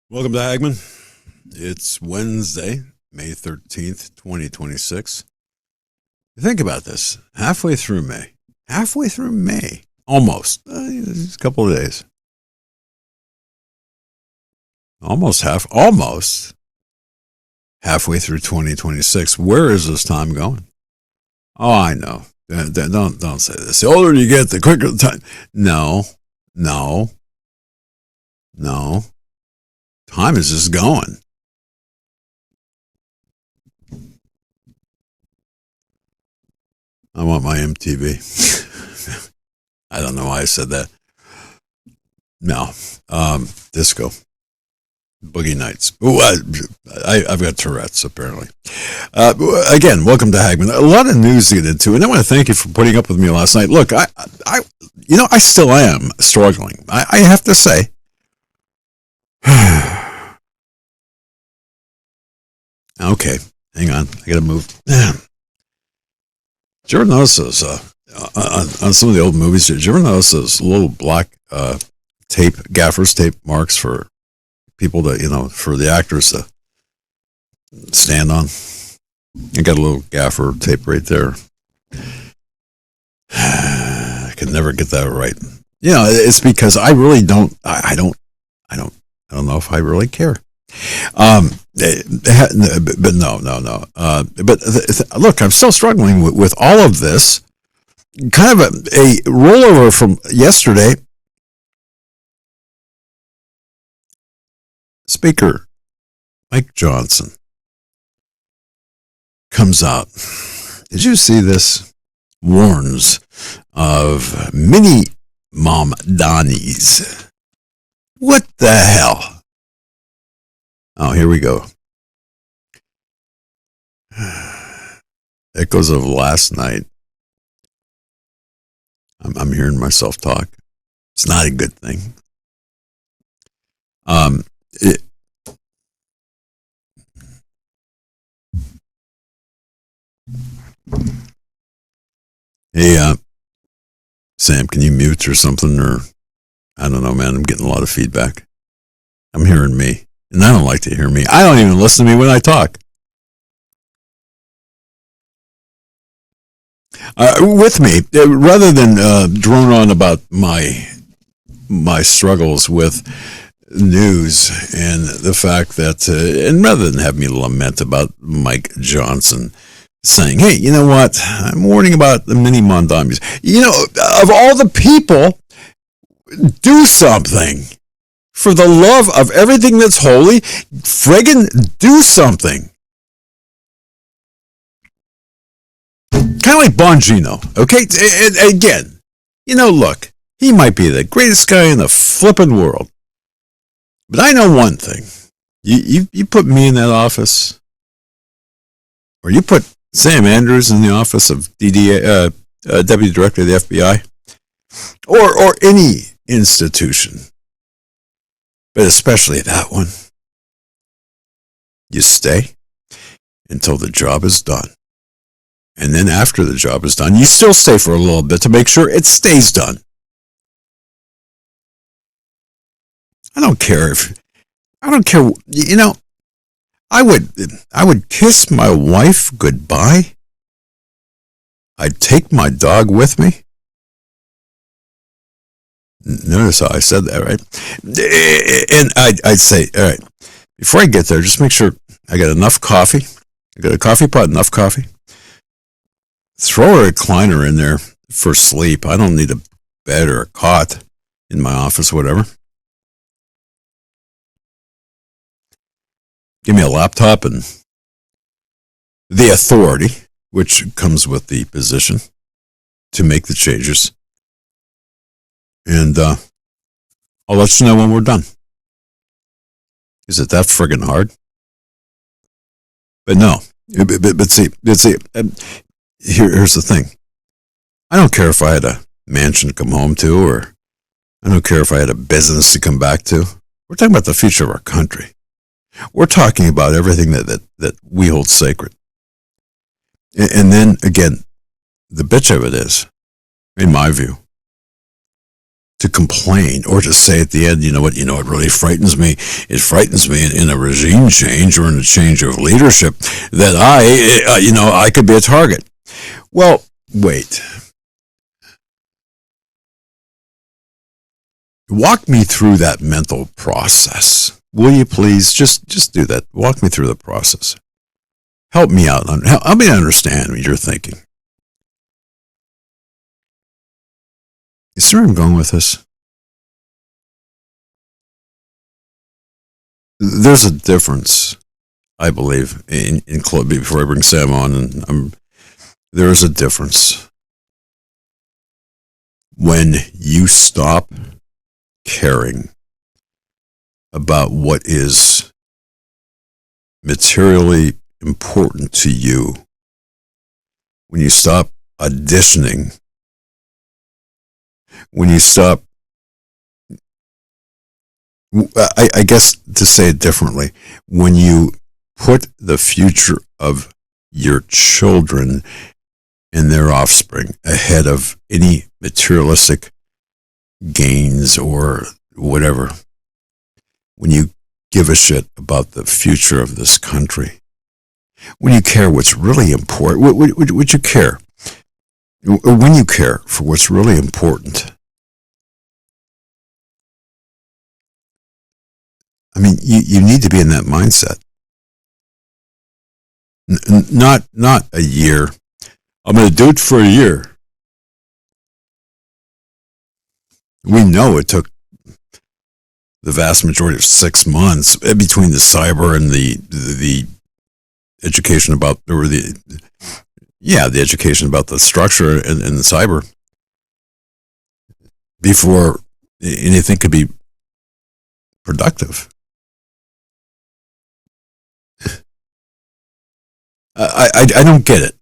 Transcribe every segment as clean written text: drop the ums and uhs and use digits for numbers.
Welcome to Hagmann. It's Wednesday, May 13th, 2026. Think about this. Halfway through May. Almost. It's a couple of days. Almost halfway through 2026. Where is this time going? Oh, I know. Don't say this. The older you get, the quicker the time. No. Time is just going. I want my MTV. I don't know why I said that. No. Disco. Boogie Nights. Ooh, I've got Tourette's, apparently. Again, welcome to Hagmann. A lot of news to get into, and I want to thank you for putting up with me last night. Look, I still am struggling. I have to say. Okay, hang on. I gotta move. Did you ever notice those, on some of the old movies, did you ever notice those little black gaffer's tape marks for people to, for the actors to stand on? I got a little gaffer tape right there. I could never get that right. It's because I really don't, I don't know if I really care. But no. Look, I'm still struggling with all of this. Kind of a rollover from yesterday. Speaker Mike Johnson comes out. Did you see this? Warns of mini mom Donnies. What the hell? Oh, here we go. Echoes of last night. I'm hearing myself talk. It's not a good thing. Hey, Sam, can you mute or something? Or I don't know, man. I'm getting a lot of feedback. I'm hearing me. And I don't like to hear me. I don't even listen to me when I talk. With me, rather than drone on about my struggles with news and the fact that, and rather than have me lament about Mike Johnson saying, hey, you know what? I'm warning about the mini Mondamis. Of all the people, do something. For the love of everything that's holy, friggin' do something. Kind of like Bongino, okay? And again, look, he might be the greatest guy in the flippin' world. But I know one thing. You put me in that office, or you put Sam Andrews in the office of DDA, Deputy Director of the FBI, or any institution, but especially that one. You stay until the job is done. And then after the job is done, you still stay for a little bit to make sure it stays done. I don't care. I would kiss my wife goodbye. I'd take my dog with me. Notice how I said that, right? And I'd say, all right, before I get there, just make sure I got enough coffee. I got a coffee pot, enough coffee. Throw a recliner in there for sleep. I don't need a bed or a cot in my office, whatever. Give me a laptop and the authority, which comes with the position, to make the changes. And I'll let you know when we're done. Is it that friggin' hard? But no. But see, here's the thing. I don't care if I had a mansion to come home to, or I don't care if I had a business to come back to. We're talking about the future of our country. We're talking about everything that we hold sacred. And then, again, the bitch of it is, in my view, to complain or to say at the end, you know what, it really frightens me. It frightens me in a regime change or in a change of leadership that I could be a target. Well, wait. Walk me through that mental process. Will you please just do that? Walk me through the process. Help me out. Help me understand what you're thinking. You see where I'm going with this? There's a difference, I believe, in before I bring Sam on, and there is a difference when you stop caring about what is materially important to you, when you stop auditioning, when you stop, I guess to say it differently, when you put the future of your children and their offspring ahead of any materialistic gains or whatever, when you give a shit about the future of this country, when you care what's really important, would you care? When you care for what's really important, I mean, you need to be in that mindset. Not a year. I'm going to do it for a year. We know it took the vast majority of 6 months between the cyber and the education about, or the education about the structure and the cyber before anything could be productive. I don't get it.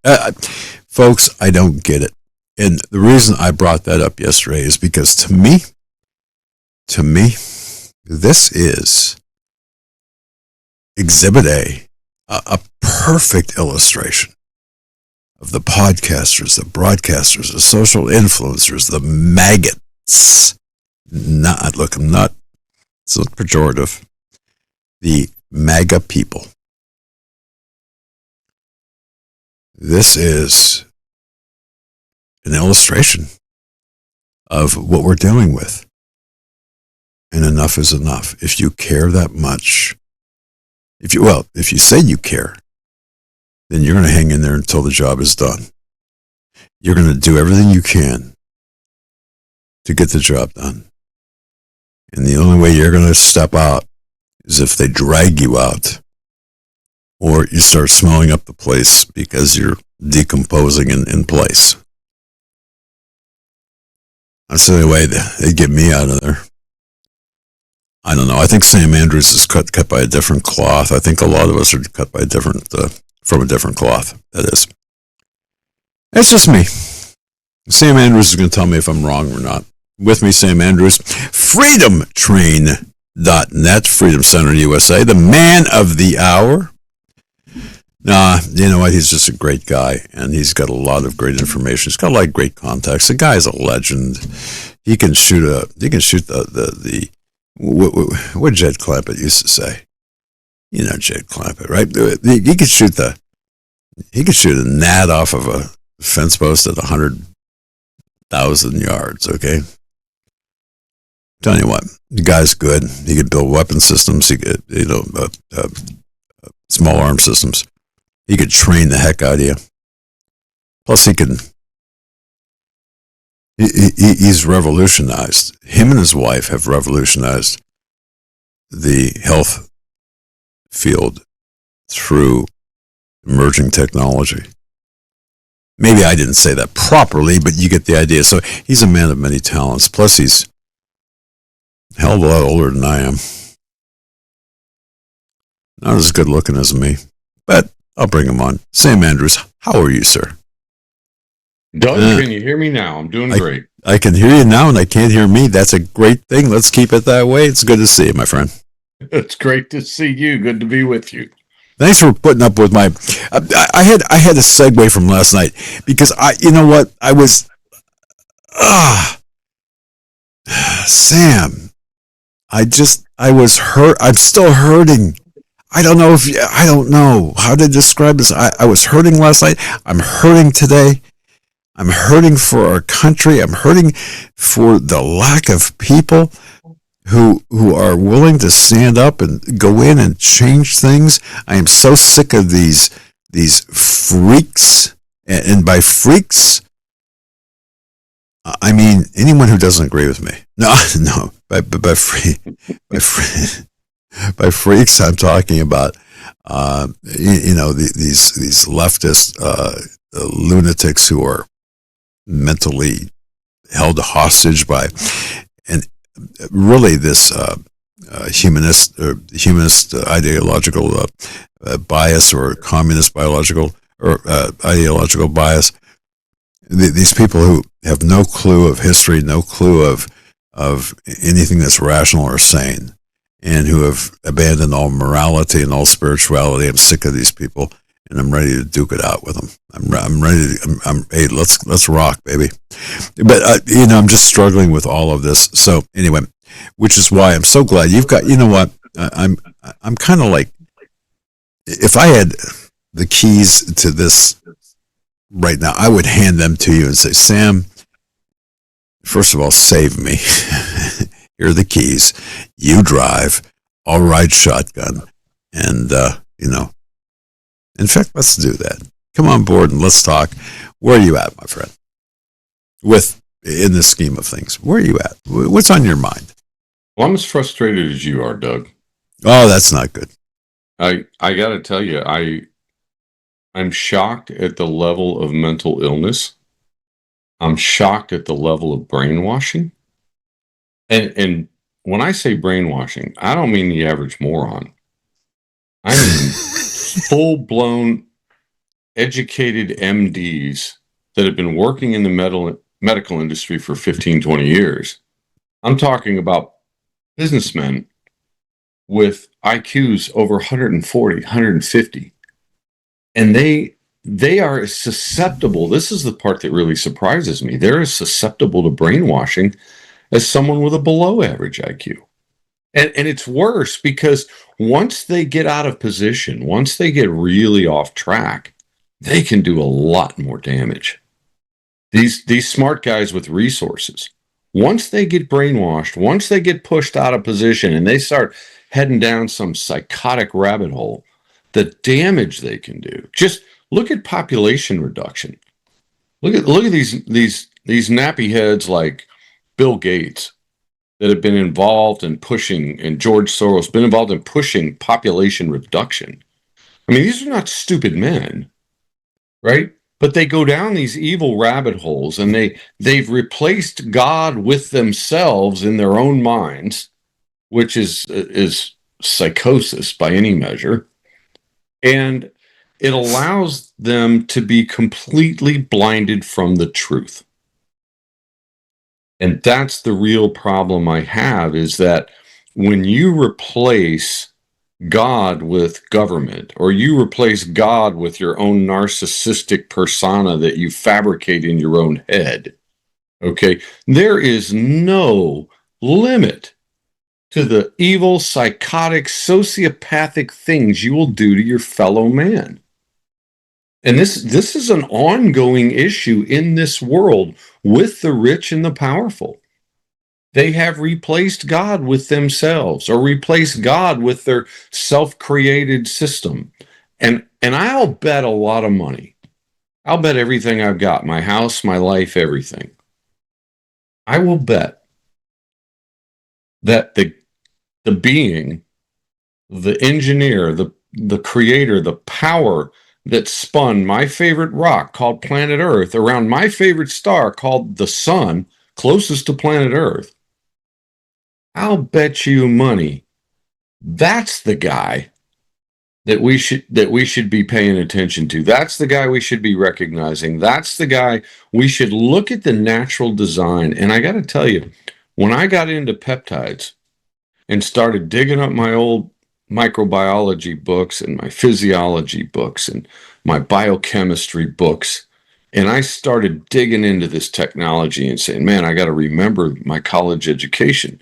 Folks, I don't get it. And the reason I brought that up yesterday is because to me, this is Exhibit a perfect illustration of the podcasters, the broadcasters, the social influencers, the maggots. It's not pejorative. The MAGA people. This is an illustration of what we're dealing with. And enough is enough. If you care that much, if you say you care, then you're going to hang in there until the job is done. You're going to do everything you can to get the job done. And the only way you're going to step out is if they drag you out or you start smelling up the place because you're decomposing in place. That's the only way they get me out of there. I don't know. I think Sam Andrews is cut by a different cloth. I think a lot of us are cut by from a different cloth. That is. That's just me. Sam Andrews is going to tell me if I'm wrong or not. With me, Sam Andrews, freedomtrain.net, Freedom Center USA, the man of the hour. Nah, you know what? He's just a great guy, and he's got a lot of great information. He's got a lot of great contacts. The guy's a legend. He can shoot the what Jed Clampett used to say. You know Jed Clampett, right? He could shoot a gnat off of a fence post at 100,000 yards. Okay, telling you what, the guy's good. He could build weapon systems. He could, small arm systems. He could train the heck out of you. Plus, he's revolutionized. Him and his wife have revolutionized the health field through emerging technology. Maybe I didn't say that properly, but you get the idea. So he's a man of many talents. Plus, he's a hell of a lot older than I am. Not as good looking as me, but I'll bring him on. Sam Andrews, how are you, sir? Doug, can you hear me now? I'm doing great. I can hear you now, and I can't hear me. That's a great thing. Let's keep it that way. It's good to see you, my friend. It's great to see you. Good to be with you. Thanks for putting up with my. I had a segue from last night because I was Sam, I was hurt. I'm still hurting. I don't know how to describe this. I was hurting last night. I'm hurting today. I'm hurting for our country. I'm hurting for the lack of people who are willing to stand up and go in and change things. I am so sick of these freaks, and by freaks, I mean anyone who doesn't agree with me. No, no, by freaks, I'm talking about these leftist lunatics who are mentally held hostage by, and really this humanist ideological bias, or communist biological or ideological bias. These people who have no clue of history, no clue of anything that's rational or sane, and who have abandoned all morality and all spirituality. I'm sick of these people, and I'm ready to duke it out with them. I'm ready to. Hey, let's rock, baby. But I'm just struggling with all of this. So anyway, which is why I'm so glad you've got. You know what? I'm kind of like, if I had the keys to this right now, I would hand them to you and say, Sam, first of all, save me. Here are the keys. You drive. I'll ride shotgun. And, in fact, let's do that. Come on board and let's talk. Where are you at, my friend? In the scheme of things, where are you at? What's on your mind? Well, I'm as frustrated as you are, Doug. Oh, that's not good. I got to tell you, I'm shocked at the level of mental illness. I'm shocked at the level of brainwashing. And when I say brainwashing, I don't mean the average moron. I mean full-blown educated MDs that have been working in the medical industry for 15, 20 years. I'm talking about businessmen with IQs over 140, 150. And they are susceptible. This is the part that really surprises me. They're as susceptible to brainwashing as someone with a below average IQ. And it's worse because once they get out of position, once they get really off track, they can do a lot more damage. These smart guys with resources, once they get brainwashed, once they get pushed out of position and they start heading down some psychotic rabbit hole, the damage they can do. Just look at population reduction. Look at these nappy heads like Bill Gates that have been involved in pushing, and George Soros been involved in pushing population reduction. I mean, these are not stupid men, right? But they go down these evil rabbit holes, and they've replaced God with themselves in their own minds, which is psychosis by any measure. And it allows them to be completely blinded from the truth. And that's the real problem I have, is that when you replace God with government, or you replace God with your own narcissistic persona that you fabricate in your own head, okay, there is no limit to the evil, psychotic, sociopathic things you will do to your fellow man. And this is an ongoing issue in this world with the rich and the powerful. They have replaced God with themselves, or replaced God with their self-created system. And I'll bet a lot of money. I'll bet everything I've got, my house, my life, everything. I will bet that the being, the engineer, the creator, the power that spun my favorite rock called planet Earth around my favorite star called the sun, closest to planet Earth, I'll bet you money that's the guy that we should be paying attention to. That's the guy we should be recognizing. That's the guy we should look at the natural design. And I got to tell you, when I got into peptides and started digging up my old microbiology books and my physiology books and my biochemistry books And I started digging into this technology and saying, man, I got to remember my college education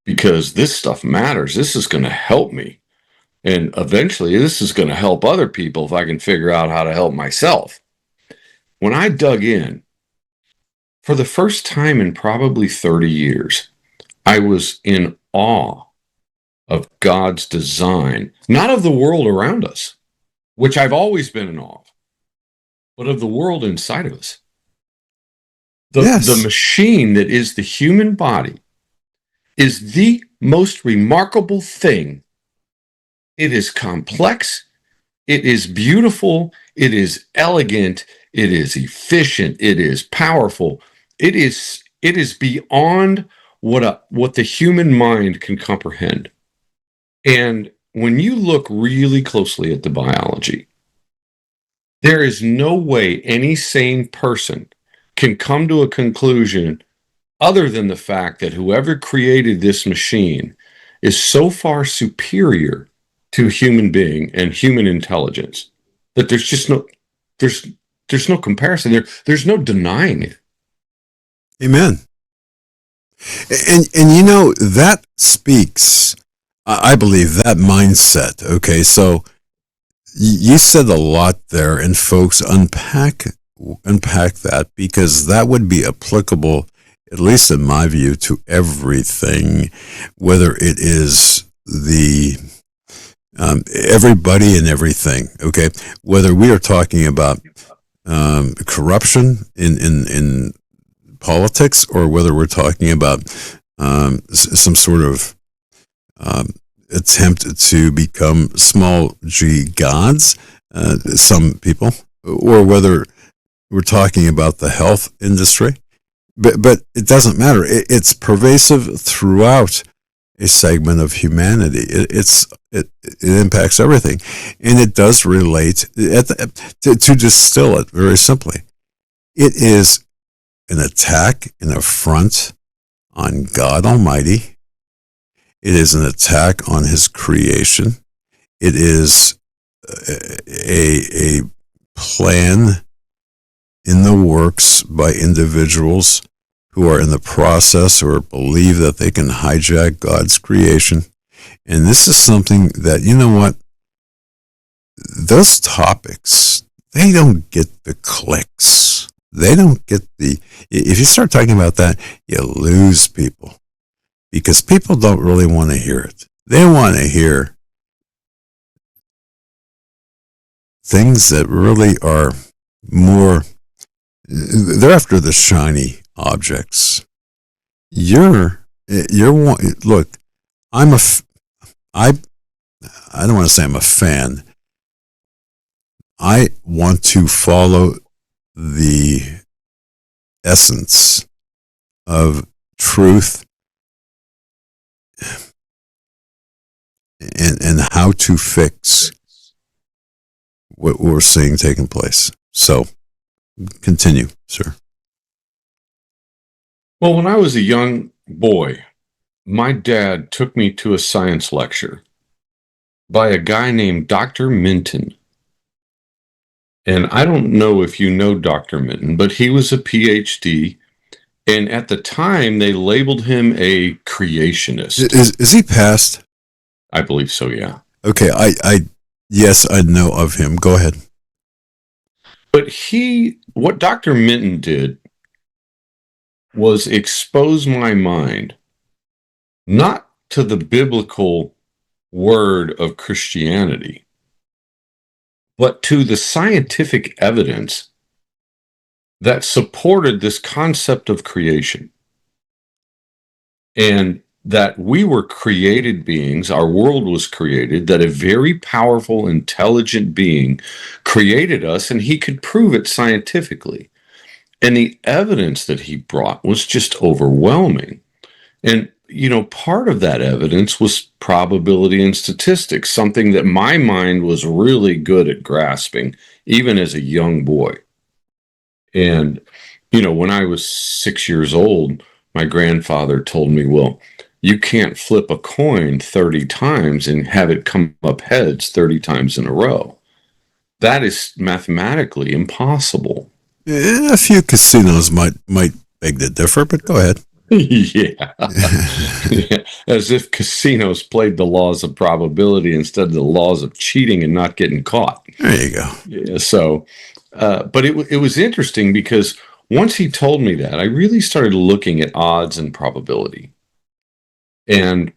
because this stuff matters. This is going to help me. And eventually, this is going to help other people if I can figure out how to help myself. When I dug in, for the first time in probably 30 years, I was in awe of God's design, not of the world around us, which I've always been in awe of, but of the world inside of us. The machine that is the human body is the most remarkable thing. It is complex. It is beautiful. It is elegant. It is efficient. It is powerful. It is beyond what the human mind can comprehend. And when you look really closely at the biology, there is no way any sane person can come to a conclusion other than the fact that whoever created this machine is so far superior to human being and human intelligence that there's just there's no comparison. There's no denying it. Amen. And you know, that speaks, I believe, that mindset. Okay, so you said a lot there, and folks, unpack that, because that would be applicable, at least in my view, to everything, whether it is the everybody and everything. Okay, whether we are talking about corruption in politics, or whether we're talking about some sort of attempt to become small g gods, some people, or whether we're talking about the health industry. But it doesn't matter. It's pervasive throughout a segment of humanity. It impacts everything, and it does relate. To distill it very simply, it is an attack, an affront on God Almighty. It is an attack on His creation. It is a plan in the works by individuals who are in the process or believe that they can hijack God's creation. And this is something that, you know what, those topics, they don't get the clicks. They don't get if you start talking about that, you lose people, because people don't really want to hear it. They want to hear things that really are more, they're after the shiny objects. You're look, I don't want to say I'm a fan. I want to follow the essence of truth and how to fix what we're seeing taking place. So, continue, sir. Well, when I was a young boy, my dad took me to a science lecture by a guy named Dr. Minton. And I don't know if you know Dr. Minton, but he was a PhD. And at the time, they labeled him a creationist. Is he passed? I believe so, yeah. Okay, yes, I know of him. Go ahead. But what Dr. Minton did was expose my mind, not to the biblical word of Christianity, but to the scientific evidence that supported this concept of creation. And that we were created beings, our world was created, that a very powerful, intelligent being created us, and he could prove it scientifically. And the evidence that he brought was just overwhelming. And, you know, part of that evidence was probability and statistics, something that my mind was really good at grasping, even as a young boy. And, you know, when I was 6 years old, my grandfather told me, well, you can't flip a coin 30 times and have it come up heads 30 times in a row. That is mathematically impossible. A few casinos might beg to differ, but go ahead. Yeah. Yeah. As if casinos played the laws of probability instead of the laws of cheating and not getting caught. There you go. Yeah, so, but it was interesting because once he told me that, I really started looking at odds and probability. And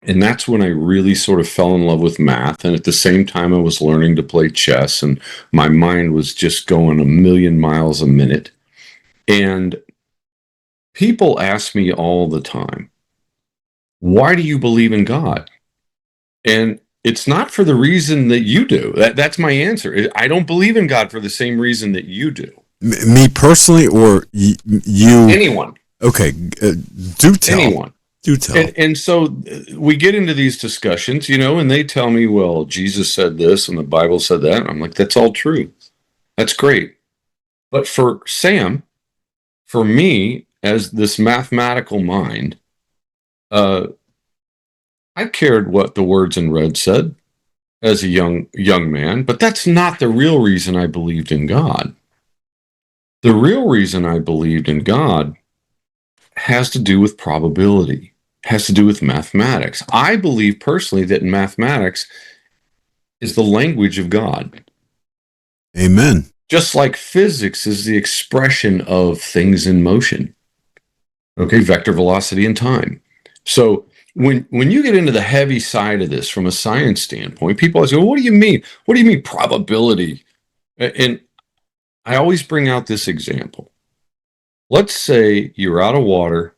that's when I really sort of fell in love with math. And at the same time, I was learning to play chess, and my mind was just going a million miles a minute. And people ask me all the time, why do you believe in God? And it's not for the reason that you do. That's my answer. I don't believe in God for the same reason that you do. Me personally, or you? Anyone. Okay, do tell. Anyone. Do tell. And so we get into these discussions, and they tell me, well, Jesus said this and the Bible said that. And I'm like, that's all true. That's great. But for Sam, for me, as this mathematical mind, I cared what the words in red said as a young man, but that's not the real reason I believed in God. The real reason I believed in God has to do with probability, has to do with mathematics. I believe personally that mathematics is the language of God. Amen. Just like physics is the expression of things in motion. Okay, vector velocity and time. So when you get into the heavy side of this from a science standpoint, people always go, well, what do you mean? What do you mean probability? And I always bring out this example. Let's say you're out of water,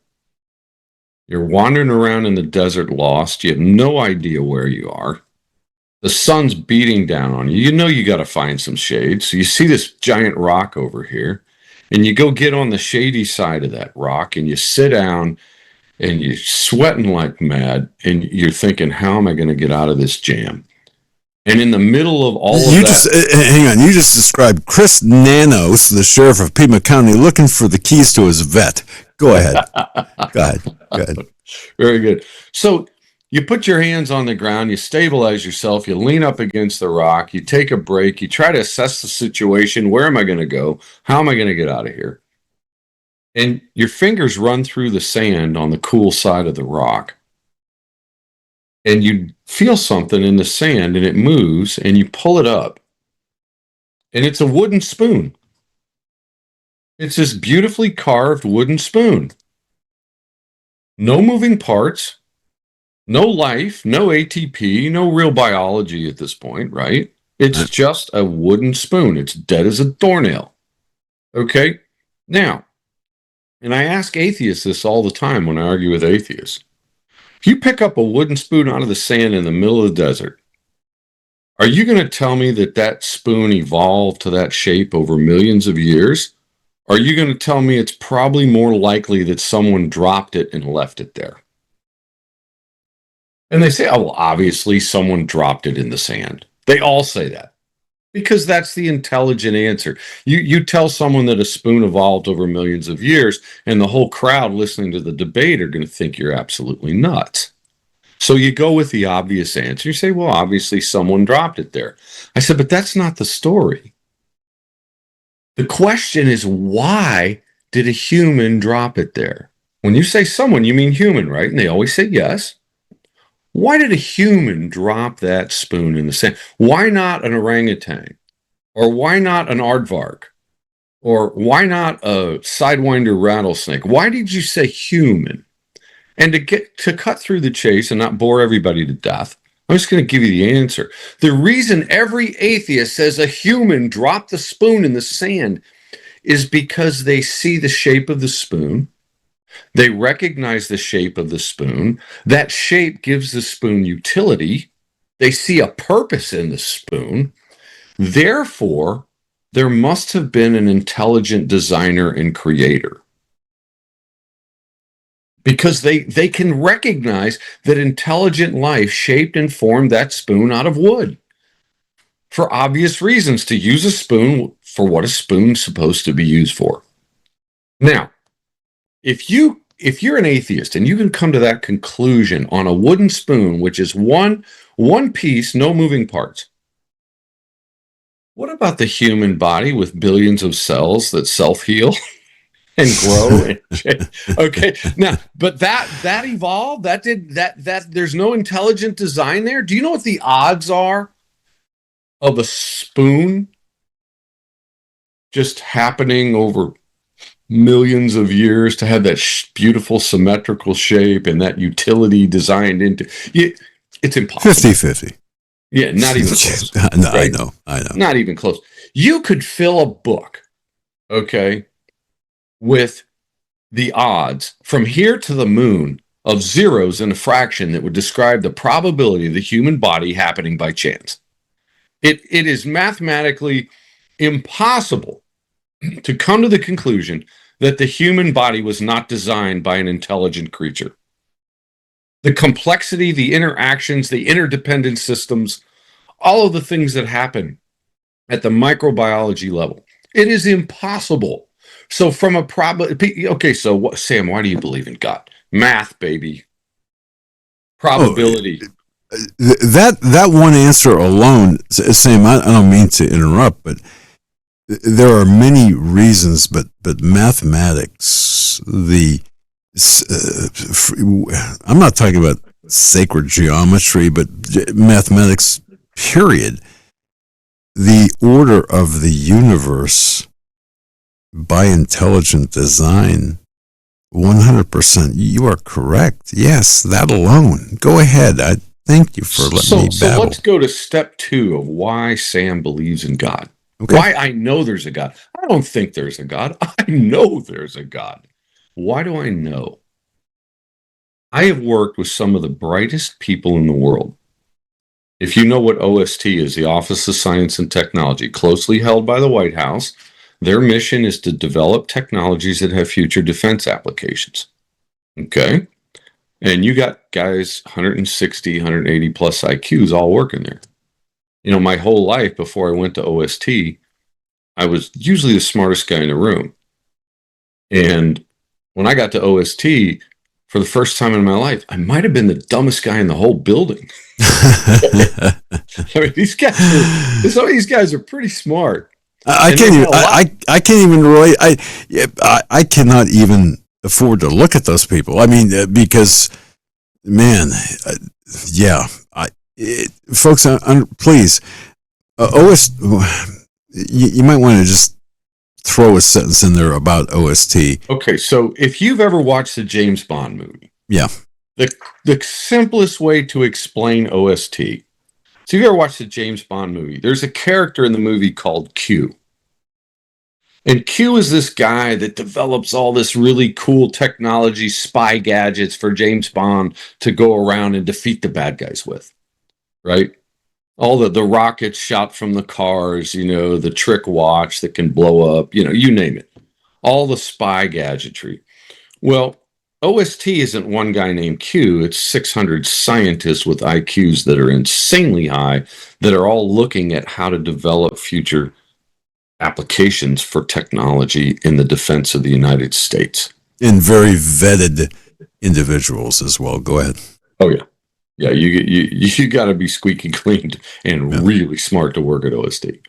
you're wandering around in the desert lost, you have no idea where you are. The sun's beating down on you. You know you got to find some shade. So you see this giant rock over here, and you go get on the shady side of that rock, and you sit down, and you're sweating like mad, and you're thinking, how am I going to get out of this jam? And in the middle of all of that... Hang on, you just described Chris Nanos, the sheriff of Pima County, looking for the keys to his vet. Go ahead. Go ahead. Very good. So you put your hands on the ground, you stabilize yourself, you lean up against the rock, you take a break, you try to assess the situation. Where am I going to go? How am I going to get out of here? And your fingers run through the sand on the cool side of the rock. And you feel something in the sand, and it moves, and you pull it up. And it's a wooden spoon. It's this beautifully carved wooden spoon. No moving parts, no life, no ATP, no real biology at this point, right? It's just a wooden spoon. It's dead as a doornail. Okay? Now, and I ask atheists this all the time when I argue with atheists. If you pick up a wooden spoon out of the sand in the middle of the desert, are you going to tell me that that spoon evolved to that shape over millions of years? Or are you going to tell me it's probably more likely that someone dropped it and left it there? And they say, oh, well, obviously someone dropped it in the sand. They all say that because that's the intelligent answer. You tell someone that a spoon evolved over millions of years, and the whole crowd listening to the debate are going to think you're absolutely nuts. So you go with the obvious answer. You say, well, obviously someone dropped it there. I said, but that's not the story. The question is, why did a human drop it there? When you say someone, you mean human, right? And they always say yes. Why did a human drop that spoon in the sand? Why not an orangutan? Or why not an aardvark? Or why not a sidewinder rattlesnake? Why did you say human? And to cut through the chase and not bore everybody to death, I'm just going to give you the answer. The reason every atheist says a human dropped the spoon in the sand is because they see the shape of the spoon. They recognize the shape of the spoon. That shape gives the spoon utility. They see a purpose in the spoon. Therefore, there must have been an intelligent designer and creator. Because they can recognize that intelligent life shaped and formed that spoon out of wood. For obvious reasons, to use a spoon for what a spoon's supposed to be used for. Now, if you're an atheist and you can come to that conclusion on a wooden spoon, which is one piece, no moving parts, What about the human body with billions of cells that self-heal and grow and change? Okay, now, but that evolved. That there's no intelligent design there. Do you know what the odds are of a spoon just happening over millions of years to have that beautiful symmetrical shape and that utility designed into it? It's impossible. 50-50. Yeah, not even close. No, Right? I know. Not even close. You could fill a book, okay, with the odds from here to the moon of zeros in a fraction that would describe the probability of the human body happening by chance. It is mathematically impossible to come to the conclusion that the human body was not designed by an intelligent creature. The complexity, the interactions, the interdependent systems, all of the things that happen at the microbiology level, it is impossible. So from a okay, so what, Sam, why do you believe in God? Math, baby. Probability. That one answer alone, Sam, I don't mean to interrupt, but there are many reasons, but mathematics, I'm not talking about sacred geometry, but mathematics, period. The order of the universe by intelligent design, 100%. You are correct. Yes, that alone. Go ahead. I thank you for letting me babble. So let's go to step 2 of why Sam believes in God. Okay. Why I know there's a God. I don't think there's a God. I know there's a God. Why do I know? I have worked with some of the brightest people in the world. If you know what OST is, the Office of Science and Technology, closely held by the White House, their mission is to develop technologies that have future defense applications. Okay? And you got guys 160, 180 plus IQs all working there. You know, my whole life before I went to OST, I was usually the smartest guy in the room. And when I got to OST, for the first time in my life, I might have been the dumbest guy in the whole building. I mean, some of these guys are pretty smart. I can't even relate. I cannot even afford to look at those people. I mean, because, man, folks, please, you might want to just throw a sentence in there about OST. Okay, so if you've ever watched the James Bond movie, yeah, the simplest way to explain OST. So if you ever watched the James Bond movie, there's a character in the movie called Q. And Q is this guy that develops all this really cool technology, spy gadgets for James Bond to go around and defeat the bad guys with, right? All the rockets shot from the cars, you know, the trick watch that can blow up, you know, you name it. All the spy gadgetry. Well, OST isn't one guy named Q. It's 600 scientists with IQs that are insanely high that are all looking at how to develop future applications for technology in the defense of the United States. And very vetted individuals as well. Go ahead. Oh, yeah. Yeah, you got to be squeaky clean and really smart to work at OST.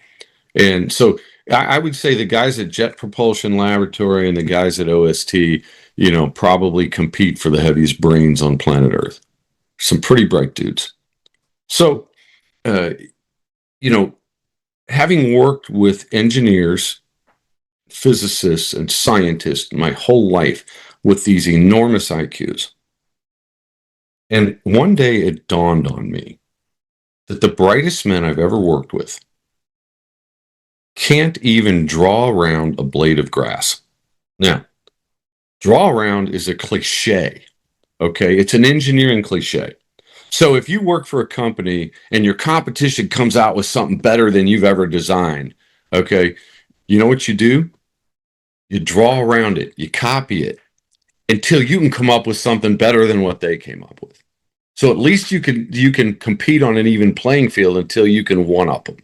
And so I would say the guys at Jet Propulsion Laboratory and the guys at OST, you know, probably compete for the heaviest brains on planet Earth. Some pretty bright dudes. So, you know, having worked with engineers, physicists, and scientists my whole life with these enormous IQs, and one day it dawned on me that the brightest men I've ever worked with can't even draw around a blade of grass. Now, draw around is a cliche, okay? It's an engineering cliche. So if you work for a company and your competition comes out with something better than you've ever designed, okay, you know what you do? You draw around it, you copy it until you can come up with something better than what they came up with. So at least you can compete on an even playing field until you can one-up them.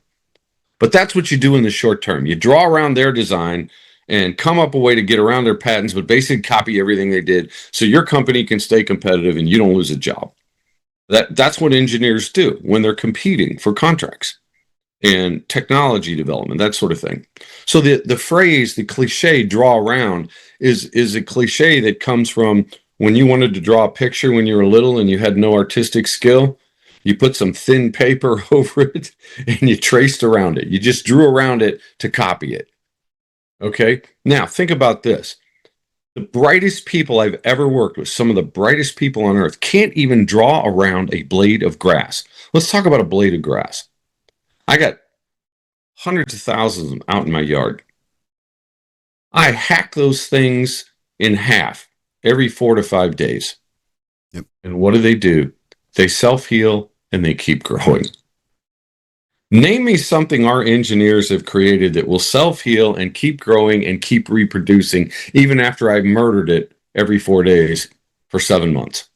But that's what you do in the short term. You draw around their design and come up a way to get around their patents, but basically copy everything they did so your company can stay competitive and you don't lose a job. That's what engineers do when they're competing for contracts. and technology development, that sort of thing. So the phrase, the cliche, draw around, is a cliche that comes from when you wanted to draw a picture when you were little and you had no artistic skill. You put some thin paper over it and you traced around it. You just drew around it to copy it. Okay. Now think about this. The brightest people I've ever worked with, some of the brightest people on earth, can't even draw around a blade of grass. Let's talk about a blade of grass. I got hundreds of thousands of them out in my yard. I hack those things in half every 4 to 5 days. Yep. And what do? They self-heal and they keep growing. Name me something our engineers have created that will self-heal and keep growing and keep reproducing even after I've murdered it every 4 days for 7 months.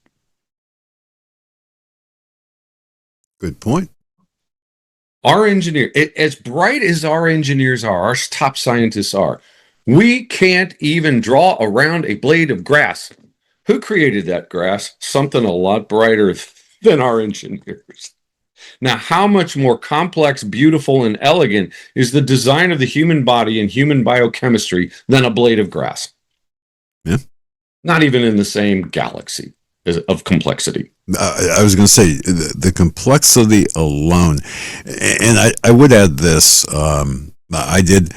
Good point. Our engineer, as bright as our engineers are, our top scientists are, we can't even draw around a blade of grass. Who created that grass? Something a lot brighter than our engineers. Now, how much more complex, beautiful, and elegant is the design of the human body and human biochemistry than a blade of grass? Yeah. Not even in the same galaxy of complexity. I was going to say the complexity alone, and I would add this. I did.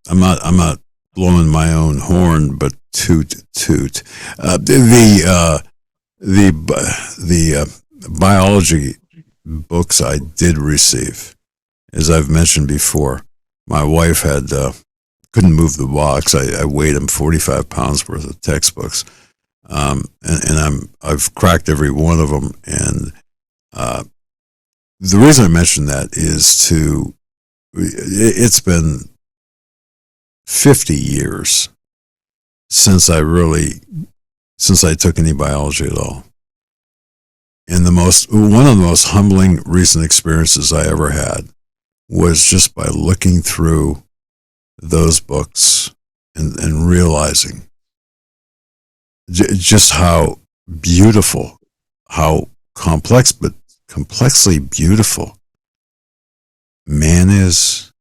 I'm not blowing my own horn, but toot. The biology books I did receive, as I've mentioned before. My wife had couldn't move the box. I weighed him 45 pounds worth of textbooks. And I've cracked every one of them. And the reason I mention that is it's been 50 years since I took any biology at all. And one of the most humbling recent experiences I ever had was just by looking through those books and realizing just how beautiful, how complex, but complexly beautiful man is,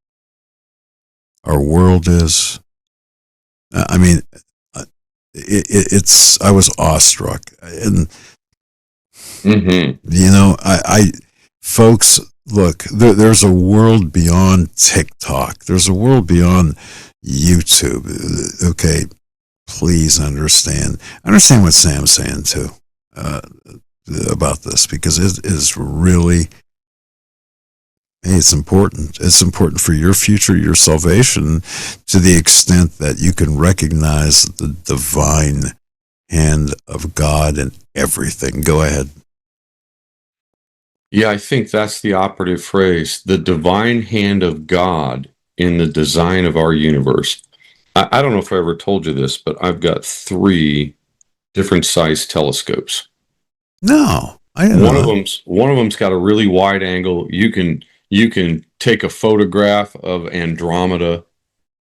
our world is. I mean, I was awestruck. And, folks, look, there's a world beyond TikTok. There's a world beyond YouTube. Okay. Please understand what Sam's saying too about this, because it is really, it's important. It's important for your future, your salvation, to the extent that you can recognize the divine hand of God in everything. Go ahead. Yeah, I think that's the operative phrase, the divine hand of God in the design of our universe. I don't know if I ever told you this, but I've got 3 different size telescopes. No, I didn't know. One of them's got a really wide angle. You can take a photograph of Andromeda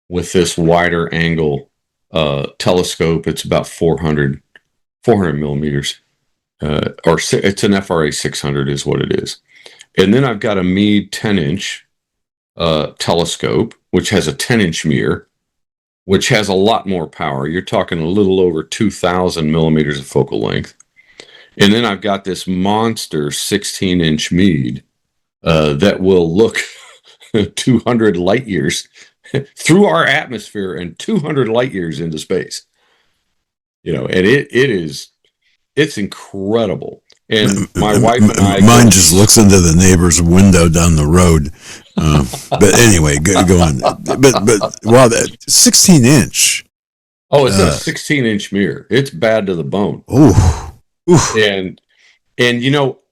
with this wider angle telescope. It's about 400 millimeters, or it's an FRA 600 is what it is. And then I've got a Meade 10-inch telescope, which has a 10-inch mirror, which has a lot more power. You're talking a little over 2,000 millimeters of focal length. And then I've got this monster 16-inch Meade that will look 200 light years through our atmosphere and 200 light years into space. And it's incredible. And my wife and I... Mine just looks into the neighbor's window down the road. But anyway, go on. But wow, that 16-inch. Oh, it's a 16-inch mirror. It's bad to the bone. Oh, and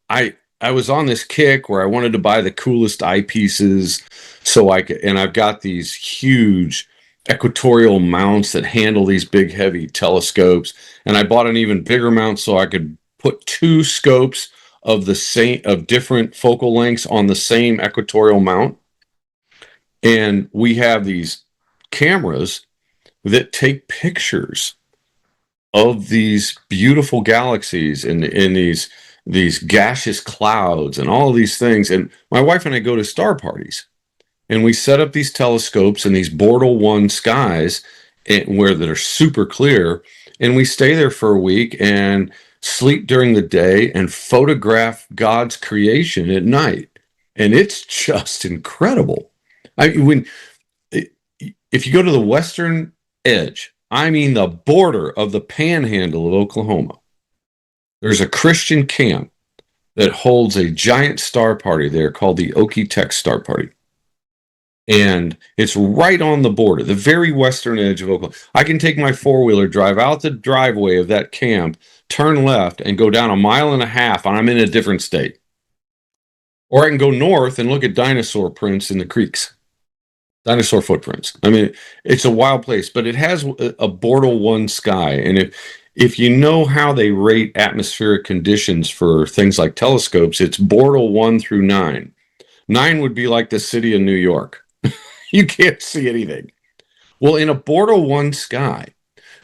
I was on this kick where I wanted to buy the coolest eyepieces, so I could, and I've got these huge equatorial mounts that handle these big, heavy telescopes, and I bought an even bigger mount so I could put 2 scopes of different focal lengths on the same equatorial mount. And we have these cameras that take pictures of these beautiful galaxies in these these gaseous clouds and all of these things. And my wife and I go to star parties, and we set up these telescopes in these Bortle 1 skies where that are super clear, and we stay there for a week and sleep during the day and photograph God's creation at night. And it's just incredible. If you go to the western edge, I mean the border of the panhandle of Oklahoma, there's a Christian camp that holds a giant star party there called the Okie-Tex Star Party. And it's right on the border, the very western edge of Oklahoma. I can take my four-wheeler, drive out the driveway of that camp, turn left, and go down 1.5 miles, and I'm in a different state. Or I can go north and look at dinosaur prints in the creeks. Dinosaur footprints. I mean, it's a wild place, but it has a Bortle 1 sky. And if you know how they rate atmospheric conditions for things like telescopes, it's Bortle 1 through 9. 9 would be like the city of New York. You can't see anything. Well, in a Bortle 1 sky,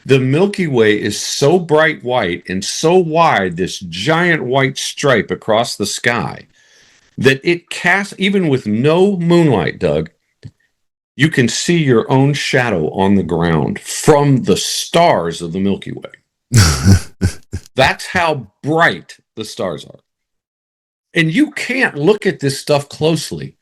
the Milky Way is so bright white and so wide, this giant white stripe across the sky, that it casts, even with no moonlight, Doug, you can see your own shadow on the ground from the stars of the Milky Way. That's how bright the stars are. And you can't look at this stuff closely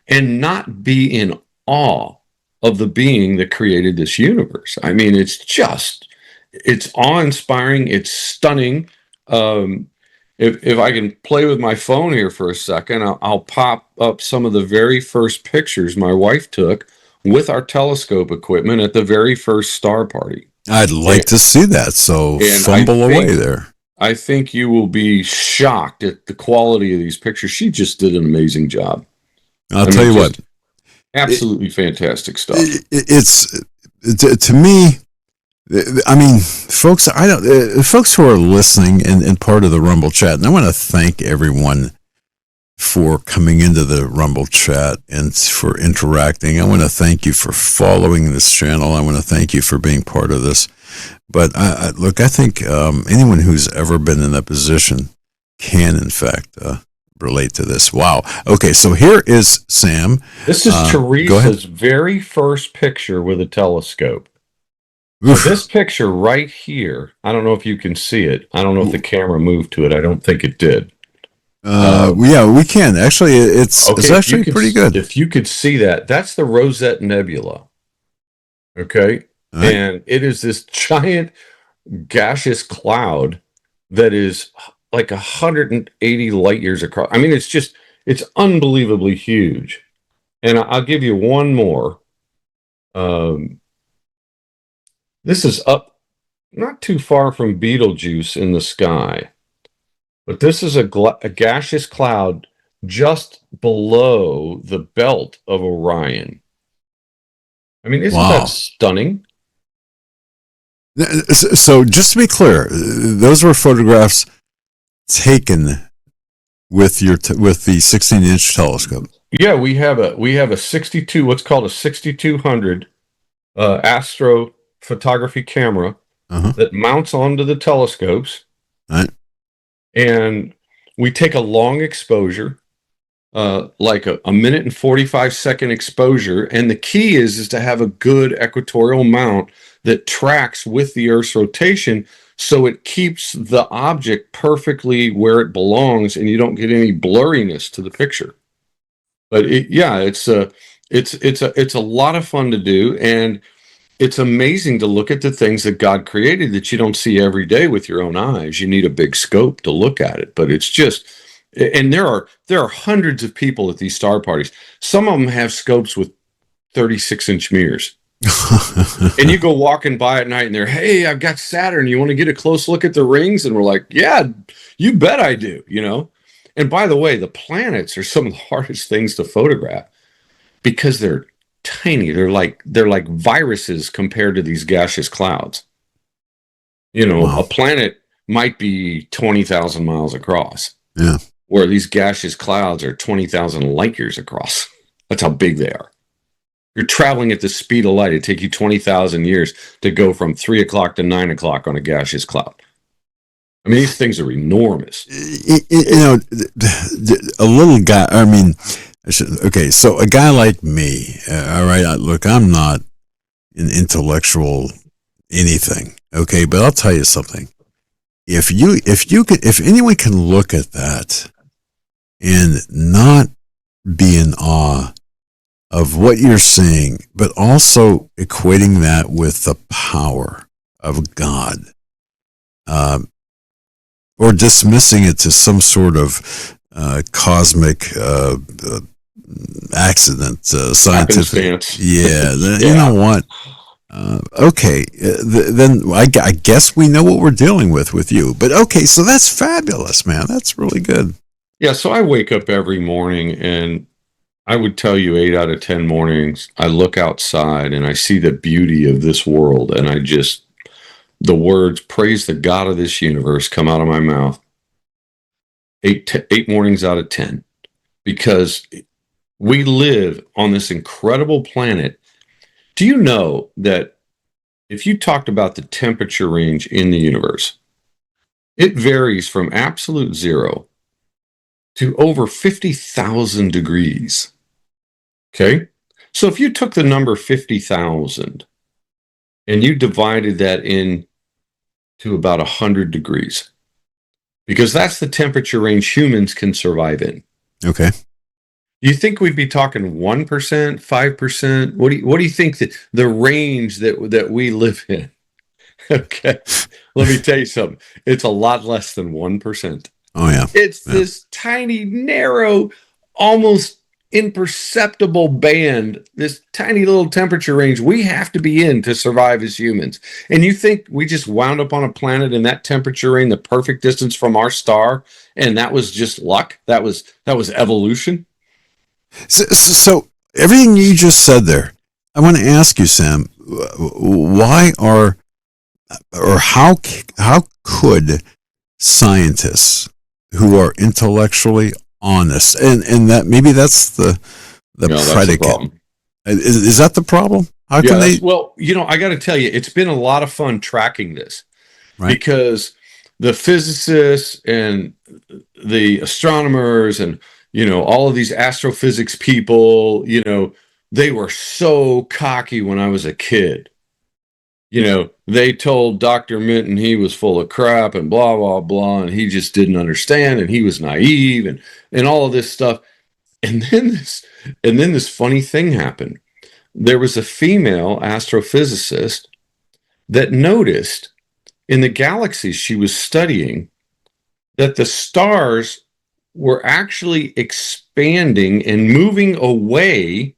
and not be in awe of the being that created this universe. I mean, it's awe-inspiring. It's stunning. If I can play with my phone here for a second, I'll pop up some of the very first pictures my wife took with our telescope equipment at the very first star party. I'd like to see that, so fumble away there. I think you will be shocked at the quality of these pictures. She just did an amazing job. I'll tell you what. Absolutely fantastic stuff. It's to me, I mean, folks, folks who are listening and part of the Rumble chat, and I want to thank everyone for coming into the Rumble chat and for interacting. I want to thank you for following this channel. I want to thank you for being part of this. But look, I think anyone who's ever been in that position can, in fact, relate to this. Wow. Okay, so here is Sam. This is Teresa's very first picture with a telescope. So this picture right here, I don't know if you can see it. I don't know if the camera moved to it. I don't think it did. Yeah, we can. Actually, it's actually pretty good. If you could see that, that's the Rosette Nebula. Okay? Right. And it is this giant gaseous cloud that is like 180 light years across. I mean, it's unbelievably huge. And I'll give you one more. This is up not too far from Betelgeuse in the sky. But this is a gaseous cloud just below the belt of Orion. I mean, isn't that stunning? So just to be clear, those were photographs taken with the 16-inch telescope. Yeah, we have a 62, what's called a 6200 astrophotography camera that mounts onto the telescopes. Right. And we take a long exposure, like a minute and 45-second exposure. And the key is to have a good equatorial mount that tracks with the Earth's rotation, so it keeps the object perfectly where it belongs, and you don't get any blurriness to the picture. But it's a lot of fun to do, and it's amazing to look at the things that God created that you don't see every day with your own eyes. You need a big scope to look at it, but it's just, and there are hundreds of people at these star parties. Some of them have scopes with 36-inch mirrors. And you go walking by at night and they're, hey, I've got Saturn. You want to get a close look at the rings? And we're like, yeah, you bet I do, you know? And by the way, the planets are some of the hardest things to photograph because they're tiny. They're like viruses compared to these gaseous clouds. You know, wow. A planet might be 20,000 miles across. Yeah. Where these gaseous clouds are 20,000 light years across. That's how big they are. You're traveling at the speed of light. It'd take you 20,000 years to go from 3 o'clock to 9 o'clock on a gaseous cloud. I mean, these things are enormous. A little guy. I mean, okay, so a guy like me. All right, look, I'm not an intellectual anything. Okay, but I'll tell you something. If anyone can look at that and not be in awe of what you're seeing, but also equating that with the power of God, or dismissing it to some sort of cosmic accident, scientific. Yeah, you know what? Okay, then I guess we know what we're dealing with you. But okay, so that's fabulous, man. That's really good. Yeah, so I wake up every morning, and I would tell you 8 out of 10 mornings, I look outside and I see the beauty of this world, and the words, praise the God of this universe, come out of my mouth. Eight mornings out of 10, because we live on this incredible planet. Do you know that if you talked about the temperature range in the universe, it varies from absolute zero to over 50,000 degrees? Okay. So if you took the number 50,000 and you divided that into about 100 degrees, because that's the temperature range humans can survive in. Okay. You think we'd be talking 1%, 5%? What do you think that the range that we live in? Okay. Let me tell you something. It's a lot less than 1%. Oh yeah. It's this tiny, narrow, almost imperceptible band, this tiny little temperature range we have to be in to survive as humans. And you think we just wound up on a planet in that temperature range, the perfect distance from our star, and that was just luck? That was evolution? So everything you just said there, I want to ask you, Sam, why or how could scientists who are intellectually honest, and that maybe that's the predicate. Is that the problem? How can they? Well, I got to tell you, it's been a lot of fun tracking this, right? Because the physicists and the astronomers and all of these astrophysics people, they were so cocky when I was a kid. They told Dr. Minton he was full of crap and blah, blah, blah, and he just didn't understand, and he was naive and all of this stuff. And then this funny thing happened. There was a female astrophysicist that noticed in the galaxies she was studying that the stars were actually expanding and moving away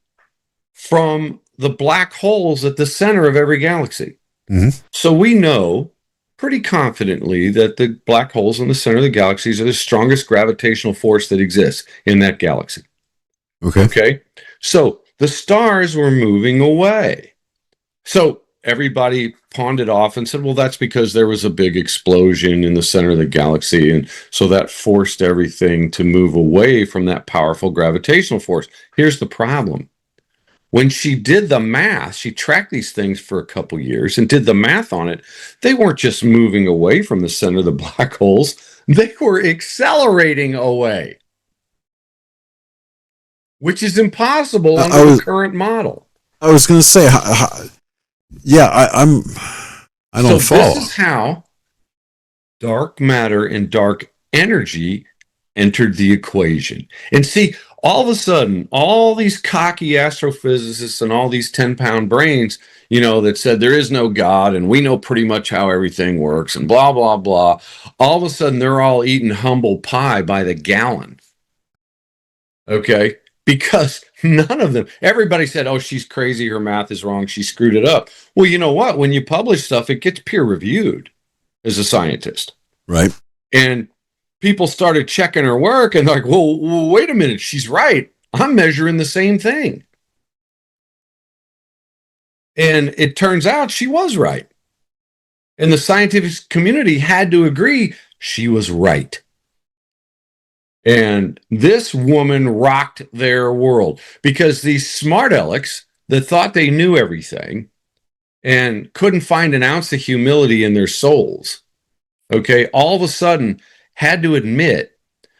from the black holes at the center of every galaxy. Mm-hmm. So we know pretty confidently that the black holes in the center of the galaxies are the strongest gravitational force that exists in that galaxy. Okay. So the stars were moving away. So everybody pawned it off and said, well, that's because there was a big explosion in the center of the galaxy. And so that forced everything to move away from that powerful gravitational force. Here's the problem. When she did the math, she tracked these things for a couple years and did the math on it. They weren't just moving away from the center of the black holes. They were accelerating away, which is impossible under the current model. I was going to say, I don't follow. This is how dark matter and dark energy entered the equation. And see, all of a sudden, all these cocky astrophysicists and all these 10-pound brains, that said there is no God and we know pretty much how everything works and blah, blah, blah. All of a sudden, they're all eating humble pie by the gallon. Okay? Because none of them, everybody said, oh, she's crazy, her math is wrong, she screwed it up. Well, you know what? When you publish stuff, it gets peer reviewed as a scientist. Right. And people started checking her work and they're like, well, wait a minute, she's right. I'm measuring the same thing. And it turns out she was right. And the scientific community had to agree she was right. And this woman rocked their world, because these smart alecks that thought they knew everything and couldn't find an ounce of humility in their souls okay, all of a sudden had to admit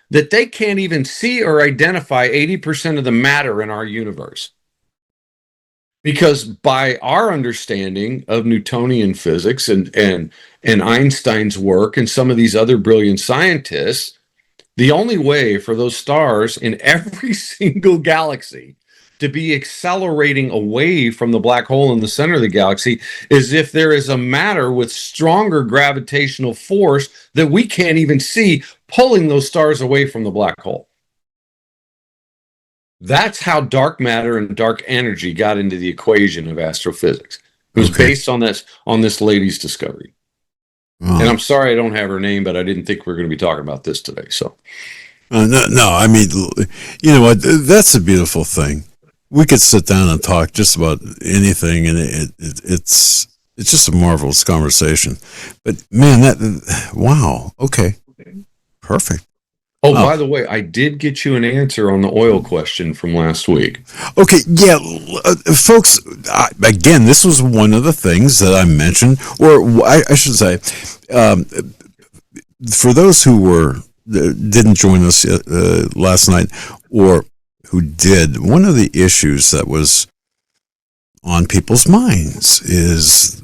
that they can't even see or identify 80% of the matter in our universe. Because by our understanding of Newtonian physics and Einstein's work and some of these other brilliant scientists, the only way for those stars in every single galaxy to be accelerating away from the black hole in the center of the galaxy is if there is a matter with stronger gravitational force that we can't even see pulling those stars away from the black hole. That's how dark matter and dark energy got into the equation of astrophysics. It was based on this lady's discovery. And I'm sorry I don't have her name, but I didn't think we were going to be talking about this today. So, no, I mean, you know what? That's a beautiful thing. We could sit down and talk just about anything, and it's just a marvelous conversation. But man, wow, okay, perfect. Oh, by the way, I did get you an answer on the oil question from last week. Okay, yeah, folks, again, this was one of the things that I mentioned, or I should say, for those who didn't join us last night, or who did, one of the issues that was on people's minds is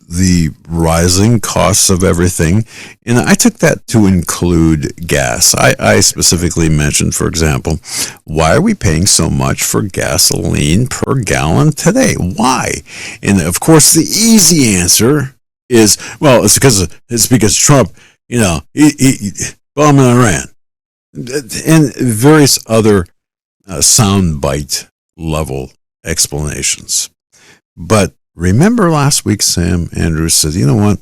the rising costs of everything, and I took that to include gas. I specifically mentioned, for example, why are we paying so much for gasoline per gallon today? Why? And of course, the easy answer is, well, it's because Trump, you know, he bombed Iran, and various other soundbite level explanations, but remember last week, Sam Andrews said, you know what?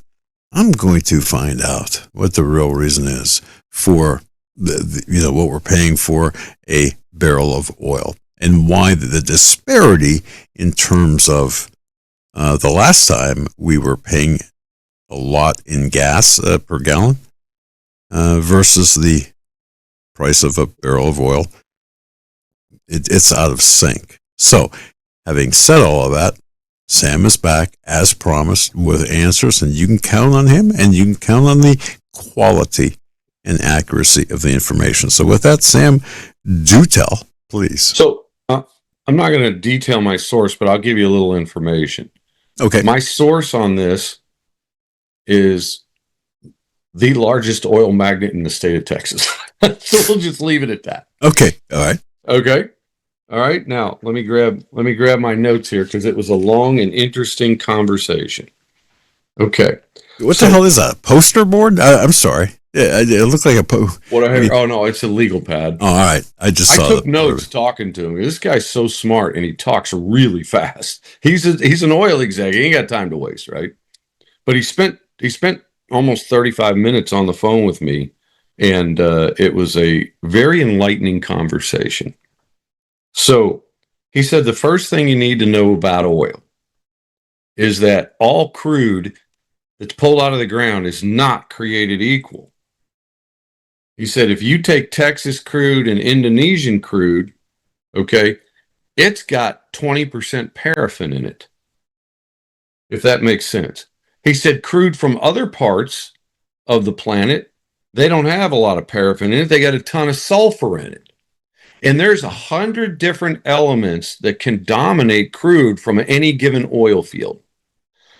I'm going to find out what the real reason is for what we're paying for a barrel of oil, and why the disparity in terms of the last time we were paying a lot in gas per gallon versus the price of a barrel of oil. It's out of sync. So, having said all of that, Sam is back, as promised, with answers, and you can count on him, and you can count on the quality and accuracy of the information. So with that, Sam, do tell, please. So I'm not going to detail my source, but I'll give you a little information. Okay. My source on this is the largest oil magnet in the state of Texas. So we'll just leave it at that. Okay. All right. Okay. All right, now let me grab my notes here because it was a long and interesting conversation. Okay. What the hell is that? Poster board? I'm sorry. Yeah, it looked like a oh no, it's a legal pad. Oh, all right. I took notes talking to him. This guy's so smart and he talks really fast. He's an oil exec. He ain't got time to waste, right? But he spent almost 35 minutes on the phone with me, and it was a very enlightening conversation. So he said the first thing you need to know about oil is that all crude that's pulled out of the ground is not created equal. He said if you take Texas crude and Indonesian crude, okay, it's got 20% paraffin in it, if that makes sense. He said crude from other parts of the planet, they don't have a lot of paraffin in it. They got a ton of sulfur in it. And there's 100 different elements that can dominate crude from any given oil field.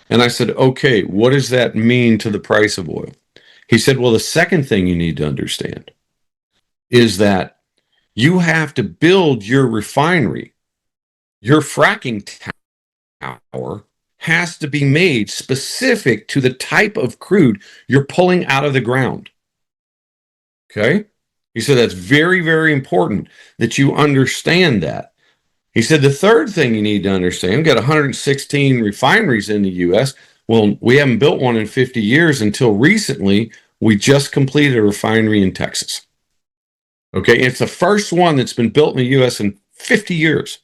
And I said, okay, what does that mean to the price of oil? He said, well, the second thing you need to understand is that you have to build your refinery. Your fracking tower has to be made specific to the type of crude you're pulling out of the ground. Okay? He said that's very, very important that you understand that. He said the third thing you need to understand, we've got 116 refineries in the U.S. Well, we haven't built one in 50 years until recently. We just completed a refinery in Texas. Okay, it's the first one that's been built in the U.S. in 50 years.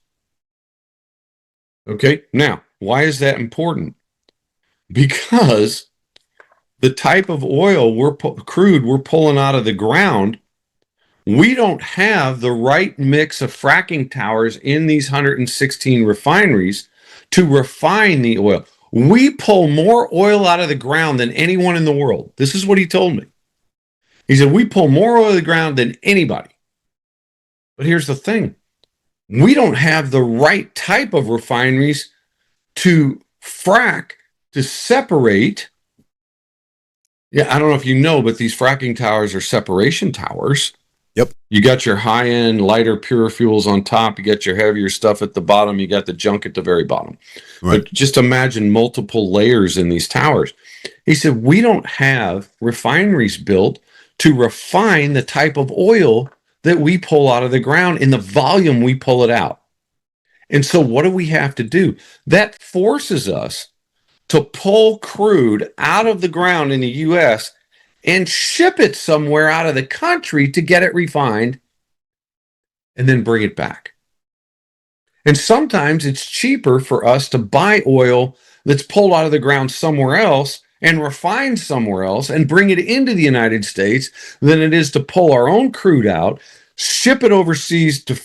Okay, now, why is that important? Because the type of oil crude we're pulling out of the ground, we don't have the right mix of fracking towers in these 116 refineries to refine the oil. We pull more oil out of the ground than anyone in the world. This is what he told me. He said, we pull more oil out of the ground than anybody. But here's the thing. We don't have the right type of refineries to frack, to separate. Yeah, I don't know if you know, but these fracking towers are separation towers. Yep. You got your high-end, lighter, pure fuels on top. You got your heavier stuff at the bottom. You got the junk at the very bottom. Right. But just imagine multiple layers in these towers. He said, we don't have refineries built to refine the type of oil that we pull out of the ground in the volume we pull it out. And so what do we have to do? That forces us to pull crude out of the ground in the U.S. and ship it somewhere out of the country to get it refined and then bring it back. And sometimes it's cheaper for us to buy oil that's pulled out of the ground somewhere else and refined somewhere else and bring it into the United States than it is to pull our own crude out, ship it overseas to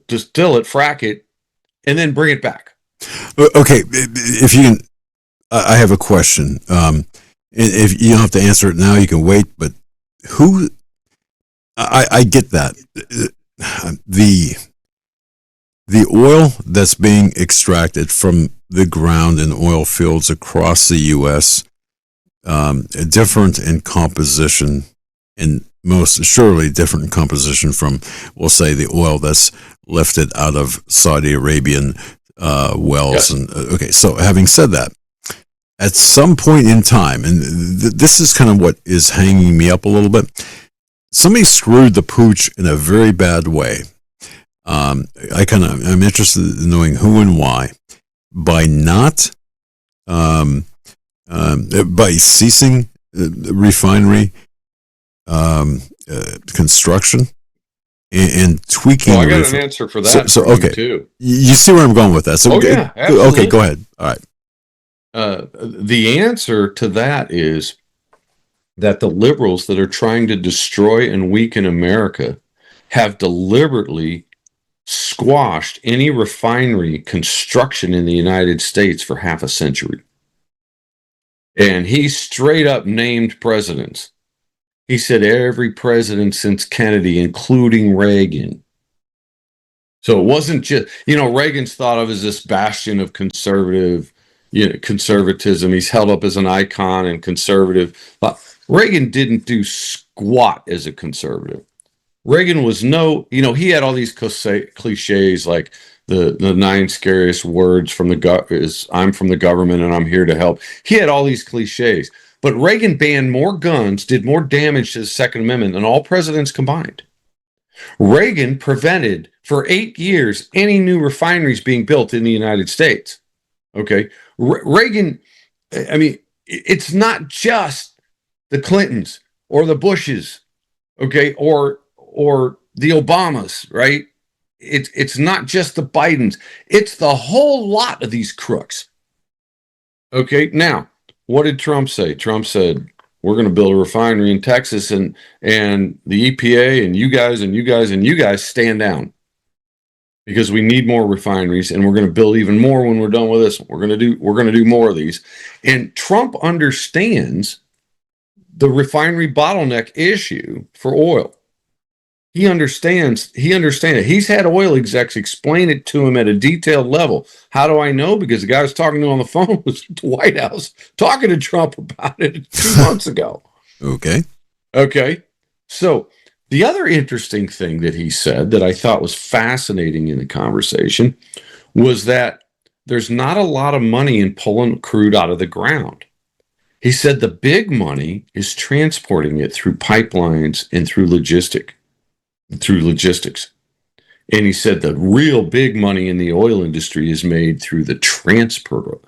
distill it, frack it, and then bring it back. Okay, if you can, I have a question. If you don't have to answer it now, you can wait. But who? I get that. The oil that's being extracted from the ground in oil fields across the U.S., different in composition, and most surely different in composition from, we'll say, the oil that's lifted out of Saudi Arabian wells. Yes. And okay, so having said that, at some point in time, and this is kind of what is hanging me up a little bit, somebody screwed the pooch in a very bad way. I'm interested in knowing who and why, by not by ceasing refinery construction and tweaking. Well, I got an answer for that. So okay, too. You see where I'm going with that. So yeah, absolutely. Okay, go ahead. All right. The answer to that is that the liberals that are trying to destroy and weaken America have deliberately squashed any refinery construction in the United States for half a century. And he straight up named presidents. He said every president since Kennedy, including Reagan. So it wasn't just, Reagan's thought of as this bastion of conservatism. He's held up as an icon and conservative. But Reagan didn't do squat as a conservative. Reagan was he had all these cliches like the 9 scariest words from I'm from the government and I'm here to help. He had all these cliches, but Reagan banned more guns, did more damage to the Second Amendment than all presidents combined. Reagan prevented for 8 years any new refineries being built in the United States. Okay. Reagan, it's not just the Clintons or the Bushes, okay, or the Obamas, right? It's not just the Bidens. It's the whole lot of these crooks. Okay, now, what did Trump say? Trump said, we're going to build a refinery in Texas, and the EPA and you guys stand down because we need more refineries, and we're going to build even more when we're done with this. We're going to do more of these. And Trump understands the refinery bottleneck issue for oil. He understands it. He's had oil execs explain it to him at a detailed level. How do I know? Because the guy I was talking to on the phone was at the White House talking to Trump about it 2 months ago. Okay. So the other interesting thing that he said that I thought was fascinating in the conversation was that there's not a lot of money in pulling crude out of the ground. He said the big money is transporting it through pipelines and through logistics. And he said the real big money in the oil industry is made through the transport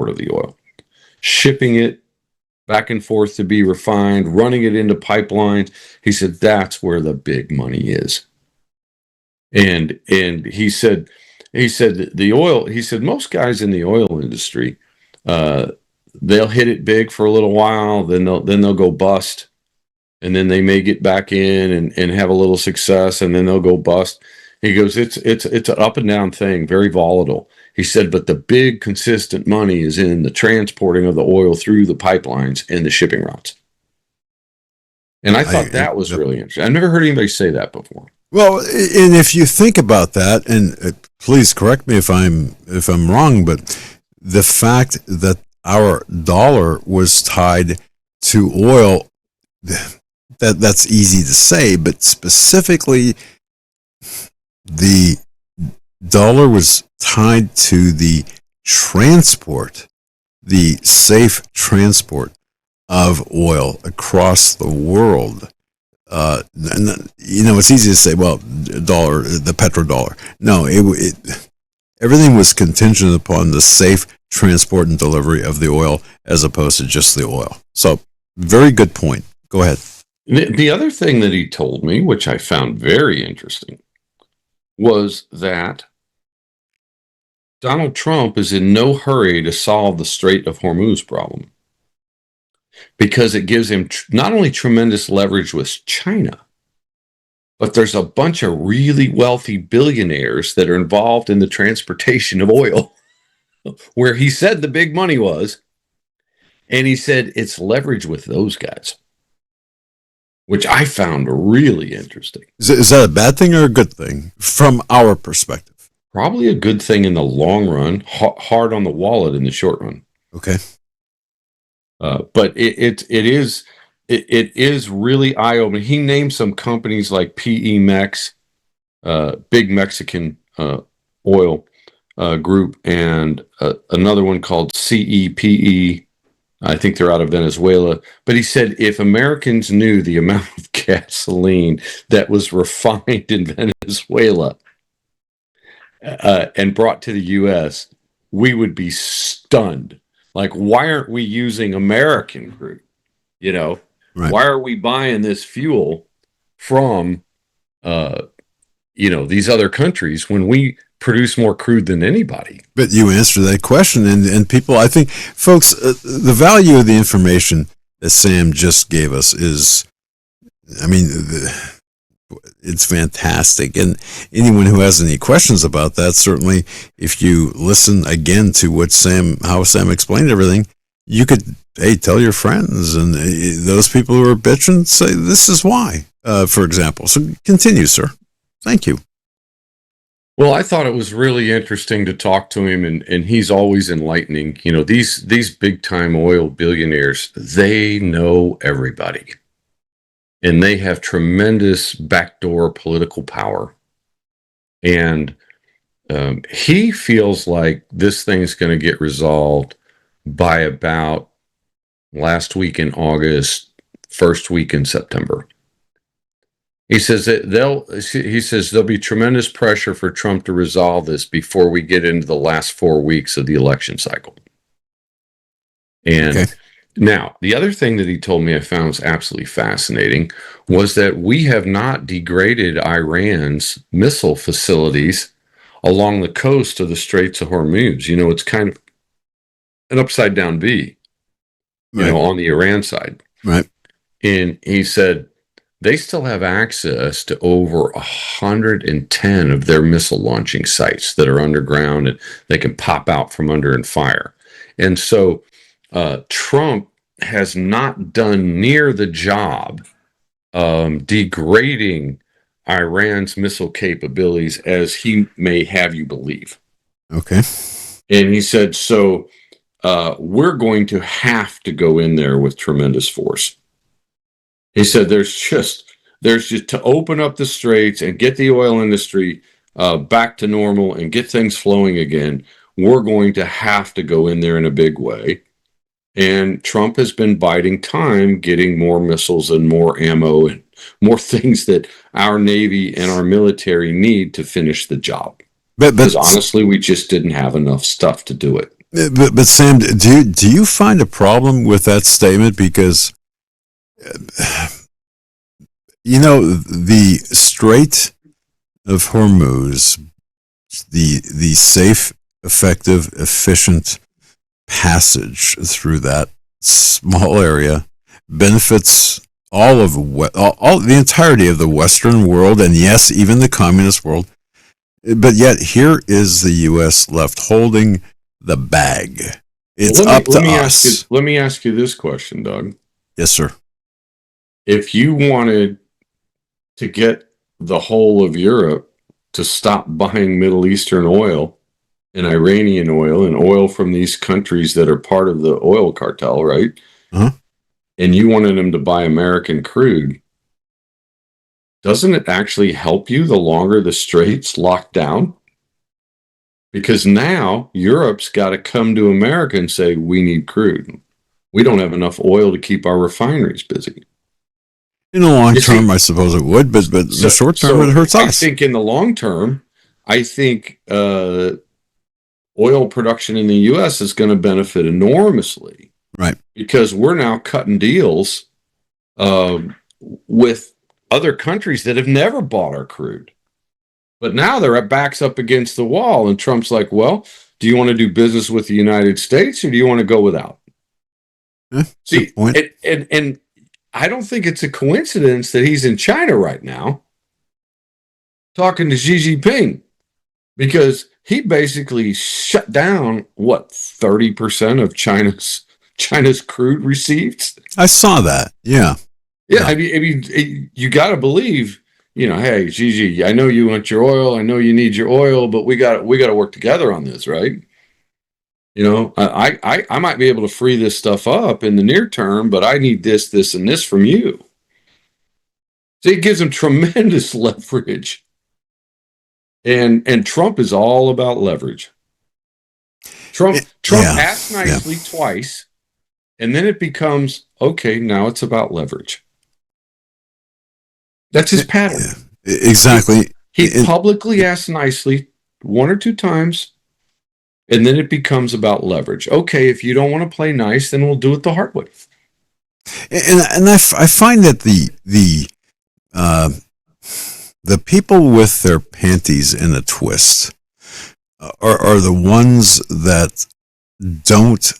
of the oil, shipping it back and forth to be refined, running it into pipelines. He said that's where the big money is. And he said most guys in the oil industry, they'll hit it big for a little while, then they'll go bust. And then they may get back in and have a little success, and then they'll go bust. He goes, it's an up and down thing, very volatile. He said, but the big consistent money is in the transporting of the oil through the pipelines and the shipping routes. And I thought that was really interesting. I've never heard anybody say that before. Well, and if you think about that, and please correct me if I'm wrong, but the fact that our dollar was tied to oil, that's easy to say, but specifically the dollar was tied to the safe transport of oil across the world. It's easy to say, well, dollar, the petrodollar. No, everything was contingent upon the safe transport and delivery of the oil as opposed to just the oil. So, very good point. Go ahead. The other thing that he told me, which I found very interesting, was that Donald Trump is in no hurry to solve the Strait of Hormuz problem because it gives him not only tremendous leverage with China, but there's a bunch of really wealthy billionaires that are involved in the transportation of oil, where he said the big money was, and he said it's leverage with those guys, which I found really interesting. Is that a bad thing or a good thing from our perspective? Probably a good thing in the long run, hard on the wallet in the short run. Okay. But it is really eye-opening. He named some companies like PEMEX, big Mexican oil group, and another one called CEPE. I think they're out of Venezuela. But he said if Americans knew the amount of gasoline that was refined in Venezuela and brought to the U.S., we would be stunned. Like, why aren't we using American crude? Right. Why are we buying this fuel from, these other countries when we produce more crude than anybody? But you answer that question, and people, I think, folks, the value of the information that Sam just gave us is, it's fantastic. And anyone who has any questions about that, certainly, if you listen again to how Sam explained everything, you could, tell your friends, and those people who are bitching, say, this is why, for example. So continue, sir. Thank you. Well, I thought it was really interesting to talk to him, and he's always enlightening. These big-time oil billionaires, they know everybody. And they have tremendous backdoor political power. And he feels like this thing's going to get resolved by about last week in August, first week in September. He says that there'll be tremendous pressure for Trump to resolve this before we get into the last 4 weeks of the election cycle. And okay. Now, the other thing that he told me I found was absolutely fascinating was that we have not degraded Iran's missile facilities along the coast of the Straits of Hormuz. It's kind of an upside down V, right. On the Iran side. Right. And he said they still have access to over 110 of their missile launching sites that are underground, and they can pop out from under and fire. And so Trump has not done near the job degrading Iran's missile capabilities as he may have you believe. Okay. And he said, so we're going to have to go in there with tremendous force. He said there's just to open up the straits and get the oil industry back to normal and get things flowing again, we're going to have to go in there in a big way. And Trump has been biding time, getting more missiles and more ammo and more things that our Navy and our military need to finish the job. Because honestly, we just didn't have enough stuff to do it. But Sam, do you find a problem with that statement? Because, the Strait of Hormuz, the safe, effective, efficient passage through that small area benefits all the entirety of the Western world, and yes, even the communist world. But yet here is the U.S. left holding the bag. It's up to us. Let me ask you this question, Doug. Yes, sir. If you wanted to get the whole of Europe to stop buying Middle Eastern oil and Iranian oil and oil from these countries that are part of the oil cartel, right? Uh-huh. And you wanted them to buy American crude, doesn't it actually help you the longer the straits lock down? Because now Europe's got to come to America and say, we need crude. We don't have enough oil to keep our refineries busy. In the long term, I suppose it would, but in the short term, it hurts us. I think in the long term, I think oil production in the U.S. is going to benefit enormously. Right. Because we're now cutting deals with other countries that have never bought our crude. But now their back's up against the wall, and Trump's like, well, do you want to do business with the United States or do you want to go without? See, and I don't think it's a coincidence that he's in China right now talking to Xi Jinping, because he basically shut down, 30% of China's crude receipts? I saw that. Yeah. Yeah. I mean, you got to believe, hey, Gigi, I know you want your oil. I know you need your oil, but we got to work together on this, right? I might be able to free this stuff up in the near term, but I need this, and this from you. So it gives them tremendous leverage. And Trump is all about leverage. Trump asked nicely twice, and then it becomes, okay, now it's about leverage. That's his pattern. Exactly. He publicly asked nicely one or two times, and then it becomes about leverage. Okay, if you don't want to play nice, then we'll do it the hard way. And I find that the people with their panties in a twist are the ones that don't.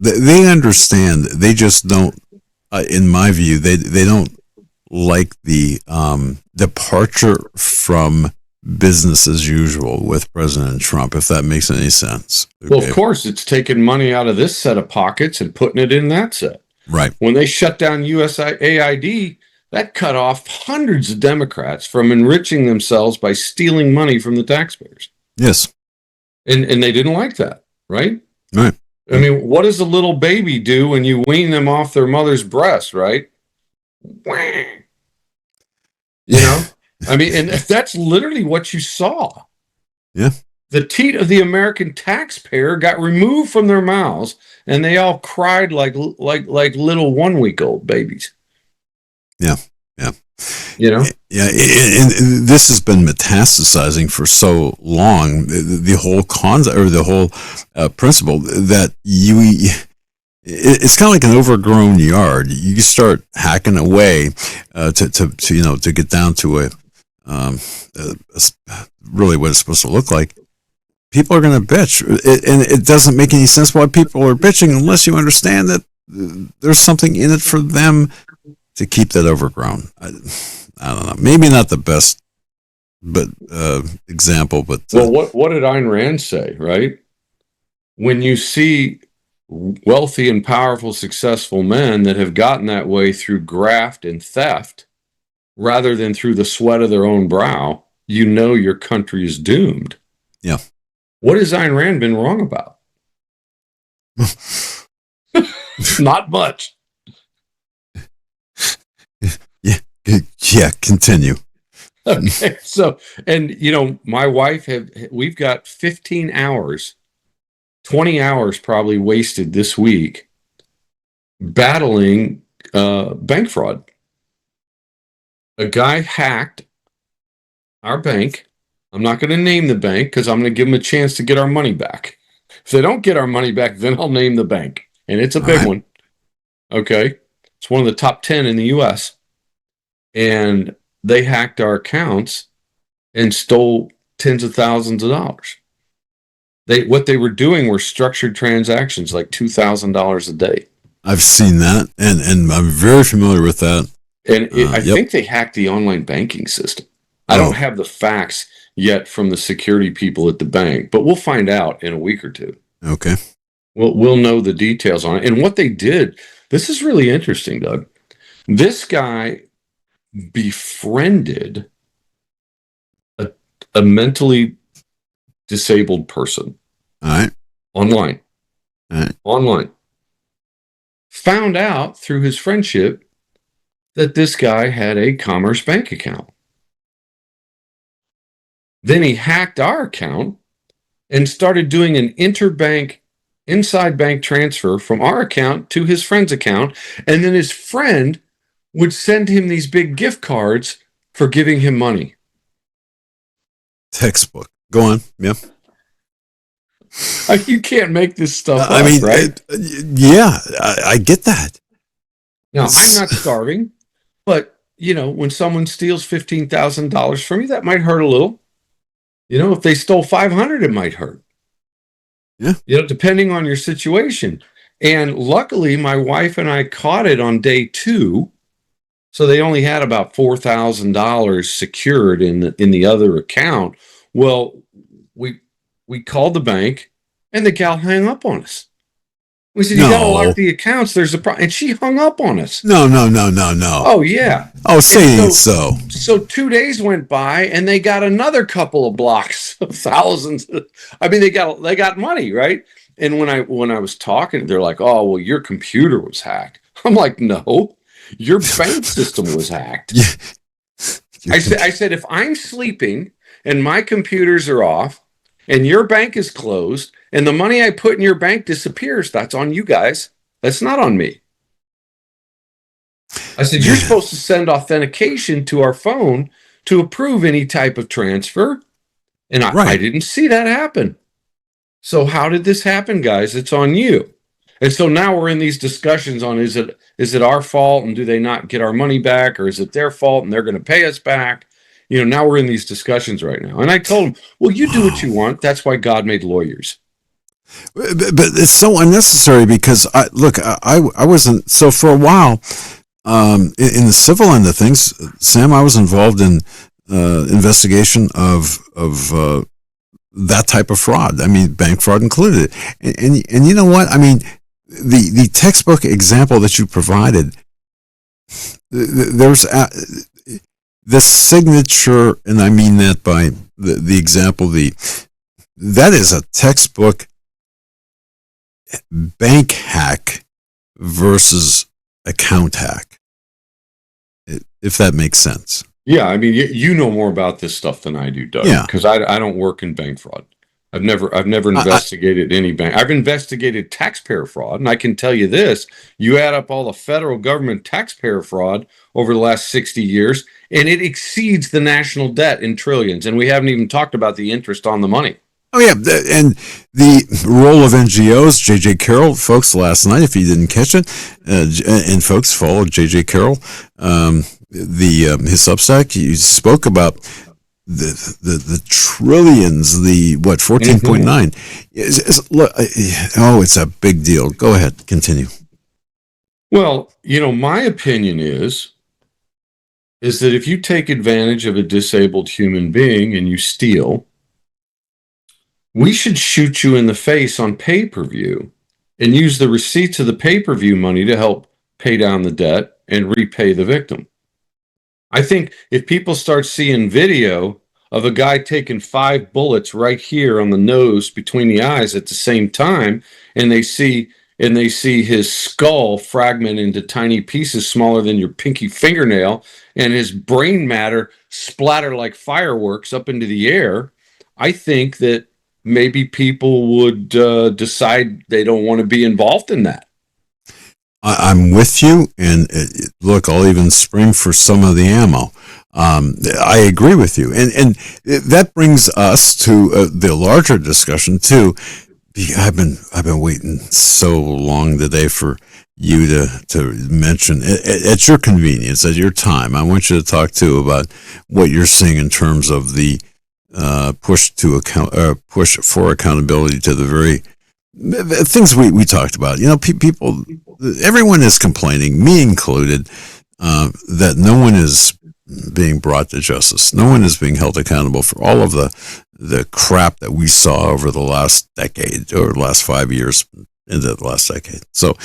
They understand. They just don't. In my view, they don't like the departure from business as usual with President Trump, if that makes any sense. Okay. Well, of course, it's taking money out of this set of pockets and putting it in that set. Right. When they shut down USAID, that cut off hundreds of Democrats from enriching themselves by stealing money from the taxpayers. Yes. And they didn't like that, right? Right. I mean, what does a little baby do when you wean them off their mother's breast, right? I mean, and that's literally what you saw. Yeah. The teat of the American taxpayer got removed from their mouths, and they all cried like little 1 week old babies. Yeah. Yeah. And this has been metastasizing for so long. The whole concept or the whole principle that it's kind of like an overgrown yard. You start hacking away to get down to a really what it's supposed to look like. People are going to bitch, and it doesn't make any sense why people are bitching unless you understand that there's something in it for them to keep that overgrown. I don't know. Maybe not the best, but example. But well, what did Ayn Rand say? Right, when you see wealthy and powerful, successful men that have gotten that way through graft and theft, rather than through the sweat of their own brow, you know your country is doomed. Yeah. What has Ayn Rand been wrong about? Not much. Yeah, continue. Okay, so, and my wife we've got 15 hours, 20 hours probably wasted this week battling bank fraud. A guy hacked our bank. I'm not going to name the bank because I'm going to give them a chance to get our money back. If they don't get our money back, then I'll name the bank. And it's a big one. Okay. It's one of the top 10 in the U.S. And they hacked our accounts and stole tens of thousands of dollars. What they were doing were structured transactions, like $2,000 a day. I've seen that, and I'm very familiar with that. And I think they hacked the online banking system. I don't have the facts yet from the security people at the bank, but we'll find out in a week or two. Okay. We'll know the details on it. And what they did, this is really interesting, Doug. This guy befriended a mentally disabled person. All right. Online. All right. Online. Found out through his friendship that this guy had a Commerce Bank account. Then he hacked our account and started doing an inside bank transfer from our account to his friend's account. And then his friend would send him these big gift cards for giving him money. Textbook. Go on. Yeah. You can't make this stuff up, right? I get that. Now, I'm not starving, but, when someone steals $15,000 from you, that might hurt a little. If they stole 500, it might hurt. Yeah. Depending on your situation. And luckily, my wife and I caught it on day 2. So they only had about $4,000 secured in the other account. Well, we called the bank and the gal hung up on us. We said, you got to lock the accounts. There's a problem. And she hung up on us. No. Oh, yeah. Oh, say so. So 2 days went by and they got another couple of blocks of thousands. I mean, they got money, right? And when I was talking, they're like, oh, well, your computer was hacked. I'm like, no, your bank system was hacked. Yeah. I said, if I'm sleeping and my computers are off and your bank is closed and the money I put in your bank disappears, that's on you guys. That's not on me. I said, you're supposed to send authentication to our phone to approve any type of transfer. And I didn't see that happen. So how did this happen, guys? It's on you. And so now we're in these discussions on, is it our fault and do they not get our money back, or is it their fault and they're going to pay us back? Now we're in these discussions right now. And I told them, well, you do what you want. That's why God made lawyers. But it's so unnecessary because I wasn't, so for a while, in the civil end of things, Sam, I was involved in investigation of that type of fraud. I mean, bank fraud included. And you know what? I mean, the textbook example that you provided, there's the signature, and I mean that by the example, that is a textbook bank hack versus account hack, if that makes sense. Yeah, I mean, you know more about this stuff than I do, Doug. Yeah, because I don't work in bank fraud. I've never investigated any bank. I've investigated taxpayer fraud, and I can tell you this: you add up all the federal government taxpayer fraud over the last 60 years, and it exceeds the national debt in trillions. And we haven't even talked about the interest on the money. Oh yeah, and the role of NGOs. J.J. Carroll, folks, last night, if you didn't catch it, and folks follow J.J. Carroll, his Substack, he spoke about the trillions, 14.9. It's a big deal. Go ahead, continue. Well, my opinion is that if you take advantage of a disabled human being and you steal, we should shoot you in the face on pay-per-view and use the receipts of the pay-per-view money to help pay down the debt and repay the victim. I think if people start seeing video of a guy taking 5 bullets right here on the nose between the eyes at the same time, and they see his skull fragment into tiny pieces smaller than your pinky fingernail, and his brain matter splatter like fireworks up into the air, I think that maybe people would decide they don't want to be involved in that. I'm with you, and look, I'll even spring for some of the ammo. I agree with you, and that brings us to the larger discussion too. I've been waiting so long today for you to mention at your convenience, at your time. I want you to talk too about what you're seeing in terms of the push for accountability to the very things we talked about. People, everyone is complaining, me included, that no one is being brought to justice. No one is being held accountable for all of the crap that we saw over the last decade or last 5 years into the last decade. So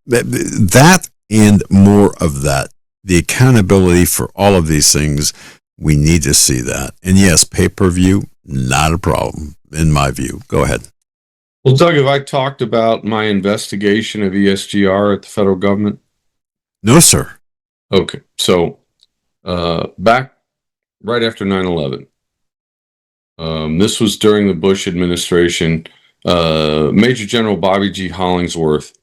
that and more of that, the accountability for all of these things, we need to see that. And yes, pay-per-view, not a problem in my view. Go ahead. Well, Doug, have I talked about my investigation of ESGR at the federal government? No, sir. Okay. So back right after 9/11, this was during the Bush administration, Major General Bobby G. Hollingsworth.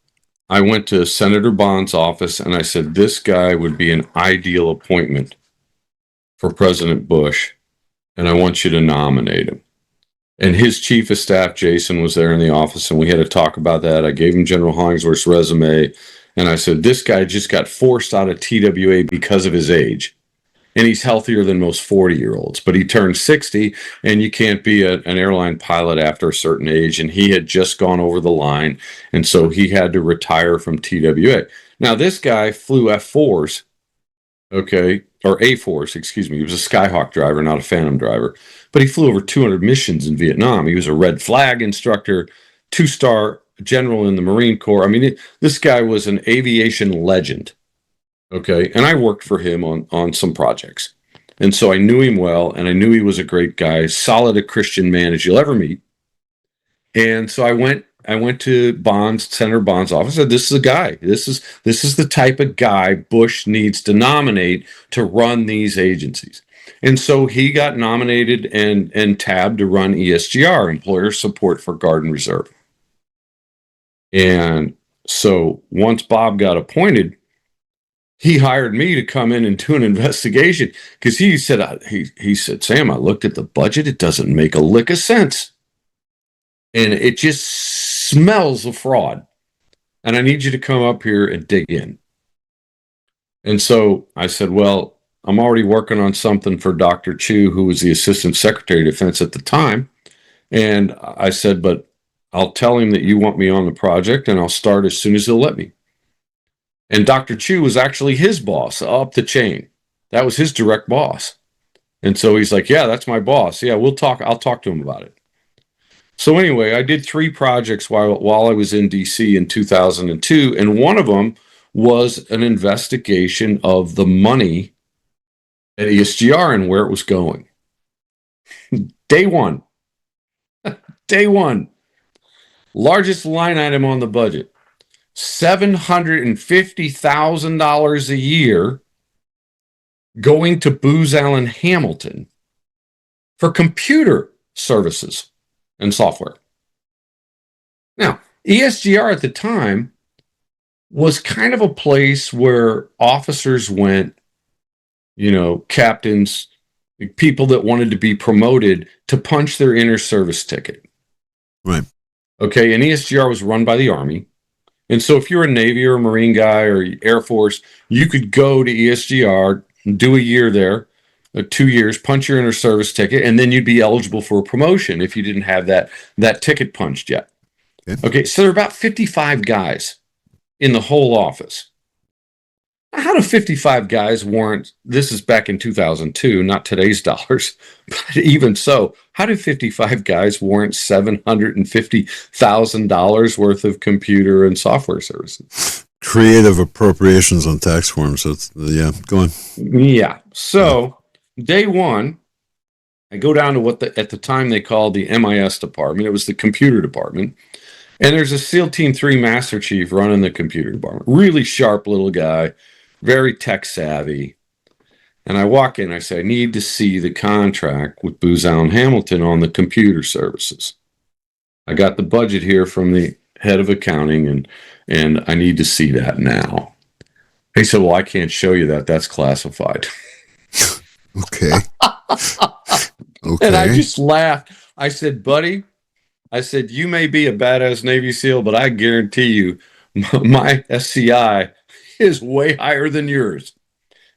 I went to Senator Bond's office and I said, this guy would be an ideal appointment for President Bush, and I want you to nominate him. And his chief of staff, Jason, was there in the office, and we had to talk about that. I gave him General Hollingsworth's resume, and I said, this guy just got forced out of TWA because of his age. And he's healthier than most 40-year-olds, but he turned 60, and you can't be an airline pilot after a certain age, and he had just gone over the line, and so he had to retire from TWA. Now, this guy flew F-4s, okay, or A-4s, excuse me. He was a Skyhawk driver, not a Phantom driver, but he flew over 200 missions in Vietnam. He was a red flag instructor, 2-star general in the Marine Corps. I mean, this guy was an aviation legend. Okay. And I worked for him on some projects. And so I knew him well, and I knew he was a great guy, solid a Christian man as you'll ever meet. And so I went to Senator Bond's office. I said, this is a guy. This is the type of guy Bush needs to nominate to run these agencies. And so he got nominated and tabbed to run ESGR, Employer Support for Guard and Reserve. And so once Bob got appointed, he hired me to come in and do an investigation because he said, Sam, I looked at the budget. It doesn't make a lick of sense. And it just smells of fraud. And I need you to come up here and dig in. And so I said, well, I'm already working on something for Dr. Chu, who was the Assistant Secretary of Defense at the time. And I said, but I'll tell him that you want me on the project, and I'll start as soon as he'll let me. And Dr. Chu was actually his boss up the chain. That was his direct boss. And so he's like, yeah, that's my boss. Yeah, we'll talk. I'll talk to him about it. So anyway, I did 3 projects while I was in DC in 2002. And one of them was an investigation of the money at ESGR and where it was going. Day one. Largest line item on the budget. $750,000 a year going to Booz Allen Hamilton for computer services and software. Now, ESGR at the time was kind of a place where officers went, captains, people that wanted to be promoted to punch their inner service ticket. Right. Okay, and ESGR was run by the Army. And so if you're a Navy or a Marine guy or Air Force, you could go to ESGR, do a year there, 2 years, punch your inter service ticket, and then you'd be eligible for a promotion if you didn't have that ticket punched yet. Okay, so there are about 55 guys in the whole office. How do 55 guys warrant, this is back in 2002, not today's dollars, but even so, how do 55 guys warrant $750,000 worth of computer and software services? Creative appropriations on tax forms. Yeah, go on. Yeah. So day one, I go down to what at the time they called the MIS department. It was the computer department. And there's a SEAL Team 3 Master Chief running the computer department. Really sharp little guy, very tech savvy. And I walk in, I say, I need to see the contract with Booz Allen Hamilton on the computer services. I got the budget here from the head of accounting, and I need to see that now. He said, well, I can't show you that. That's classified. Okay. And I just laughed. I said, buddy, you may be a badass Navy SEAL, but I guarantee you my SCI is way higher than yours.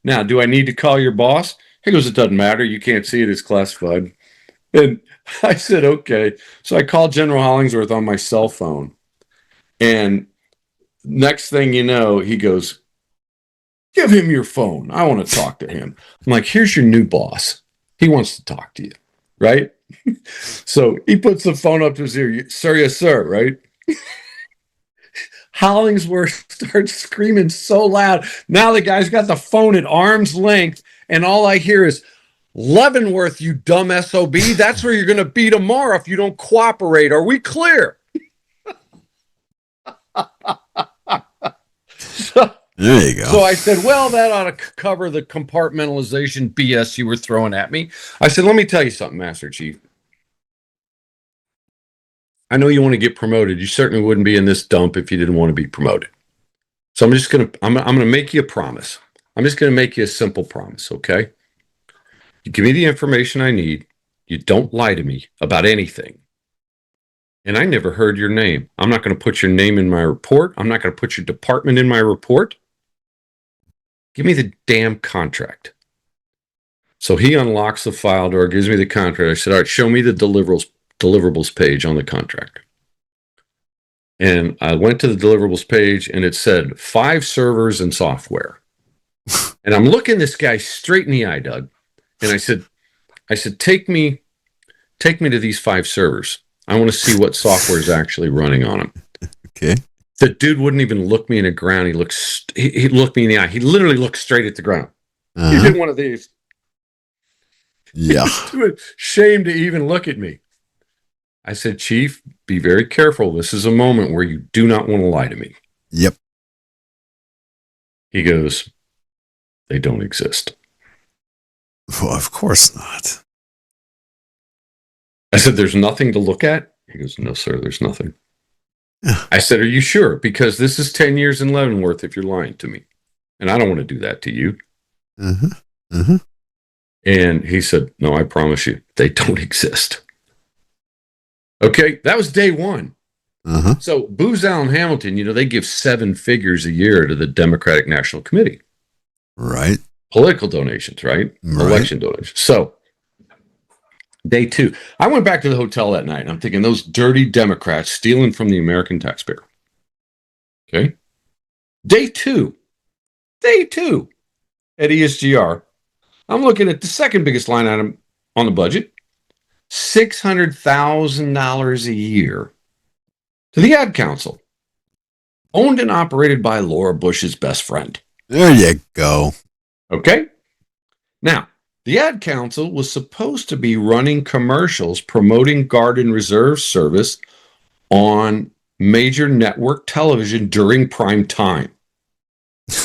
Now, do I need to call your boss? He goes, it doesn't matter. You can't see it. It's classified. And I said, okay. So I called General Hollingsworth on my cell phone. And next thing you know, he goes, Give him your phone. I want to talk to him. I'm like, here's your new boss. He wants to talk to you, right? So he puts the phone up to his ear. Sir, yes, sir, right? Hollingsworth starts screaming so loud. Now the guy's got the phone at arm's length, and all I hear is, Leavenworth, you dumb SOB. That's where you're going to be tomorrow if you don't cooperate. Are we clear? There you go. So I said, well, that ought to cover the compartmentalization BS you were throwing at me. I said, let me tell you something, Master Chief. I know you want to get promoted. You certainly wouldn't be in this dump if you didn't want to be promoted. So I'm just going to make you a promise. I'm just going to make you a simple promise, okay? You give me the information I need. You don't lie to me about anything. And I never heard your name. I'm not going to put your name in my report. I'm not going to put your department in my report. Give me the damn contract. So he unlocks the file door, gives me the contract. I said, all right, show me the deliverables page on the contract. And I went to the deliverables page and it said 5 servers and software. And I'm looking this guy straight in the eye, Doug. And I said, take me to these 5 servers. I want to see what software is actually running on them. Okay. The dude wouldn't even look me in the ground. He looked me in the eye. He literally looked straight at the ground. He did one of these. Yeah. Too ashamed to even look at me. I said, Chief, be very careful. This is a moment where you do not want to lie to me. Yep. He goes, they don't exist. Well, of course not. I said, there's nothing to look at? He goes, no, sir, there's nothing. I said, are you sure? Because this is 10 years in Leavenworth if you're lying to me. And I don't want to do that to you. And he said, no, I promise you, they don't exist. Okay, that was day one. So Booz Allen Hamilton, they give 7 figures a year to the Democratic National Committee. Right. Political donations, right? Election donations. So day 2, I went back to the hotel that night and I'm thinking those dirty Democrats stealing from the American taxpayer. Okay. Day 2 at ESGR, I'm looking at the second biggest line item on the budget, $600,000 a year to the Ad Council, owned and operated by Laura Bush's best friend. There you go. Okay. Now, the Ad Council was supposed to be running commercials promoting Guard and Reserve service on major network television during prime time.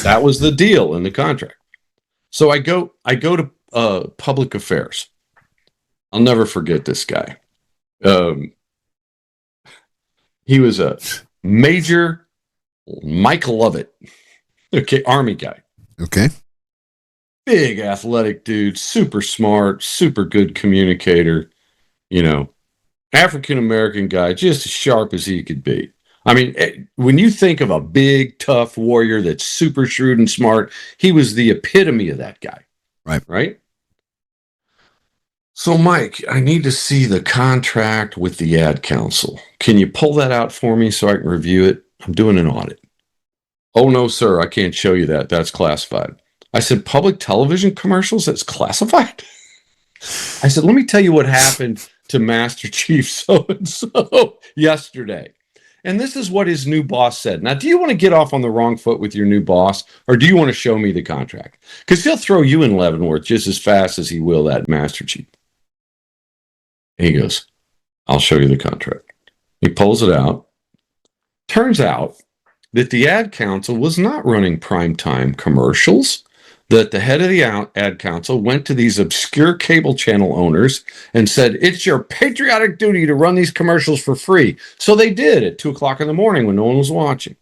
That was the deal in the contract. So I go to public affairs. I'll never forget this guy. He was a Major Mike Lovett. Okay, Army guy. Okay. Big athletic dude, super smart, super good communicator, African American guy, just as sharp as he could be. I mean, when you think of a big, tough warrior that's super shrewd and smart, he was the epitome of that guy. Right? So, Mike, I need to see the contract with the Ad Council. Can you pull that out for me so I can review it? I'm doing an audit. Oh, no, sir, I can't show you that. That's classified. I said, public television commercials? That's classified? I said, let me tell you what happened to Master Chief so-and-so yesterday. And this is what his new boss said. Now, do you want to get off on the wrong foot with your new boss, or do you want to show me the contract? Because he'll throw you in Leavenworth just as fast as he will that Master Chief. And he goes, I'll show you the contract. He pulls it out. Turns out that the Ad Council was not running primetime commercials, that the head of the Ad Council went to these obscure cable channel owners and said, it's your patriotic duty to run these commercials for free. So they did at 2:00 in the morning when no one was watching.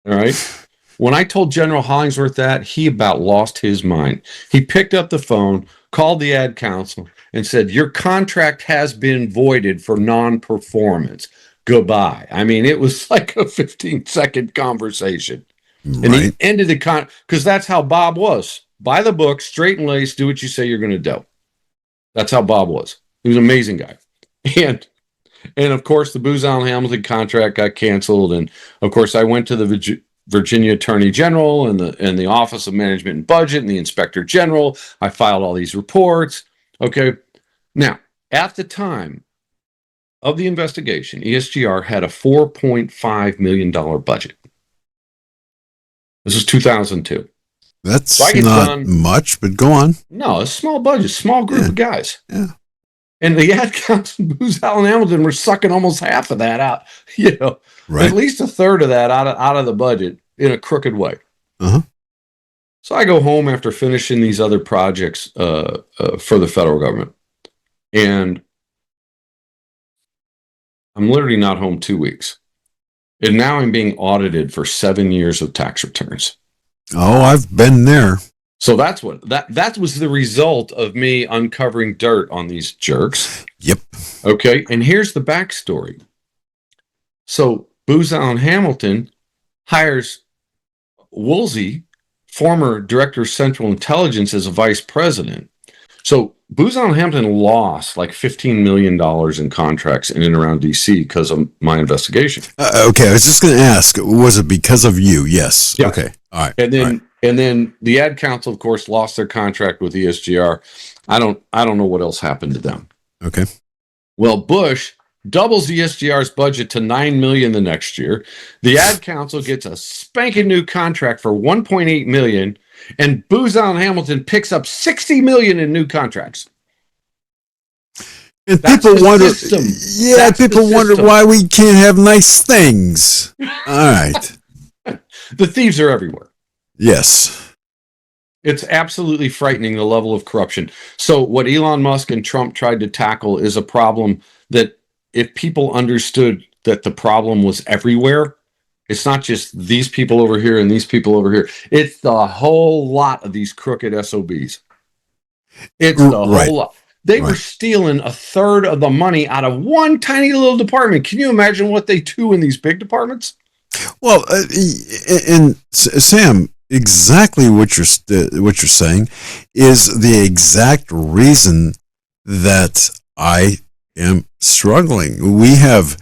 All right. When I told General Hollingsworth that, he about lost his mind. He picked up the phone, called the Ad Council, and said, your contract has been voided for non-performance. Goodbye. I mean, it was like a 15-second conversation. Right. And he ended the because that's how Bob was. By the book, straight and laced, do what you say you're going to do. That's how Bob was. He was an amazing guy. And of course, the Booz Allen Hamilton contract got canceled. And of course, I went to the Virginia Attorney General and the Office of Management and Budget and the Inspector General. I filed all these reports. Okay. Now, at the time of the investigation, ESGR had a $4.5 million budget. This is 2002. That's so not much, but go on. No, a small budget, small group of guys. Yeah. And the ad council, Booz Allen Hamilton, were sucking almost half of that out, at least a third of that out of the budget in a crooked way. Uh-huh. So I go home after finishing these other projects for the federal government. And I'm literally not home 2 weeks. And now I'm being audited for 7 years of tax returns. Oh, I've been there. So that was the result of me uncovering dirt on these jerks. Yep. Okay. And here's the backstory. So Booz Allen Hamilton hires Woolsey, former director of Central Intelligence, as a vice president. So Booz Allen Hamilton lost like $15 million in contracts in and around D.C. because of my investigation. Okay, I was just going to ask, was it because of you? Yes. Yeah. Okay. All right. And then the ad council, of course, lost their contract with ESGR. I don't know what else happened to them. Okay. Well, Bush doubles ESGR's budget to $9 million the next year. The ad council gets a spanking new contract for $1.8 million, and Booz Allen Hamilton picks up $60 million in new contracts. And people wonder, people wonder why we can't have nice things. All right. The thieves are everywhere. Yes. It's absolutely frightening, the level of corruption. So what Elon Musk and Trump tried to tackle is a problem that if people understood that the problem was everywhere, it's not just these people over here and these people over here. It's the whole lot of these crooked SOBs. It's the whole lot. They were stealing a third of the money out of one tiny little department. Can you imagine what they do in these big departments? Well, and Sam, exactly what you're saying is the exact reason that I am struggling. We have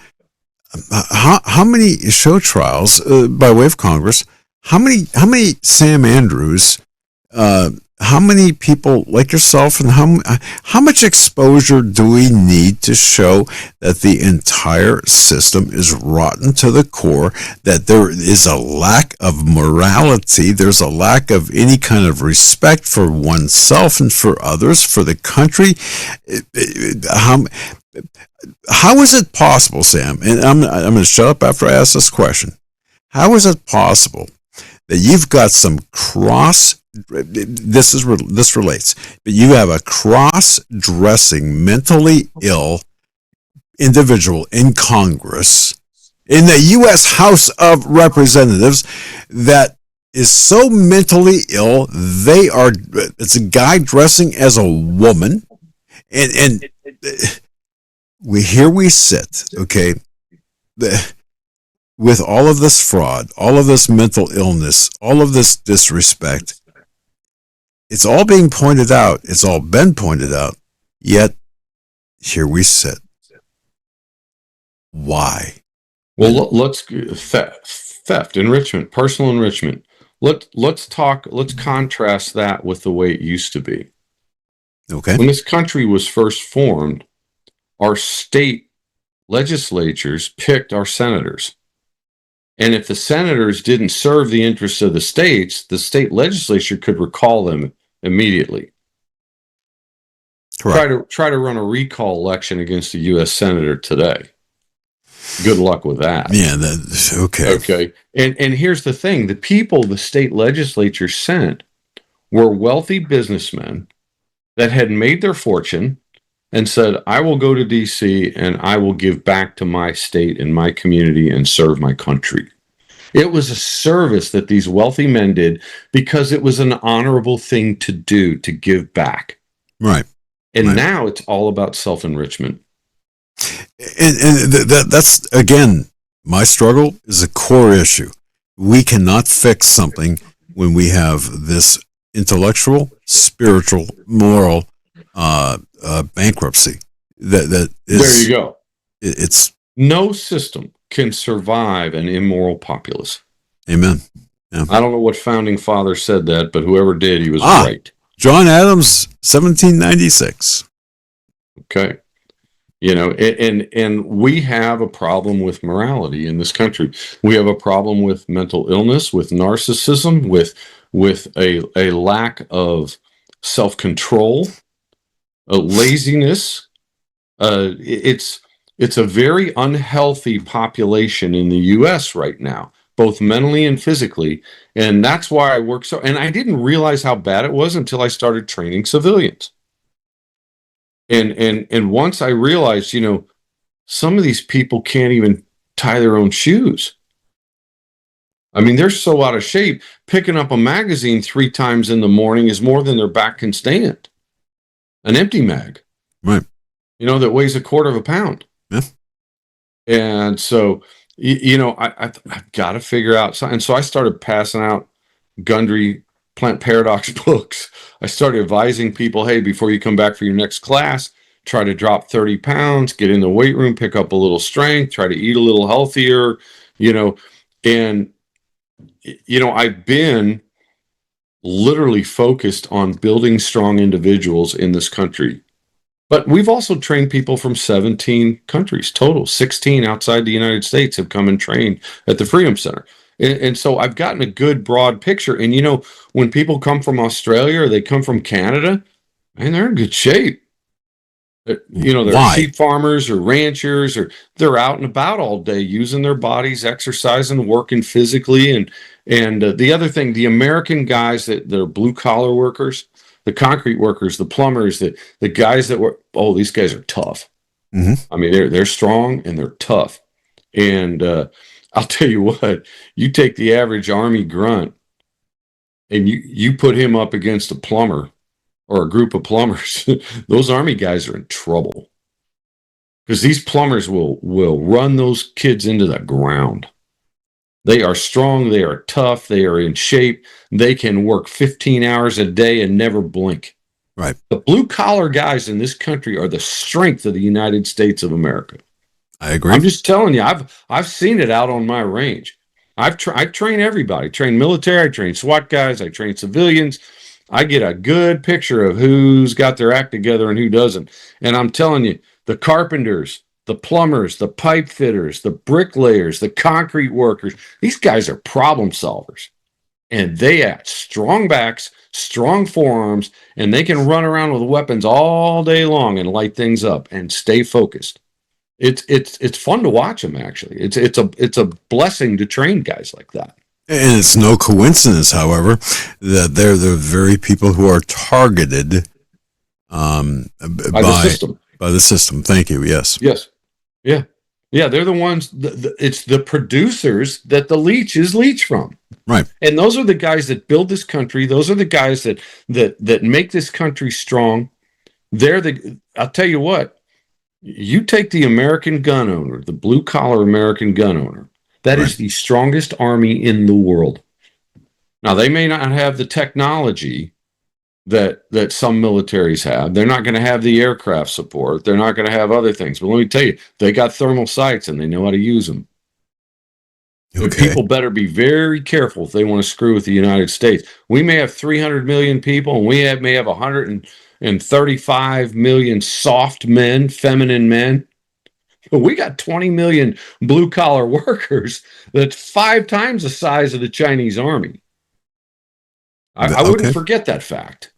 how many show trials by way of Congress? How many Sam Andrews? How many people like yourself, and how much exposure do we need to show that the entire system is rotten to the core, that there is a lack of morality, there's a lack of any kind of respect for oneself and for others, for the country? How is it possible, Sam, and I'm going to shut up after I ask this question, how is it possible that you've got some this relates, but you have a cross-dressing, mentally ill individual in Congress, in the U.S. House of Representatives, that is so mentally ill, it's a guy dressing as a woman, and we sit, okay, with all of this fraud, all of this mental illness, all of this disrespect. It's all being pointed out. It's all been pointed out. Yet, here we sit. Why? Well, let's theft, enrichment, personal enrichment. Let's contrast that with the way it used to be. Okay. When this country was first formed, our state legislatures picked our senators. And if the senators didn't serve the interests of the state legislature could recall them immediately. Correct. Try to run a recall election against a U.S. senator today. Good luck with that. Yeah, that's okay. Okay. And here's the thing. The people the state legislature sent were wealthy businessmen that had made their fortune and said, I will go to D.C. and I will give back to my state and my community and serve my country. It was a service that these wealthy men did because it was an honorable thing to do, to give back. Right. And now it's all about self-enrichment. And that's, again, my struggle is a core issue. We cannot fix something when we have this intellectual, spiritual, moral bankruptcy. That is, there you go. It's no system can survive an immoral populace. Amen. Yeah. I don't know what founding father said that, but whoever did, he was right. John Adams, 1796. Okay. And we have a problem with morality in this country. We have a problem with mental illness, with narcissism, with a lack of self-control, a laziness. It's a very unhealthy population in the U.S. right now, both mentally and physically. And that's why I work so. And I didn't realize how bad it was until I started training civilians. And once I realized, some of these people can't even tie their own shoes. I mean, they're so out of shape. Picking up a magazine 3 times in the morning is more than their back can stand. An empty mag, Right. That weighs a quarter of a pound. Yeah. And so, I've got to figure out something. And so I started passing out Gundry Plant Paradox books. I started advising people, hey, before you come back for your next class, try to drop 30 pounds, get in the weight room, pick up a little strength, try to eat a little healthier, and, I've been literally focused on building strong individuals in this country. But we've also trained people from 17 countries total. 16 outside the United States have come and trained at the Freedom Center. And so I've gotten a good broad picture. And, when people come from Australia or they come from Canada, man, they're in good shape. They're sheep farmers or ranchers, or they're out and about all day using their bodies, exercising, working physically. And the other thing, the American guys that are blue collar workers, the concrete workers, the plumbers, the guys that were, these guys are tough. Mm-hmm. I mean, they're strong and they're tough. And I'll tell you what, you take the average Army grunt and you put him up against a plumber or a group of plumbers, those Army guys are in trouble. Because these plumbers will run those kids into the ground. They are strong, they are tough, they are in shape, they can work 15 hours a day and never blink. Right. The blue collar guys in this country are the strength of the United States of America. I agree. I'm just telling you, I've seen it out on my range. I train everybody. I train military, I train SWAT guys, I train civilians. I get a good picture of who's got their act together and who doesn't. And I'm telling you, the carpenters, the plumbers, the pipe fitters, the bricklayers, the concrete workers, these guys are problem solvers. And they have strong backs, strong forearms, and they can run around with weapons all day long and light things up and stay focused. It's fun to watch them, actually. It's a blessing to train guys like that. And it's no coincidence, however, that they're the very people who are targeted by the system. By the system. Thank you. Yes. Yes. Yeah. Yeah. They're the ones. It's the producers that the leeches leech from. Right. And those are the guys that build this country. Those are the guys that make this country strong. I'll tell you what. You take the American gun owner, the blue collar American gun owner. That is the strongest army in the world. Now, they may not have the technology that some militaries have. They're not going to have the aircraft support. They're not going to have other things. But let me tell you, they got thermal sights and they know how to use them. Okay. People better be very careful if they want to screw with the United States. We may have 300 million people, and we may have 135 million soft men, feminine men. But we got 20 million blue-collar workers that's 5 times the size of the Chinese army. I wouldn't forget that fact.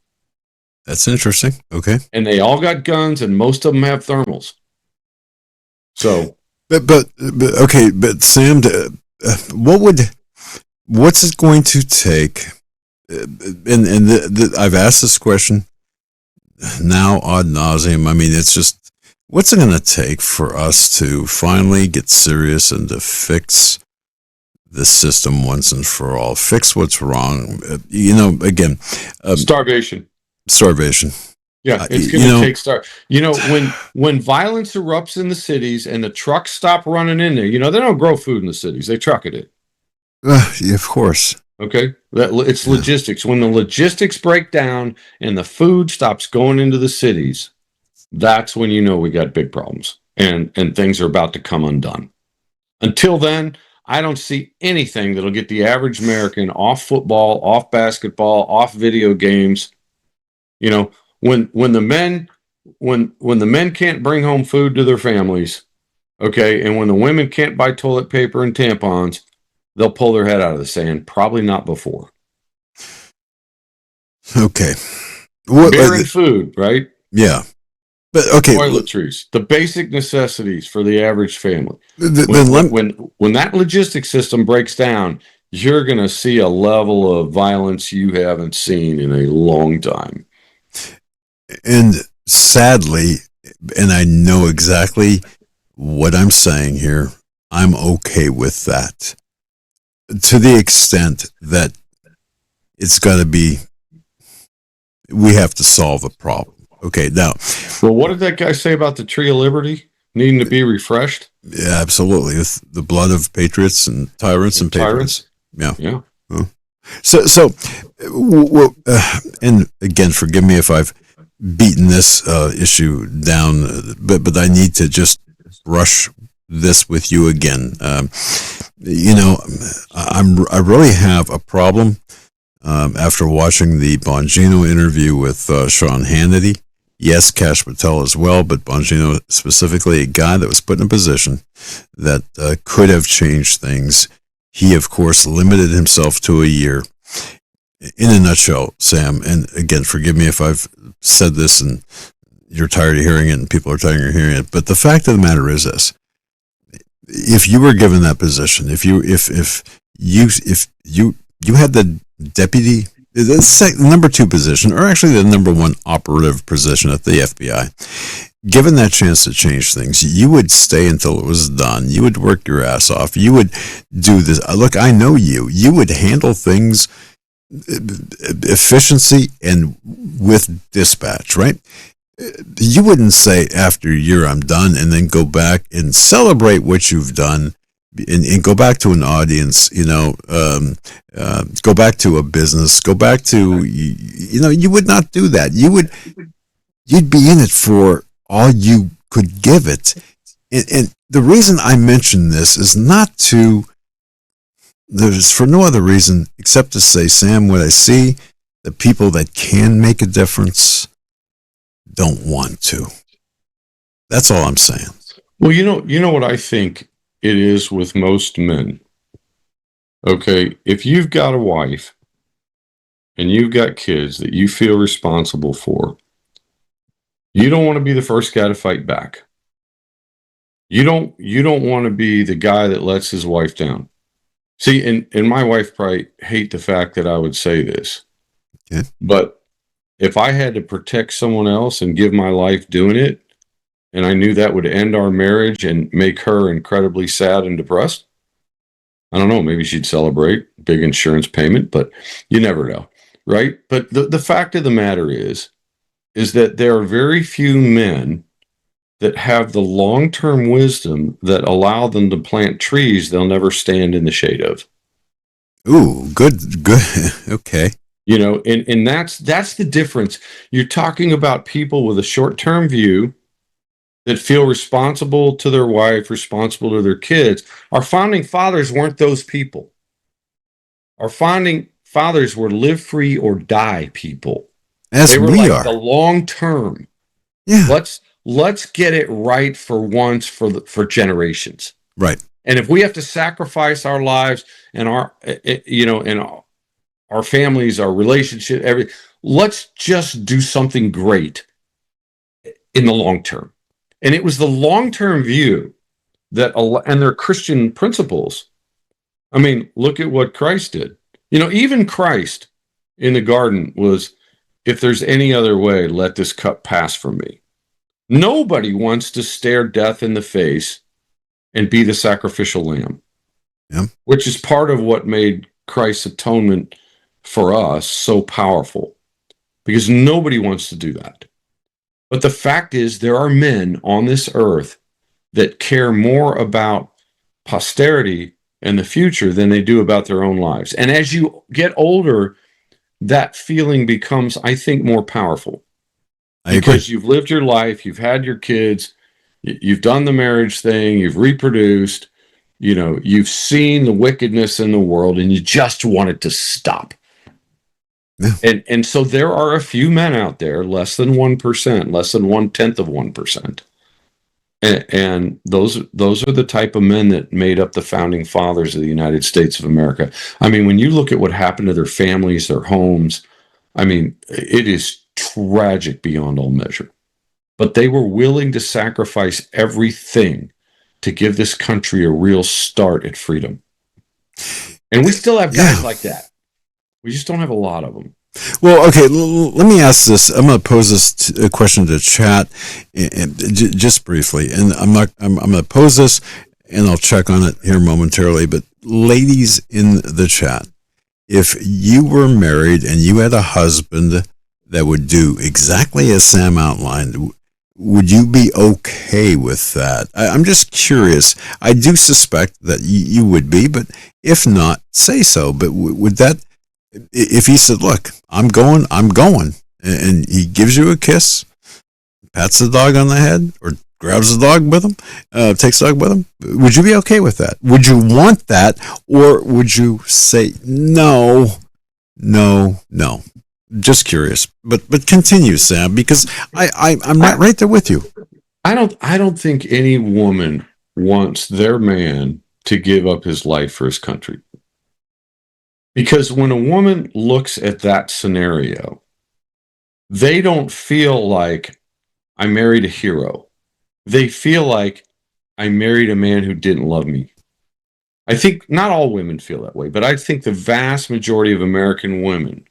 That's interesting. Okay. And they all got guns, and most of them have thermals. So, but Sam, what's it going to take? And I've asked this question now ad nauseum. I mean, it's just, what's it going to take for us to finally get serious and to fix the system once and for all? Fix what's wrong. Again, starvation. Yeah, it's going to take when violence erupts in the cities and the trucks stop running in there. They don't grow food in the cities; they truck it in. Yeah, of course. Okay, it's logistics. When the logistics break down and the food stops going into the cities, that's when we got big problems and things are about to come undone. Until then, I don't see anything that'll get the average American off football, off basketball, off video games. You know, when the men can't bring home food to their families, okay, and when the women can't buy toilet paper and tampons, they'll pull their head out of the sand. Probably not before. Okay. Beer and food, right? Yeah. But okay, toiletries, the basic necessities for the average family. When that logistics system breaks down, you're going to see a level of violence you haven't seen in a long time. And sadly, and I know exactly what I'm saying here, I'm okay with that. To the extent that it's got to be, we have to solve a problem. Okay, now. Well, what did that guy say about the Tree of Liberty needing to be refreshed? Yeah, absolutely. With the blood of patriots and tyrants and patriots. Yeah. Yeah. So, and again, forgive me if I've beaten this issue down, but I need to just brush this with you again. I really have a problem after watching the Bongino interview with Sean Hannity. Yes, Kash Patel as well, but Bongino specifically, a guy that was put in a position that could have changed things. He, of course, limited himself to a year. In a nutshell, Sam, and again, forgive me if I've said this and you're tired of hearing it and people are tired of hearing it, but the fact of the matter is this. If you were given that position, if you had the deputy, the number 2 position, or actually the number 1 operative position at the FBI, given that chance to change things, you would stay until it was done. You would work your ass off. You would do this. Look, I know you. You would handle things efficiency and with dispatch, right? You wouldn't say after a year I'm done and then go back and celebrate what you've done and go back to an audience, go back to a business, go back to, you would not do that. You'd be in it for all you could give it. And the reason I mention this is there's for no other reason except to say, Sam, what I see, the people that can make a difference don't want to. That's all I'm saying. Well, you know what I think it is with most men. Okay, if you've got a wife and you've got kids that you feel responsible for, you don't want to be the first guy to fight back. You don't want to be the guy that lets his wife down. See, and my wife probably hate the fact that I would say this. Yeah. But if I had to protect someone else and give my life doing it, and I knew that would end our marriage and make her incredibly sad and depressed, I don't know, maybe she'd celebrate big insurance payment, but you never know, right? But the fact of the matter is that there are very few men that have the long-term wisdom that allow them to plant trees they'll never stand in the shade of. Ooh, good. Okay. And that's the difference. You're talking about people with a short-term view that feel responsible to their wife, responsible to their kids. Our founding fathers weren't those people. Our founding fathers were live free or die people. As they were we like are. The long term. Yeah. Let's get it right for once for generations. Right. And if we have to sacrifice our lives and our families, our relationship, everything, let's just do something great in the long term. And it was the long-term view and their Christian principles. I mean, look at what Christ did. Even Christ in the garden was, if there's any other way, let this cup pass from me. Nobody wants to stare death in the face and be the sacrificial lamb, which is part of what made Christ's atonement for us so powerful, because nobody wants to do that. But the fact is, there are men on this earth that care more about posterity and the future than they do about their own lives. And as you get older, that feeling becomes, I think, more powerful. Because you've lived your life, you've had your kids, you've done the marriage thing, you've reproduced, You've seen the wickedness in the world and you just want it to stop. Yeah. And so there are a few men out there, less than 1%, less than 1/10 of 1%. And those are the type of men that made up the founding fathers of the United States of America. I mean, when you look at what happened to their families, their homes, I mean, it is tragic beyond all measure. But they were willing to sacrifice everything to give this country a real start at freedom. And we still have guys like that. We just don't have a lot of them. Well, okay, let me ask this. I'm going to pose this question to chat just briefly. And I'm going to pose this and I'll check on it here momentarily. But ladies in the chat, if you were married and you had a husband that would do exactly as Sam outlined, would you be okay with that? I'm just curious. I do suspect that you would be, but if not, say so. But would that, if he said, look, I'm going, and he gives you a kiss, pats the dog on the head, or grabs the dog with him, takes the dog with him, would you be okay with that? Would you want that, or would you say, no? Just curious, but continue, Sam, because I'm right there with you. I don't think any woman wants their man to give up his life for his country. Because when a woman looks at that scenario, they don't feel like I married a hero. They feel like I married a man who didn't love me. I think not all women feel that way, but I think the vast majority of American women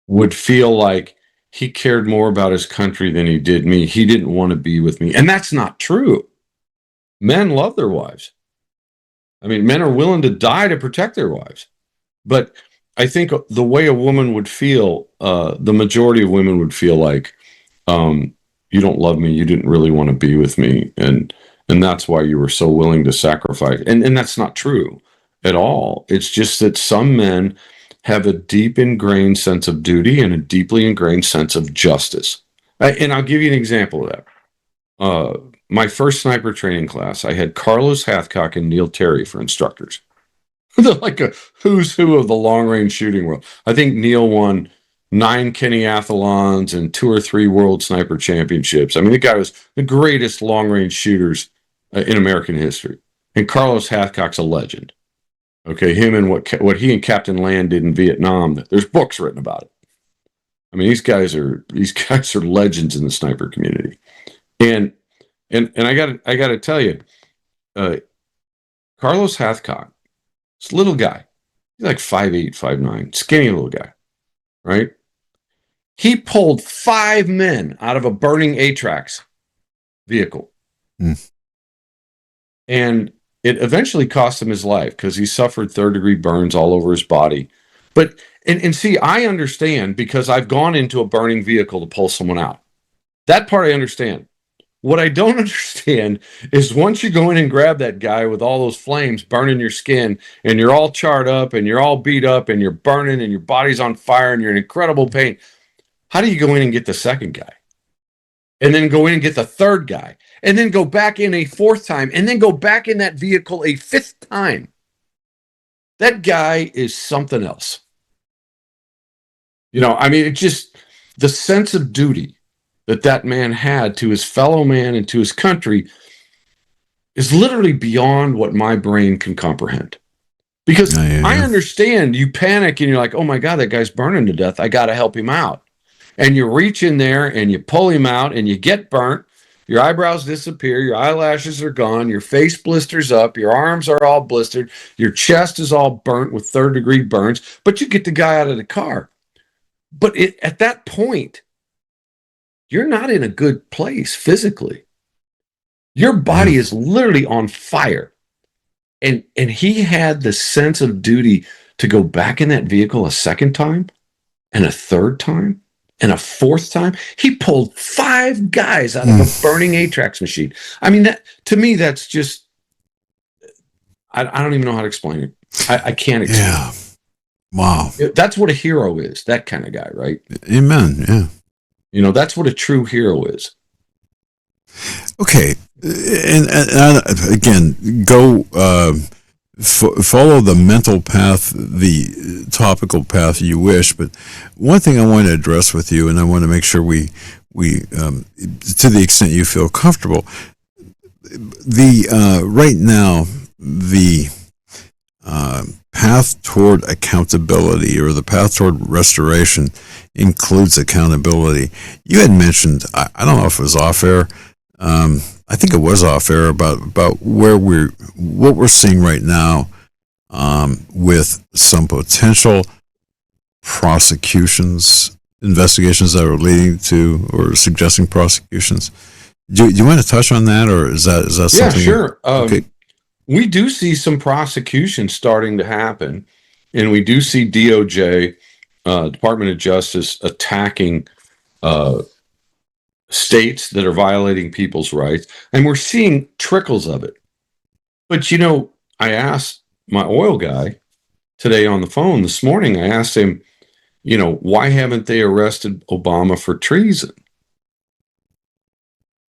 would feel like he cared more about his country than he did me. He didn't want to be with me. And that's not true. Men love their wives. I mean, men are willing to die to protect their wives. But I think the way a woman would feel, the majority of women would feel like, you don't love me, you didn't really want to be with me, and that's why you were so willing to sacrifice. And that's not true at all. It's just that some men have a deep ingrained sense of duty and a deeply ingrained sense of justice. And I'll give you an example of that. My first sniper training class, I had Carlos Hathcock and Neil Terry for instructors. They're like a who's who of the long-range shooting world. I think Neil won 9 Kennyathlons and 2 or 3 World Sniper Championships. I mean, the guy was the greatest long-range shooters in American history. And Carlos Hathcock's a legend. Okay, him and what he and Captain Land did in Vietnam. There's books written about it. I mean, these guys are legends in the sniper community. And I got to tell you, Carlos Hathcock, this little guy, he's like 5'8", 5'9", skinny little guy, right? He pulled 5 men out of a burning ATRAX vehicle. And it eventually cost him his life because he suffered 3rd-degree burns all over his body. But, and see, I understand because I've gone into a burning vehicle to pull someone out. That part I understand. What I don't understand is once you go in and grab that guy with all those flames burning your skin and you're all charred up and you're all beat up and you're burning and your body's on fire and you're in incredible pain, how do you go in and get the second guy? And then go in and get the third guy and then go back in a 4th time and then go back in that vehicle a 5th time? That guy is something else. I mean, it just, the sense of duty that man had to his fellow man and to his country is literally beyond what my brain can comprehend. Because I understand you panic and you're like, oh my God, that guy's burning to death. I got to help him out. And you reach in there and you pull him out and you get burnt. Your eyebrows disappear. Your eyelashes are gone. Your face blisters up. Your arms are all blistered. Your chest is all burnt with 3rd-degree burns. But you get the guy out of the car. But at that point, you're not in a good place physically. Your body is literally on fire. And he had the sense of duty to go back in that vehicle a 2nd time and a 3rd time and a 4th time. He pulled 5 guys out of a burning ATRAX machine. I mean, that to me, that's just, I don't even know how to explain it. I can't explain it. Wow. That's what a hero is, that kind of guy, right? Amen. Yeah. That's what a true hero is. Okay, and again, go follow the mental path, the topical path you wish. But one thing I want to address with you, and I want to make sure we to the extent you feel comfortable, the right now the path toward accountability or the path toward restoration includes accountability. You had mentioned, I don't know if it was off air. I think it was off air about what we're seeing right now with some potential prosecutions, investigations that are leading to or suggesting prosecutions. Do you want to touch on that, or is that Yeah, something? sure. Okay. We do see some prosecution starting to happen, and we do see DOJ, Department of Justice, attacking states that are violating people's rights, and we're seeing trickles of it. But I asked my oil guy today on the phone this morning. I asked him, why haven't they arrested Obama for treason?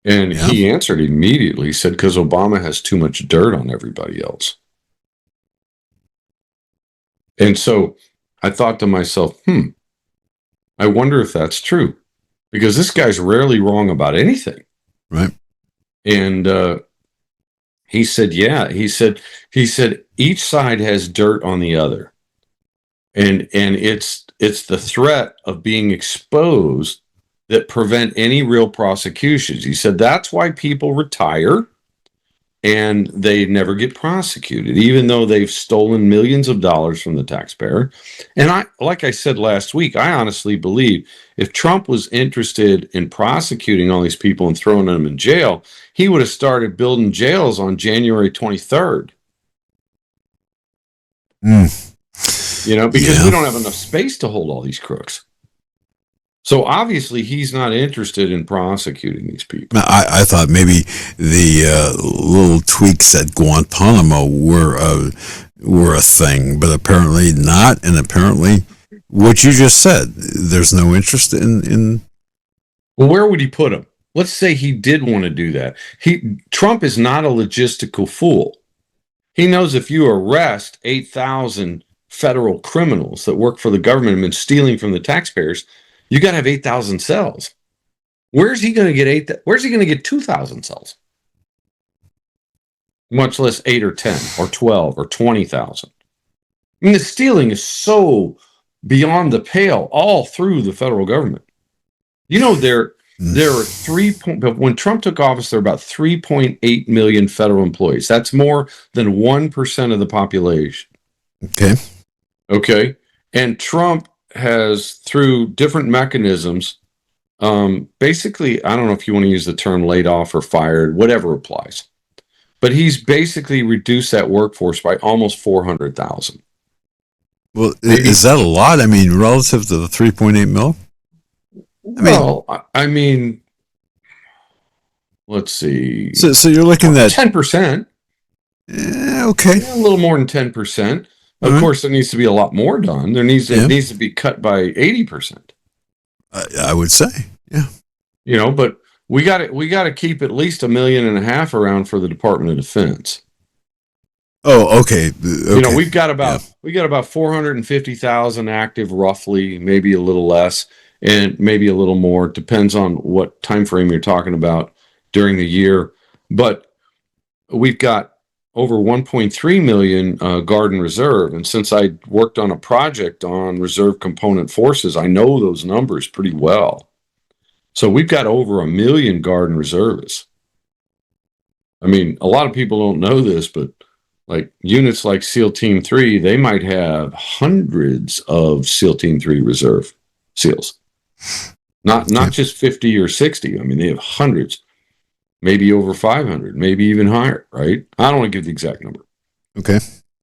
And he answered immediately. He said, because Obama has too much dirt on everybody else. And so I thought to myself, I wonder if that's true, because this guy's rarely wrong about anything. Right. And he said, yeah, he said each side has dirt on the other. And it's the threat of being exposed that prevent any real prosecutions. He said that's why people retire and they never get prosecuted, even though they've stolen millions of dollars from the taxpayer. And like I said last week, I honestly believe if Trump was interested in prosecuting all these people and throwing them in jail, he would have started building jails on January 23rd. Because we don't have enough space to hold all these crooks. So obviously he's not interested in prosecuting these people. I thought maybe the little tweaks at Guantanamo were a thing, but apparently not. And apparently, what you just said, there's no interest in. Well, where would he put him? Let's say he did want to do that. Trump is not a logistical fool. He knows if you arrest 8,000 federal criminals that work for the government and been stealing from the taxpayers, you got to have 8,000 cells. Where's he going to get Where's he going to get 2,000 cells? Much less 8 or 10 or 12 or 20,000. I mean, the stealing is so beyond the pale all through the federal government. There are when Trump took office, there were about 3.8 million federal employees. That's more than 1% of the population. Okay. And Trump has, through different mechanisms, basically, I don't know if you want to use the term laid off or fired, whatever applies, but he's basically reduced that workforce by almost 400,000. Well, is that a lot? I mean, relative to the 3.8 mil? Let's see. So you're looking at 10%. Okay. A little more than 10%. Of course, there needs to be a lot more done. It needs to be cut by 80%. I would say, yeah. But we got to keep at least 1.5 million around for the Department of Defense. Oh, okay. We've got about 450,000 active, roughly, maybe a little less, and maybe a little more. Depends on what time frame you're talking about during the year. But we've got over 1.3 million Guard and Reserve. And since I worked on a project on reserve component forces, I know those numbers pretty well. So we've got over 1 million Guard and Reservists. I mean, a lot of people don't know this, but like units like SEAL Team 3, they might have hundreds of SEAL Team 3 reserve SEALs. Not just 50 or 60. I mean, they have hundreds. Maybe over 500, maybe even higher, right? I don't want to give the exact number. Okay.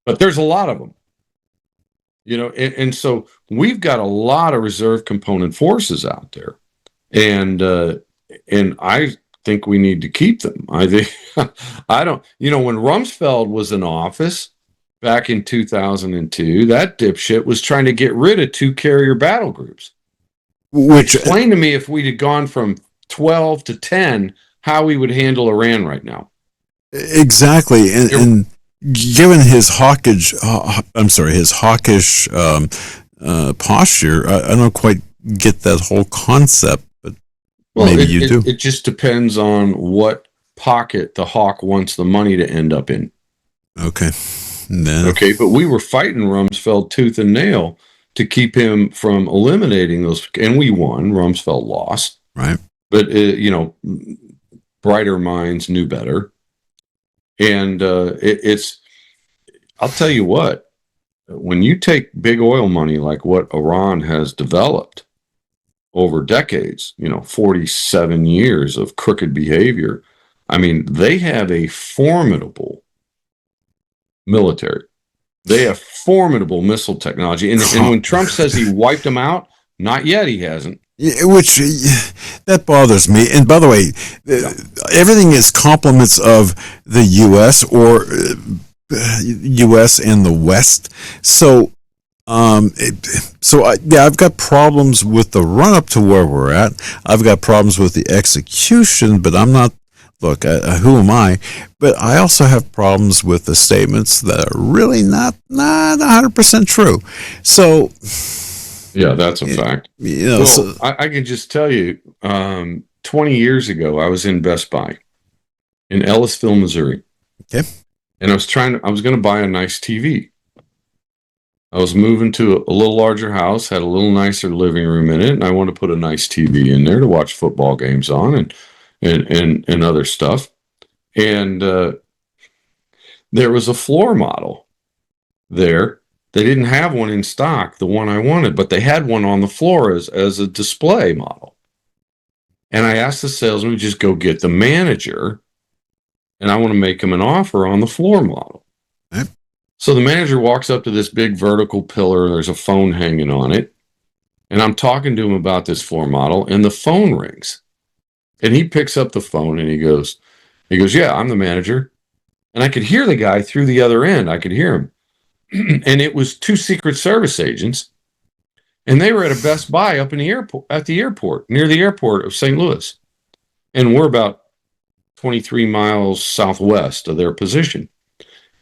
But there's a lot of them. And so we've got a lot of reserve component forces out there. And I think we need to keep them. I think when Rumsfeld was in office back in 2002, that dipshit was trying to get rid of 2 carrier battle groups. Explain to me if we'd have gone from 12 to 10, how he would handle Iran right now. Exactly, and given his hawkish, posture, I don't quite get that whole concept. But maybe you do. It just depends on what pocket the hawk wants the money to end up in. Okay. Okay, but we were fighting Rumsfeld tooth and nail to keep him from eliminating those, and we won. Rumsfeld lost. Right. But, brighter minds knew better. And I'll tell you what, when you take big oil money like what Iran has developed over decades, 47 years of crooked behavior, I mean, they have a formidable military. They have formidable missile technology. And when Trump says he wiped them out, not yet, he hasn't. Which that bothers me. And by the way, everything is compliments of the U.S. or U.S. and the West. So, I've got problems with the run up to where we're at. I've got problems with the execution, but I'm not. Look, who am I? But I also have problems with the statements that are really not 100% true. So. Yeah, that's a fact. I can just tell you, 20 years ago, I was in Best Buy in Ellisville, Missouri. Okay. And I was going to buy a nice TV. I was moving to a little larger house, had a little nicer living room in it, and I wanted to put a nice TV in there to watch football games on and other stuff. And there was a floor model there. They didn't have one in stock, the one I wanted, but they had one on the floor as a display model. And I asked the salesman to just go get the manager, and I want to make him an offer on the floor model. Okay. So the manager walks up to this big vertical pillar, and there's a phone hanging on it. And I'm talking to him about this floor model, and the phone rings. And he picks up the phone, and he goes, yeah, I'm the manager. And I could hear the guy through the other end. I could hear him. And it was two Secret Service agents, and they were at a Best Buy up in the airport, near the airport of St. Louis. And we're about 23 miles southwest of their position.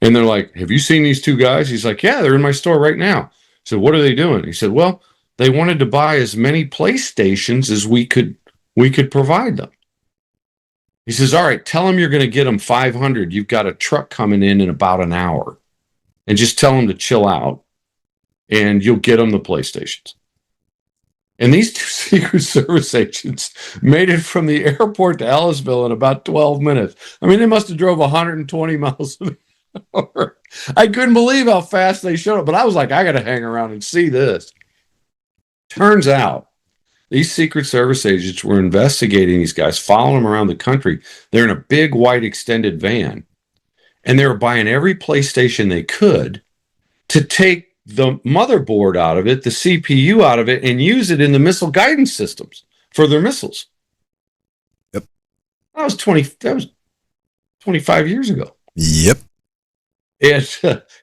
And they're like, have you seen these two guys? He's like, yeah, they're in my store right now. I said, what are they doing? He said, well, they wanted to buy as many PlayStations as we could provide them. He says, all right, tell them you're going to get them 500. You've got a truck coming in about an hour. And just tell them to chill out, and you'll get them the PlayStations. And these two Secret Service agents made it from the airport to Ellisville in about 12 minutes. I mean, they must have drove 120 miles an hour. I couldn't believe how fast they showed up, but I was like, I got to hang around and see this. Turns out, these Secret Service agents were investigating these guys, following them around the country. They're in a big white extended van. And they were buying every PlayStation they could to take the motherboard out of it, the CPU out of it, and use it in the missile guidance systems for their missiles. Yep. That was 25 years ago. Yep. And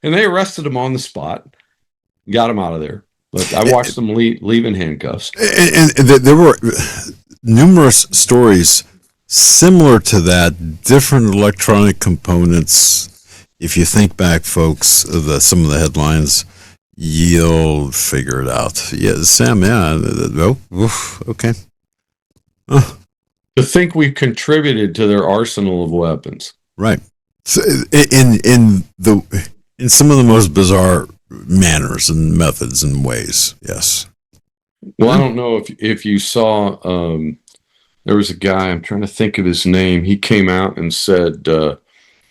they arrested them on the spot, got them out of there. But I watched them leave in handcuffs. And there were numerous stories similar to that, different electronic components. If you think back, folks, some of the headlines, you'll figure it out. Yeah, Sam, yeah. Okay. To think we've contributed to their arsenal of weapons. Right. So in some of the most bizarre manners and methods and ways, yes. Well, I don't know if you saw... there was a guy, I'm trying to think of his name. He came out and said, there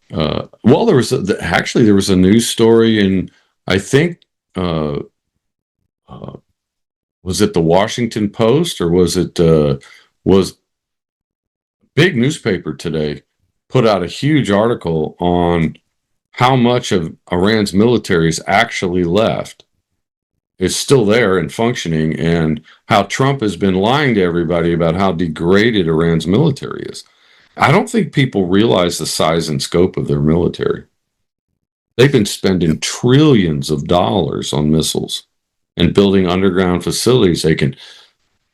was a news story, and I think, was it the Washington Post, or was a big newspaper today put out a huge article on how much of Iran's military is actually left. It's still there and functioning, and how Trump has been lying to everybody about how degraded Iran's military is. I don't think people realize the size and scope of their military. They've been spending trillions of dollars on missiles and building underground facilities.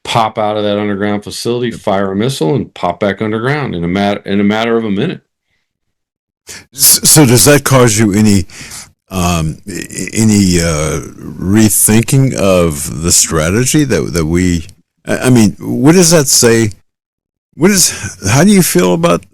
pop out of that underground facility, fire a missile, and pop back underground in a matter of a minute. So does that cause you any rethinking of the strategy that we? I mean, what does that say? How do you feel about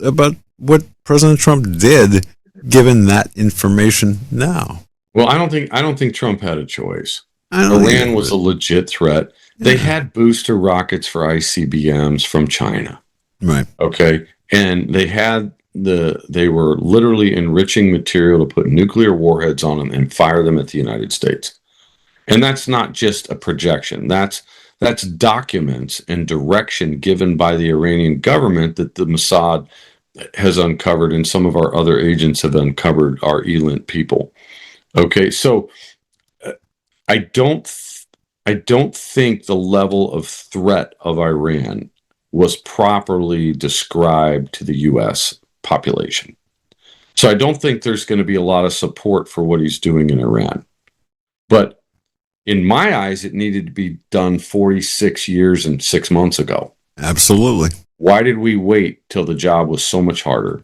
what President Trump did, given that information now? Well, I don't think Trump had a choice. Iran was a legit threat. Yeah. They had booster rockets for ICBMs from China. Right. Okay. And they were literally enriching material to put nuclear warheads on them and fire them at the United States. And that's not just a projection. That's documents and direction given by the Iranian government that the Mossad has uncovered, and some of our other agents have uncovered, our elite people. Okay, so I don't think the level of threat of Iran was properly described to the U.S. population. So I don't think there's going to be a lot of support for what he's doing in Iran. But in my eyes, it needed to be done 46 years and 6 months ago. Absolutely. Why did we wait till the job was so much harder?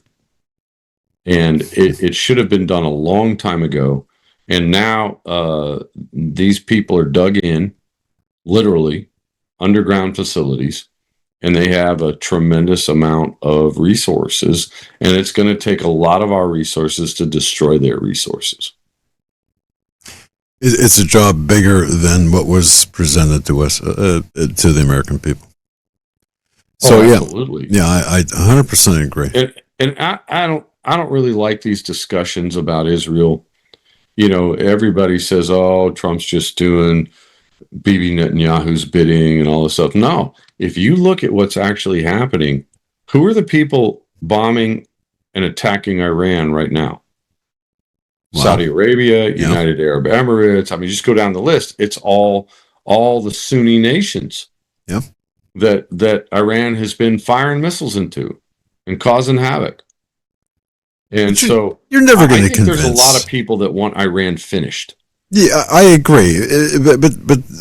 And it should have been done a long time ago. And now these people are dug in, literally, underground facilities, and they have a tremendous amount of resources. And it's going to take a lot of our resources to destroy their resources. It's a job bigger than what was presented to us, to the American people. So absolutely. I 100% agree. And I don't really like these discussions about Israel. You know, everybody says, "Oh, Trump's just doing Bibi Netanyahu's bidding and all this stuff." No, if you look at what's actually happening, who are the people bombing and attacking Iran right now? Wow. Saudi Arabia, United Arab Emirates. I mean, just go down the list. It's all the Sunni nations. Yeah. That Iran has been firing missiles into and causing havoc. And so you're never going to convince. There's a lot of people that want Iran finished. Yeah, I agree. But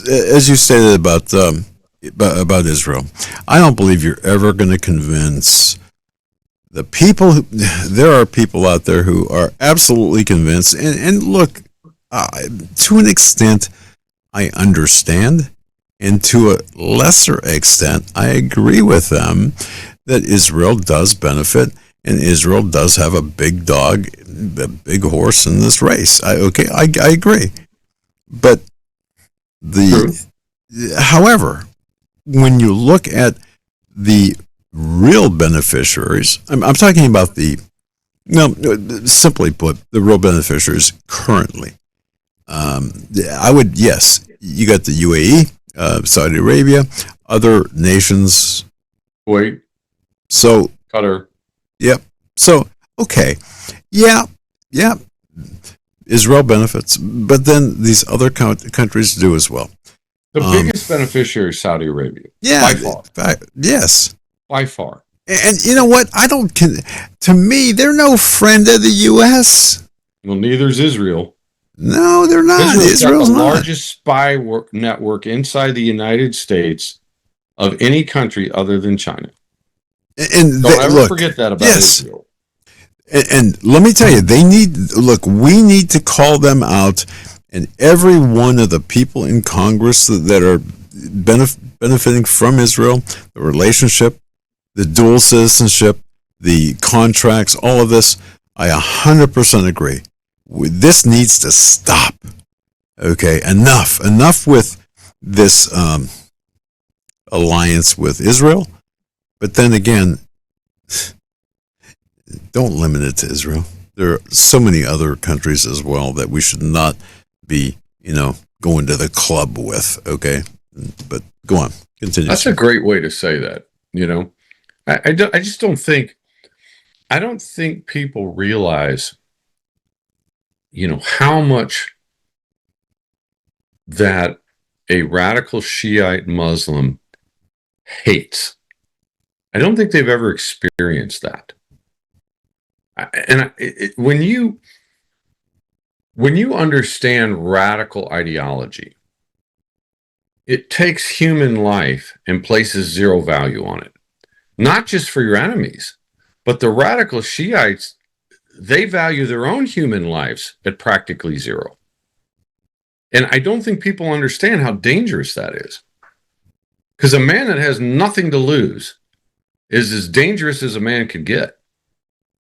as you stated about Israel, I don't believe you're ever going to convince the people. There are people out there who are absolutely convinced. And look, to an extent, I understand. And to a lesser extent, I agree with them that Israel does benefit, and Israel does have a big dog, a big horse in this race. I agree. But however, when you look at the real beneficiaries, I'm talking about simply put, the real beneficiaries currently. Yes, you got the UAE, Saudi Arabia, other nations. Kuwait. So Qatar. Yep. So, okay. Yeah. Israel benefits, but then these other countries do as well. The biggest beneficiary is Saudi Arabia. Yeah. By far. Yes. By far. And you know what? To me, they're no friend of the U.S. Well, neither is Israel. No, they're not. Israel's the largest spy network inside the United States of any country other than China. And don't ever forget that about Israel. And let me tell you, we need to call them out, and every one of the people in Congress that are benefiting from Israel, the relationship, the dual citizenship, the contracts, all of this, I 100% agree. This needs to stop. Okay, enough with this alliance with Israel. But then again, don't limit it to Israel. There are so many other countries as well that we should not be, going to the club with. Okay, but go on, continue. That's a great way to say that. I just don't think. I don't think people realize, how much that a radical Shiite Muslim hates. I don't think they've ever experienced that. And when you understand radical ideology, it takes human life and places zero value on it. Not just for your enemies, but the radical Shiites, they value their own human lives at practically zero. And I don't think people understand how dangerous that is. Because a man that has nothing to lose is as dangerous as a man could get.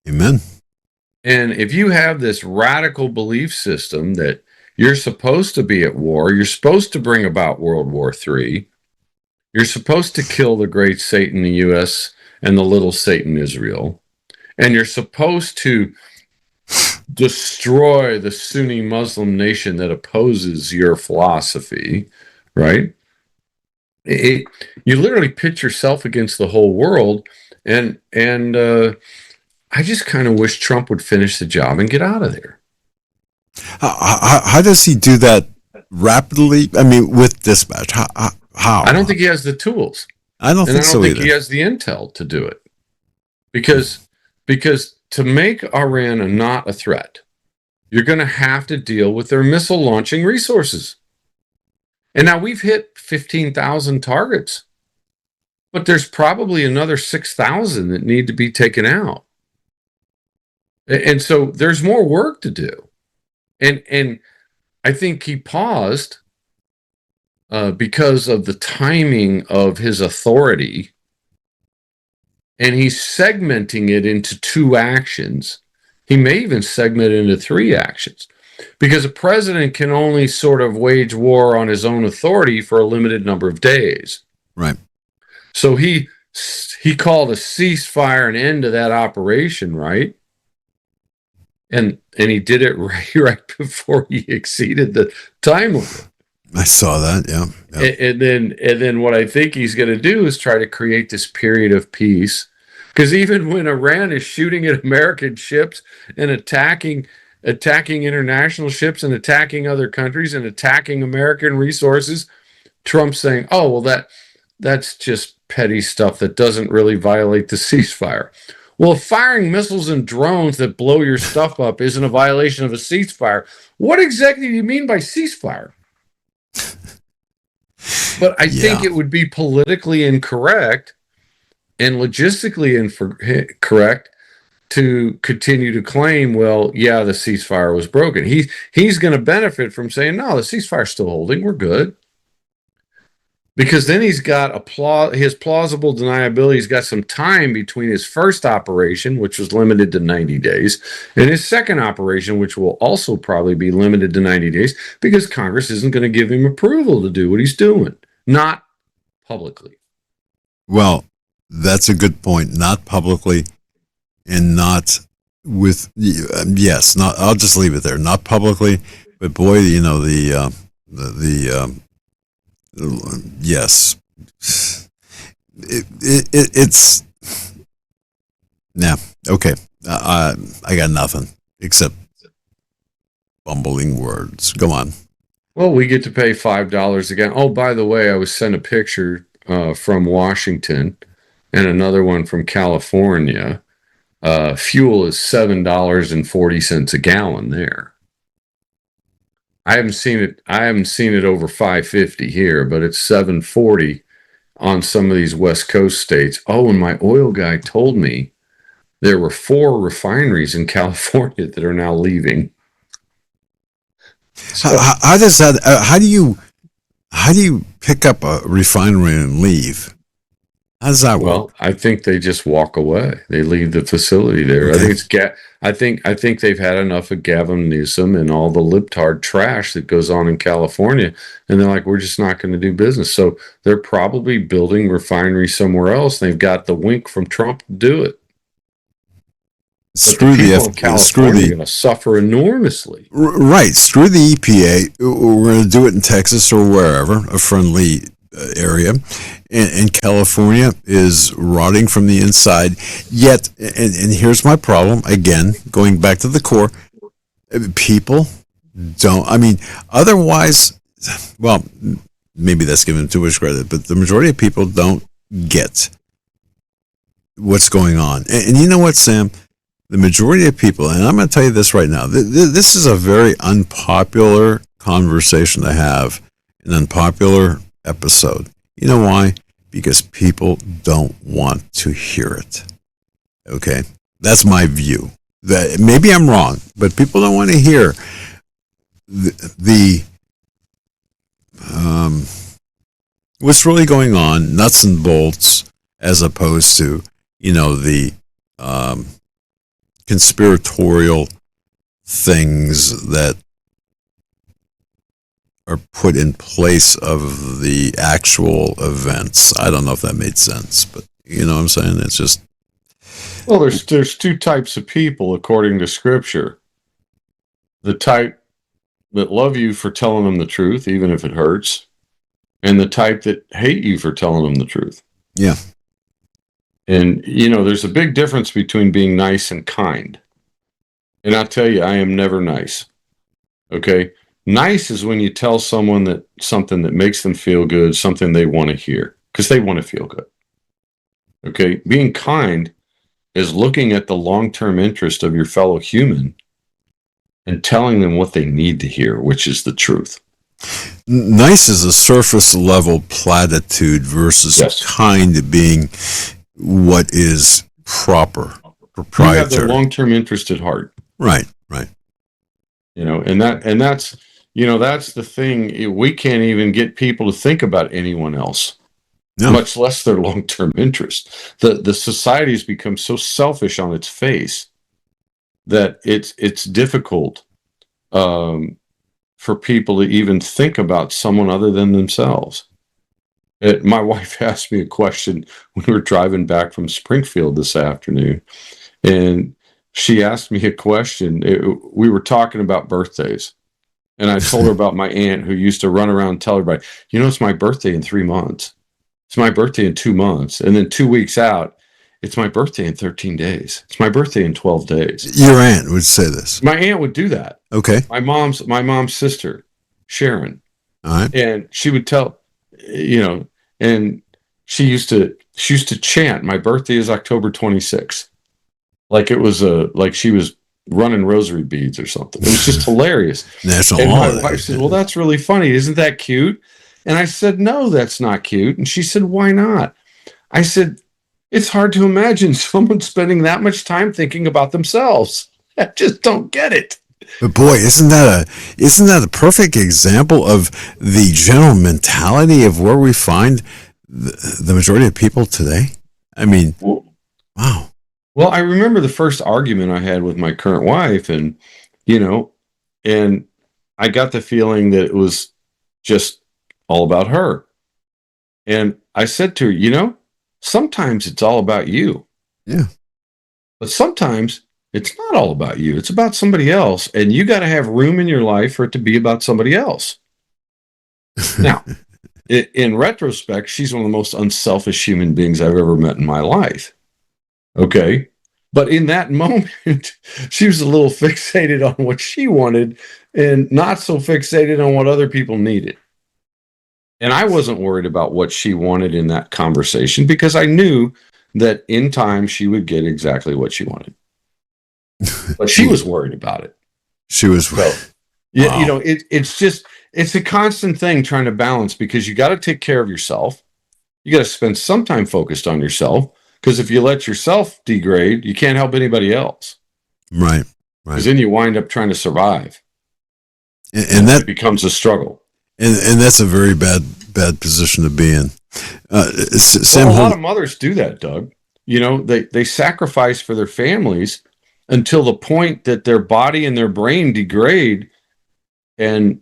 Amen. And if you have this radical belief system that you're supposed to be at war, you're supposed to bring about World War III, you're supposed to kill the great Satan, the U.S., and the little Satan, Israel, and you're supposed to destroy the Sunni Muslim nation that opposes your philosophy, right? You literally pit yourself against the whole world, and I just kind of wish Trump would finish the job and get out of there. How does he do that rapidly? I mean, with dispatch, how? I don't think he has the tools. I don't think so either. He has the intel to do it, because to make Iran not a threat, you're going to have to deal with their missile launching resources. And now we've hit 15,000 targets, but there's probably another 6,000 that need to be taken out. And so there's more work to do. And I think he paused because of the timing of his authority, and he's segmenting it into 2 actions. He may even segment it into 3 actions, because a president can only sort of wage war on his own authority for a limited number of days. Right. So he called a ceasefire, an end to that operation, right? And he did it right before he exceeded the time limit. I saw that, yeah. And then what I think he's going to do is try to create this period of peace. Because even when Iran is shooting at American ships and attacking international ships and attacking other countries and attacking American resources, Trump's saying, oh, well, that's just petty stuff that doesn't really violate the ceasefire. Well, if firing missiles and drones that blow your stuff up isn't a violation of a ceasefire, what exactly do you mean by ceasefire? But I think it would be politically incorrect and logistically incorrect to continue to claim, well, yeah, the ceasefire was broken. He's going to benefit from saying, no, the ceasefire's still holding. We're good. Because then he's got his plausible deniability. He's got some time between his first operation, which was limited to 90 days, and his second operation, which will also probably be limited to 90 days, because Congress isn't going to give him approval to do what he's doing. Not publicly. Well, that's a good point. Not publicly, and not with, yes, not, I'll just leave it there. Not publicly, but boy, you know, yes, it's, yeah, okay. I got nothing except bumbling words. Go on. Well, we get to pay $5 again. Oh, by the way, I was sent a picture from Washington and another one from California. Fuel is $7.40 a gallon there. I haven't seen it over $5.50 here, but it's $7.40 on some of these West Coast states. Oh, and my oil guy told me there were 4 refineries in California that are now leaving. So, how does that? How do you pick up a refinery and leave? How does that work? Well, I think they just walk away. They leave the facility there. Okay. I think they've had enough of Gavin Newsom and all the libtard trash that goes on in California, and they're like, we're just not going to do business. So they're probably building refineries somewhere else. They've got the wink from Trump to do it. Screw the California are going to suffer enormously. Right. Screw the EPA. We're going to do it in Texas or wherever, a friendly area. And California is rotting from the inside. Yet, and here's my problem, again, going back to the core, people don't, I mean, otherwise, well, maybe that's giving too much credit, but the majority of people don't get what's going on. And you know what, Sam? The majority of people, and I'm going to tell you this right now, this is a very unpopular conversation to have, an unpopular episode. You know why? Because people don't want to hear it. Okay? That's my view. That maybe I'm wrong, but people don't want to hear the what's really going on, nuts and bolts, as opposed to, the conspiratorial things that are put in place of the actual events. I don't know if that made sense, but you know what I'm saying? It's just... Well, there's two types of people according to Scripture. The type that love you for telling them the truth, even if it hurts, and the type that hate you for telling them the truth. Yeah. And, there's a big difference between being nice and kind. And I'll tell you, I am never nice. Okay? Nice is when you tell someone that something that makes them feel good, something they want to hear, because they want to feel good. Okay? Being kind is looking at the long-term interest of your fellow human and telling them what they need to hear, which is the truth. Nice is a surface level platitude versus kind being what is proper, proprietary. You have the long-term interest at heart. Right. And that's the thing. We can't even get people to think about anyone else, much less their long-term interest. The society has become so selfish on its face that it's difficult for people to even think about someone other than themselves. My wife asked me a question when we were driving back from Springfield this afternoon, and she asked me a question. We were talking about birthdays, and I told her about my aunt who used to run around and tell everybody, it's my birthday in 3 months. It's my birthday in 2 months. And then 2 weeks out, it's my birthday in 13 days. It's my birthday in 12 days. Your aunt would say this. My aunt would do that. Okay. My mom's sister, Sharon. All right. And she would tell, and she used to chant, my birthday is October 26th. Like it was like she was running rosary beads or something. It was just hilarious. National and holiday. My wife said, well, that's really funny. Isn't that cute? And I said, no, that's not cute. And she said, why not? I said, it's hard to imagine someone spending that much time thinking about themselves. I just don't get it. But boy, isn't that a perfect example of the general mentality of where we find the majority of people today? I mean, wow. Well, I remember the first argument I had with my current wife, and and I got the feeling that it was just all about her. And I said to her, sometimes it's all about you. Yeah. But sometimes it's not all about you. It's about somebody else. And you got to have room in your life for it to be about somebody else. Now, in retrospect, she's one of the most unselfish human beings I've ever met in my life. Okay. But in that moment, she was a little fixated on what she wanted and not so fixated on what other people needed. And I wasn't worried about what she wanted in that conversation because I knew that in time she would get exactly what she wanted. But she was worried about it. She was. So, wow. It's a constant thing trying to balance because you got to take care of yourself. You got to spend some time focused on yourself because if you let yourself degrade, you can't help anybody else. Right. Because then you wind up trying to survive. And that becomes a struggle. And that's a very bad position to be in. A lot of mothers do that, Doug. They sacrifice for their families until the point that their body and their brain degrade and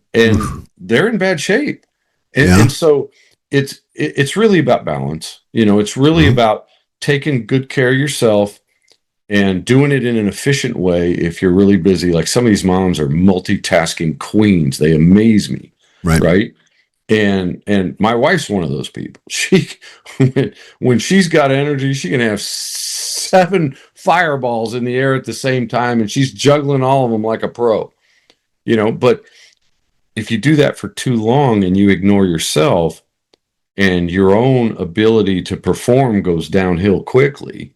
they're in bad shape. And so it's really about balance. It's really about taking good care of yourself and doing it in an efficient way if you're really busy. Like some of these moms are multitasking queens. They amaze me. Right. And my wife's one of those people. She, when she's got energy, she can have 7 fireballs in the air at the same time, and she's juggling all of them like a pro. But if you do that for too long and you ignore yourself, and your own ability to perform goes downhill quickly,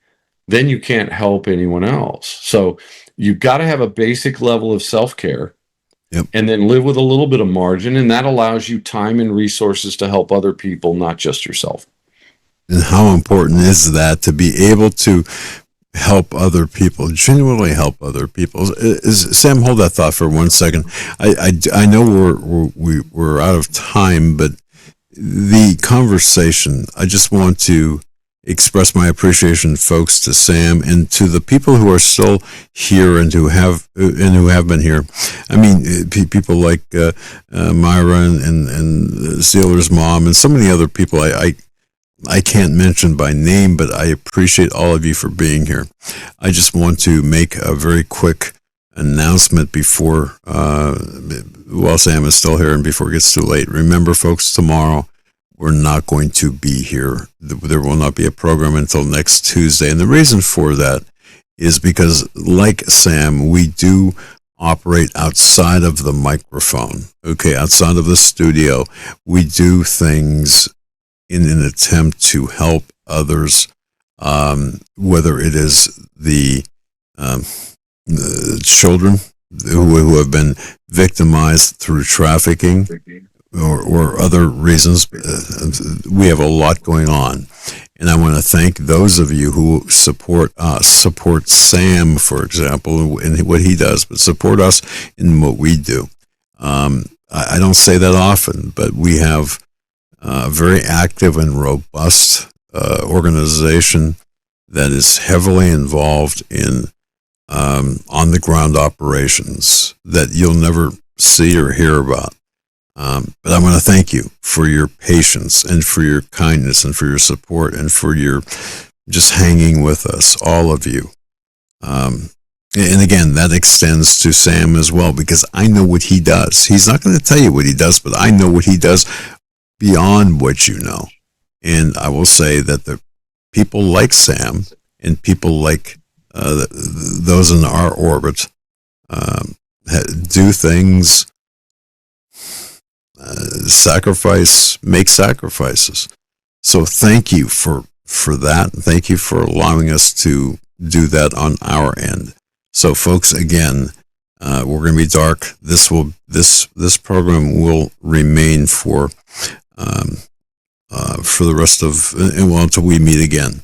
then you can't help anyone else. So you've got to have a basic level of self-care. Yep. and then live with a little bit of margin. And that allows you time and resources to help other people, not just yourself. And how important is that to be able to help other people, genuinely help other people? Sam, hold that thought for 1 second. I know we're out of time, but the conversation, I just want to express my appreciation, folks, to Sam and to the people who are still here and who have been here. I mean, people like Myra and Steeler's mom and so many other people I can't mention by name, but I appreciate all of you for being here. I just want to make a very quick announcement before, while Sam is still here and before it gets too late. Remember, folks, tomorrow we're not going to be here. There will not be a program until next Tuesday. And the reason for that is because, like Sam, we do operate outside of the microphone, okay, outside of the studio. We do things in an attempt to help others, whether it is the children who have been victimized through trafficking or other reasons. We have a lot going on. And I want to thank those of you who support us, support Sam, for example, in what he does, but support us in what we do. I don't say that often, but we have a very active and robust organization that is heavily involved in on-the-ground operations that you'll never see or hear about. But I want to thank you for your patience and for your kindness and for your support and for your just hanging with us, all of you. And again, that extends to Sam as well, because I know what he does. He's not going to tell you what he does, but I know what he does beyond what you know. And I will say that the people like Sam and people like those in our orbit do things, make sacrifices. So thank you for that. Thank you for allowing us to do that on our end. So folks, again, we're going to be dark. This program will remain for the rest of, until we meet again.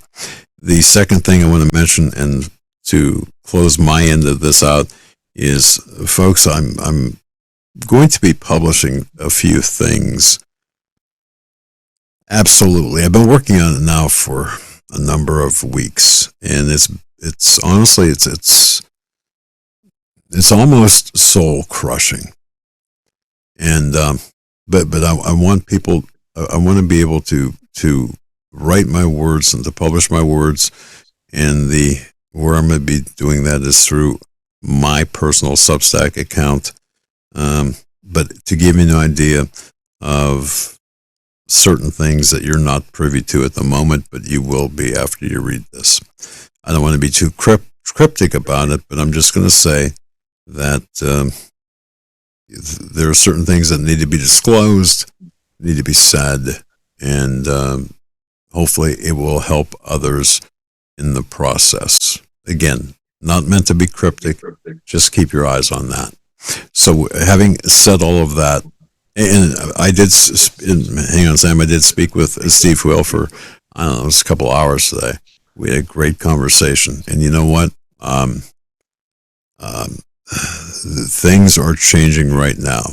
The second thing I want to mention, and to close my end of this out, is, folks, I'm going to be publishing a few things. Absolutely. I've been working on it now for a number of weeks, and it's honestly, it's almost soul crushing. And, but I want people, I want to be able to write my words and to publish my words. And where I'm going to be doing that is through my personal Substack account. But to give you an idea of certain things that you're not privy to at the moment, but you will be after you read this. I don't want to be too cryptic about it, but I'm just going to say that there are certain things that need to be disclosed, need to be said, and hopefully it will help others in the process. Again, not meant to be cryptic, just keep your eyes on that. So having said all of that, and I did, hang on, Sam, I did speak with Steve Will for, I don't know, it was a couple hours today. We had a great conversation. And you know what? Things are changing right now.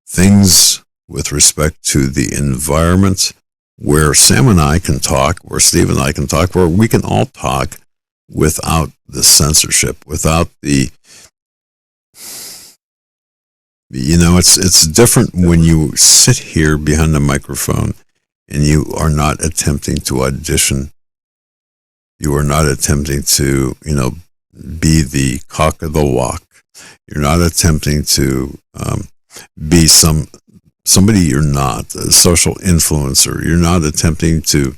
Things with respect to the environment where Sam and I can talk, where Steve and I can talk, where we can all talk without the censorship, without the, it's different when you sit here behind the microphone and you are not attempting to audition. You are not attempting to, be the cock of the walk. You're not attempting to be somebody you're not, a social influencer. You're not attempting to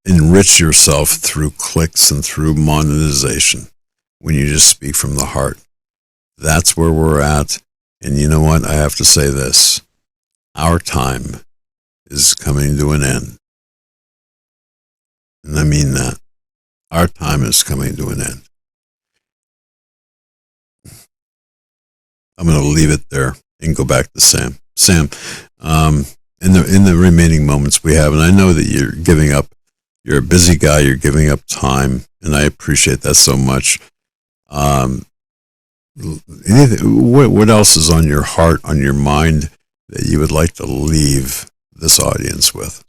enrich yourself through clicks and through monetization when you just speak from the heart. That's where we're at. And you know what? I have to say this. Our time is coming to an end. And I mean that. Our time is coming to an end. I'm going to leave it there and go back to Sam. Sam, in the remaining moments we have, and I know that you're giving up. You're a busy guy. You're giving up time, and I appreciate that so much. What else is on your heart, on your mind, that you would like to leave this audience with?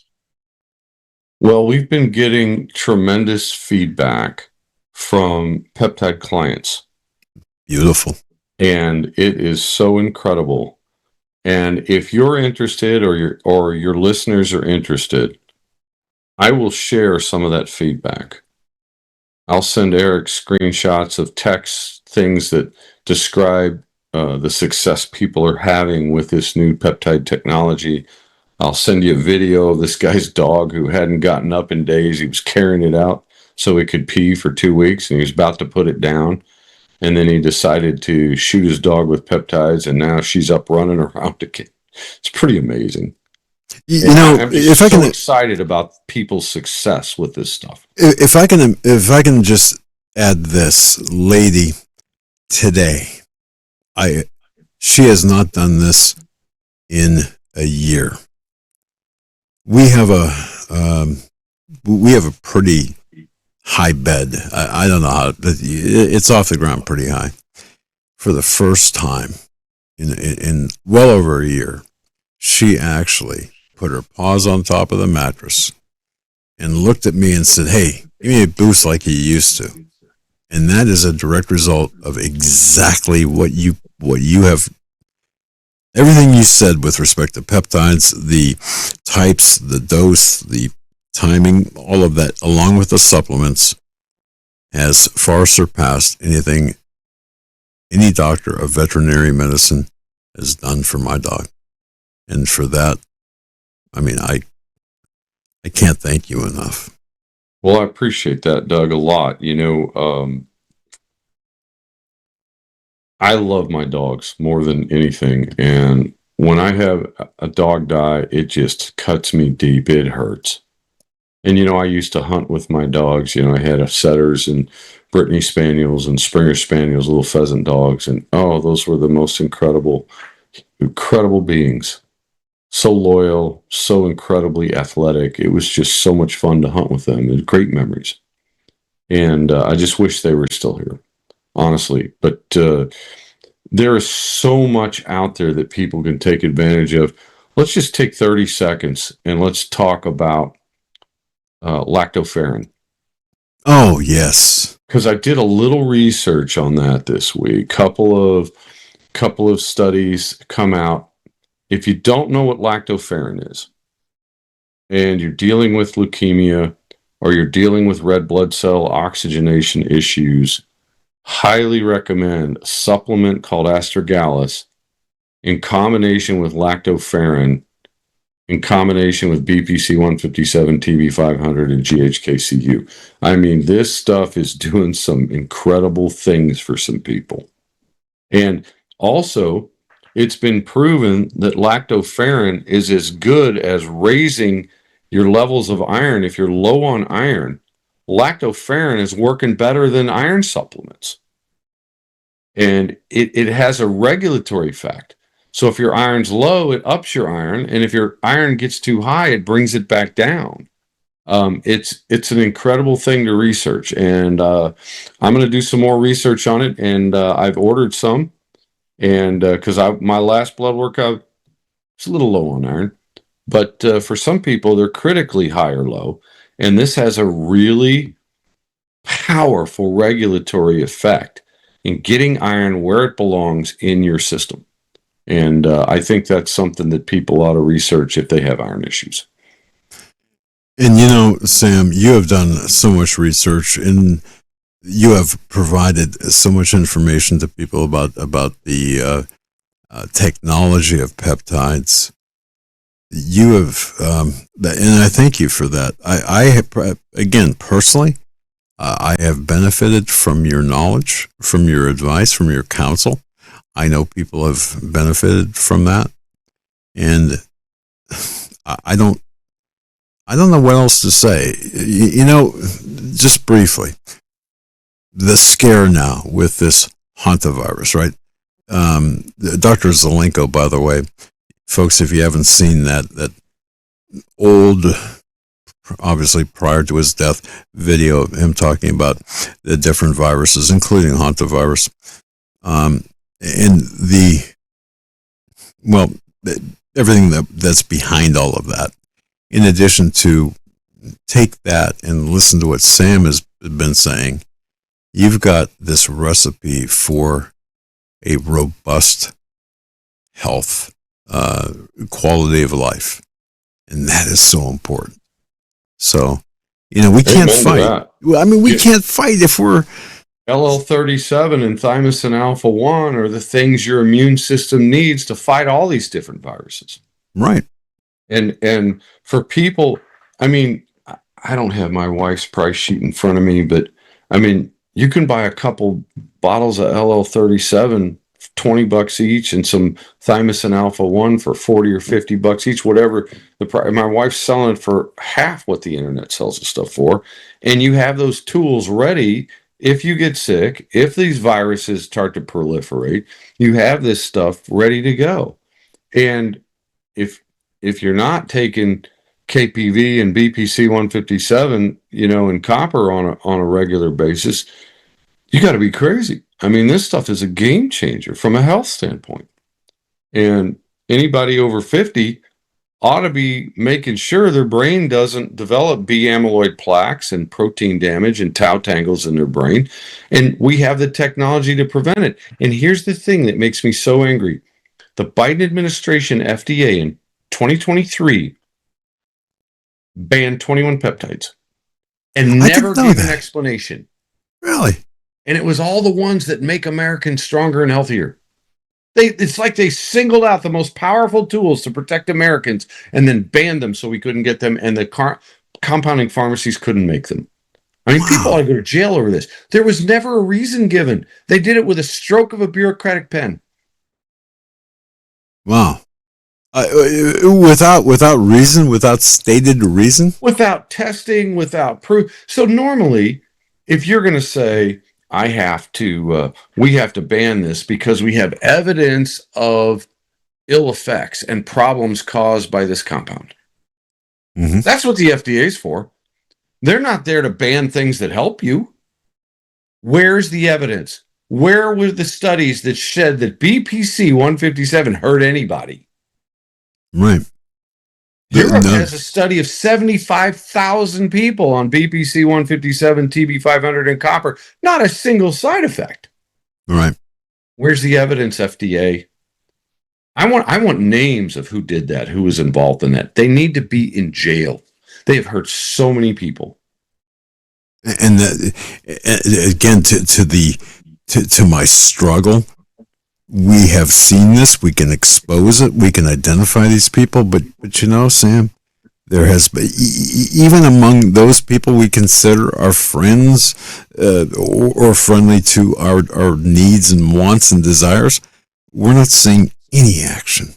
Well, we've been getting tremendous feedback from peptide clients. Beautiful. And it is so incredible. And if you're interested, or your listeners are interested, I will share some of that feedback. I'll send Eric screenshots of text, things that describe the success people are having with this new peptide technology. I'll send you a video of this guy's dog who hadn't gotten up in days. He was carrying it out so he could pee for 2 weeks, and he was about to put it down. And then he decided to shoot his dog with peptides, and now she's up running around again. It's pretty amazing. I'm just so excited about people's success with this stuff. If I can just add this, lady, today, she has not done this in a year. We have a pretty high bed. I don't know how, but it's off the ground pretty high. For the first time in well over a year, she actually put her paws on top of the mattress and looked at me and said, "Hey, give me a boost like you used to." And that is a direct result of exactly what you have, everything you said with respect to peptides, the types, the dose, the timing, all of that, along with the supplements, has far surpassed anything any doctor of veterinary medicine has done for my dog. And for that, I mean, I can't thank you enough. Well, I appreciate that, Doug, a lot. I love my dogs more than anything. And when I have a dog die, it just cuts me deep. It hurts. And, I used to hunt with my dogs. I had setters and Brittany Spaniels and Springer Spaniels, little pheasant dogs. And, those were the most incredible beings. So loyal, so incredibly athletic. It was just so much fun to hunt with them. It was great memories. And I just wish they were still here, honestly. But there is so much out there that people can take advantage of. Let's just take 30 seconds and let's talk about lactoferrin. Oh, yes. Because I did a little research on that this week. Couple of studies come out. If you don't know what lactoferrin is, and you're dealing with leukemia, or you're dealing with red blood cell oxygenation issues, highly recommend a supplement called astragalus in combination with lactoferrin, in combination with BPC 157, TB 500, and GHKCU. I mean, this stuff is doing some incredible things for some people. And also, it's been proven that lactoferrin is as good as raising your levels of iron. If you're low on iron, lactoferrin is working better than iron supplements. And it has a regulatory effect. So if your iron's low, it ups your iron. And if your iron gets too high, it brings it back down. It's an incredible thing to research. And I'm going to do some more research on it. And I've ordered some. And because my last blood work, I was a little low on iron. But for some people, they're critically high or low. And this has a really powerful regulatory effect in getting iron where it belongs in your system. And I think that's something that people ought to research if they have iron issues. And Sam, you have done so much research, and you have provided so much information to people about the technology of peptides. You have, and I thank you for that. I have, again, personally, I have benefited from your knowledge, from your advice, from your counsel. I know people have benefited from that, and I don't know what else to say. Just briefly, the scare now with this hantavirus, right? Dr. Zelenko, by the way, folks, if you haven't seen that old, obviously prior to his death, video of him talking about the different viruses, including hantavirus, and everything that's behind all of that. In addition to take that and listen to what Sam has been saying, you've got this recipe for a robust health, quality of life. And that is so important. So, we can't fight. We can't fight if we're... LL37 and thymosin alpha 1 are the things your immune system needs to fight all these different viruses. Right. And for people, I don't have my wife's price sheet in front of me, but you can buy a couple bottles of LL37, $20 each, and some thymosin alpha 1 for $40 or $50 each, whatever the price. My wife's selling it for half what the internet sells the stuff for. And you have those tools ready. If you get sick, if these viruses start to proliferate, you have this stuff ready to go. And if you're not taking KPV and BPC 157, and copper on a regular basis, you got to be crazy. This stuff is a game changer from a health standpoint. And anybody over 50 ought to be making sure their brain doesn't develop B amyloid plaques and protein damage and tau tangles in their brain. And we have the technology to prevent it. And here's the thing that makes me so angry. The Biden administration, FDA, in 2023 banned 21 peptides and never gave an explanation. Really? And it was all the ones that make Americans stronger and healthier. It's like they singled out the most powerful tools to protect Americans and then banned them so we couldn't get them, and the compounding pharmacies couldn't make them. People ought to go to jail over this. There was never a reason given. They did it with a stroke of a bureaucratic pen. Wow. Without reason, without stated reason? Without testing, without proof. So normally, if you're going to say, we have to ban this because we have evidence of ill effects and problems caused by this compound. Mm-hmm. That's what the FDA is for. They're not there to ban things that help you. Where's the evidence? Where were the studies that said that BPC 157 hurt anybody? Right. Europe has a study of 75,000 people on BPC 157, TB 500, and copper. Not a single side effect. Right. Where's the evidence, FDA? I want names of who did that, who was involved in that. They need to be in jail. They have hurt so many people. And again, to my struggle, we have seen this. We can expose it. We can identify these people. But Sam, there has been, even among those people we consider our friends or friendly to our needs and wants and desires, we're not seeing any action.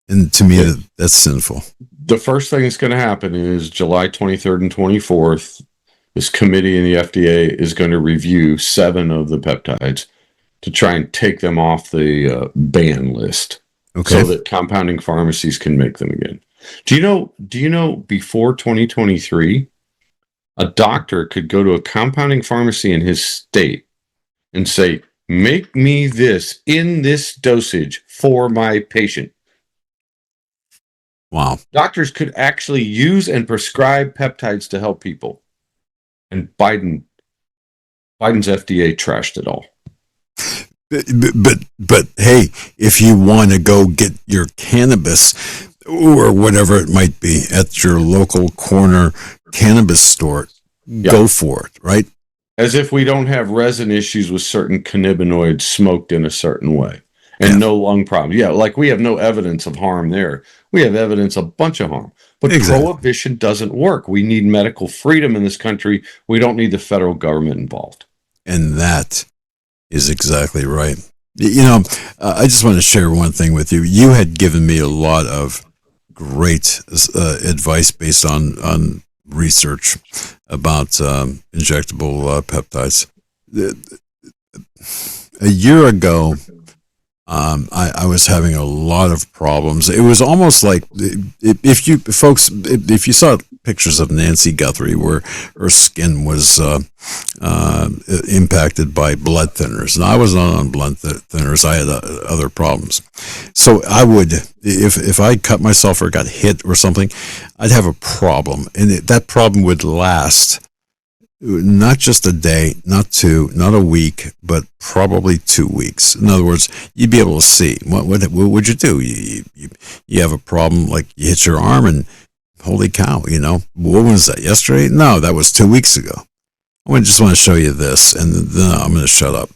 And to me, that's sinful. The first thing that's going to happen is July 23rd and 24th, this committee in the FDA is going to review 7 of the peptides to try and take them off the ban list, so that compounding pharmacies can make them again. Do you know before 2023, a doctor could go to a compounding pharmacy in his state and say, make me this in this dosage for my patient. Wow. Doctors could actually use and prescribe peptides to help people. And Biden's FDA trashed it all. But hey, if you want to go get your cannabis or whatever it might be at your local corner cannabis store, go for it, right? As if we don't have resin issues with certain cannabinoids smoked in a certain way and no lung problems. Yeah, like we have no evidence of harm there. We have evidence of a bunch of harm. But prohibition doesn't work. We need medical freedom in this country. We don't need the federal government involved. And that is exactly right. I just want to share one thing with you. You had given me a lot of great advice based on research about injectable peptides. A year ago, I was having a lot of problems. It was almost like if you saw pictures of Nancy Guthrie where her skin was impacted by blood thinners, and I was not on blood thinners. I had other problems. So I would, if I cut myself or got hit or something, I'd have a problem, and that problem would last not just a day, not two, not a week, but probably 2 weeks. In other words, you'd be able to see what would you do? You have a problem, like you hit your arm, and holy cow, what was that? Yesterday? No, that was 2 weeks ago. I just want to show you this, and then I'm going to shut up.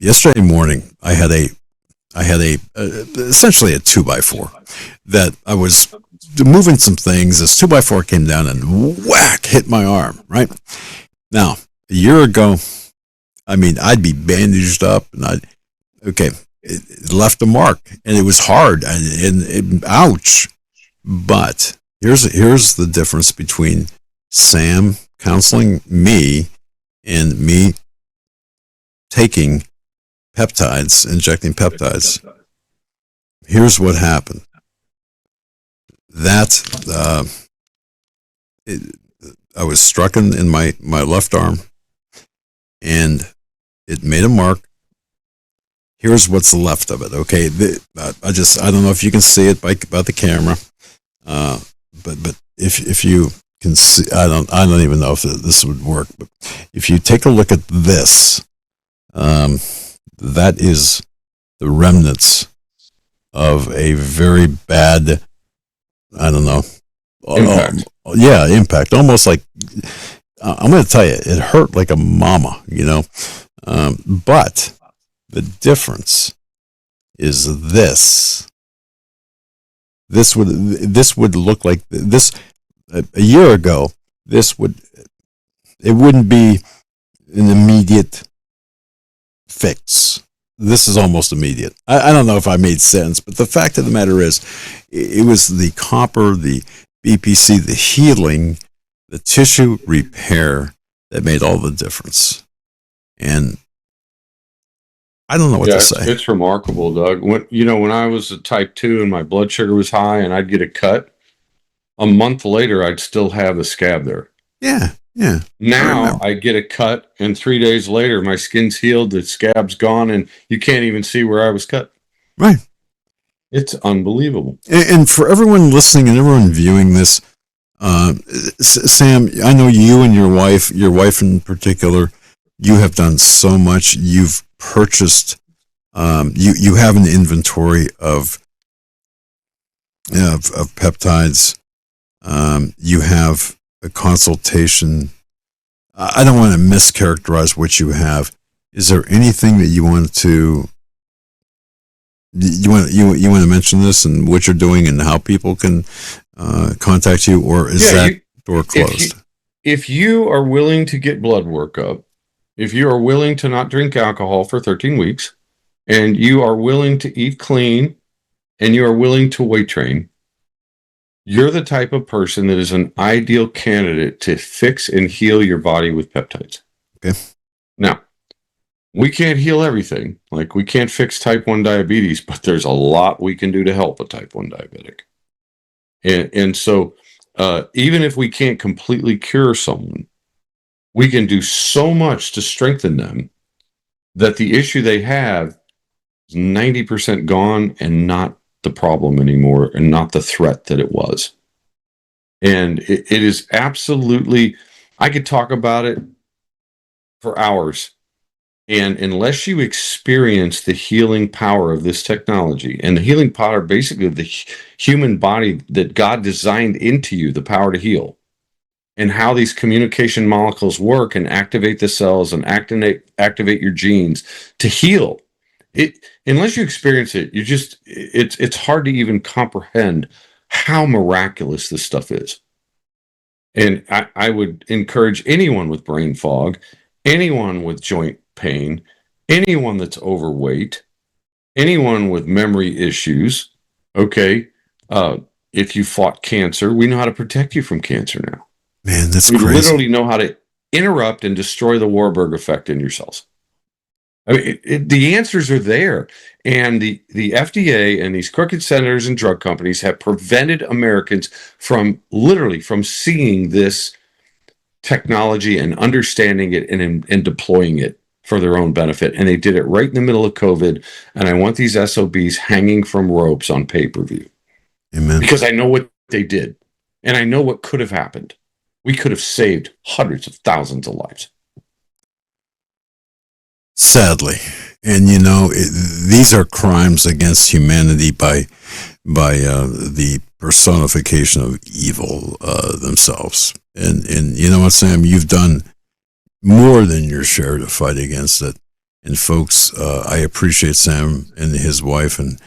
Yesterday morning, I had essentially a 2x4 that I was moving some things. This 2x4 came down and whack, hit my arm, right? Now, a year ago, I'd be bandaged up, and it left a mark, and it was hard, and ouch. But here's the difference between Sam counseling me and me taking peptides, injecting peptides. Here's what happened. I was struck in my left arm, and it made a mark. Here's what's left of it. Okay, I don't know if you can see it by the camera, but if you can see, I don't even know if this would work. But if you take a look at this, that is the remnants of a very bad, I don't know. Impact. Impact. Almost like, I'm going to tell you, it hurt like a mama, but the difference is this. This would look like this a year ago. It wouldn't be an immediate fix. This is almost immediate. I don't know if I made sense, but the fact of the matter is, it was the copper, the BPC, the healing, the tissue repair that made all the difference. And I don't know what to say. It's remarkable, Doug. When I was a type 2 and my blood sugar was high and I'd get a cut, a month later, I'd still have the scab there. Yeah. Now I get a cut, and 3 days later, my skin's healed, the scab's gone, and you can't even see where I was cut. Right. It's unbelievable. And for everyone listening and everyone viewing this, Sam, I know you and your wife in particular, you have done so much. You've purchased, you have an inventory of peptides. You have a consultation. I don't want to mischaracterize what you have. Is there anything that you want to mention this and what you're doing and how people can contact you, or is that door closed? If you are willing to get blood work up, if you are willing to not drink alcohol for 13 weeks, and you are willing to eat clean, and you are willing to weight train, you're the type of person that is an ideal candidate to fix and heal your body with peptides. Okay. Now, we can't heal everything. Like, we can't fix type 1 diabetes, but there's a lot we can do to help a type 1 diabetic. And so even if we can't completely cure someone, we can do so much to strengthen them that the issue they have is 90% gone and not the problem anymore, and not the threat that it was. And it is absolutely, I could talk about it for hours. And unless you experience the healing power of this technology, and the healing power basically of the human body that God designed into you, the power to heal, and how these communication molecules work and activate the cells and activate your genes to heal. Unless you experience it, it's hard to even comprehend how miraculous this stuff is. And I would encourage anyone with brain fog, anyone with joint pain, anyone that's overweight, anyone with memory issues. Okay, if you fought cancer, we know how to protect you from cancer now. Man, that's we crazy. Literally know how to interrupt and destroy the Warburg effect in your cells. I mean, the answers are there. And the FDA and these crooked senators and drug companies have prevented Americans from seeing this technology and understanding it and deploying it for their own benefit. And they did it right in the middle of COVID. And I want these SOBs hanging from ropes on pay-per-view. Amen. Because I know what they did. And I know what could have happened. We could have saved hundreds of thousands of lives. Sadly. And these are crimes against humanity by the personification of evil themselves. And you know what, Sam, you've done more than your share to fight against it. And folks, I appreciate Sam and his wife, and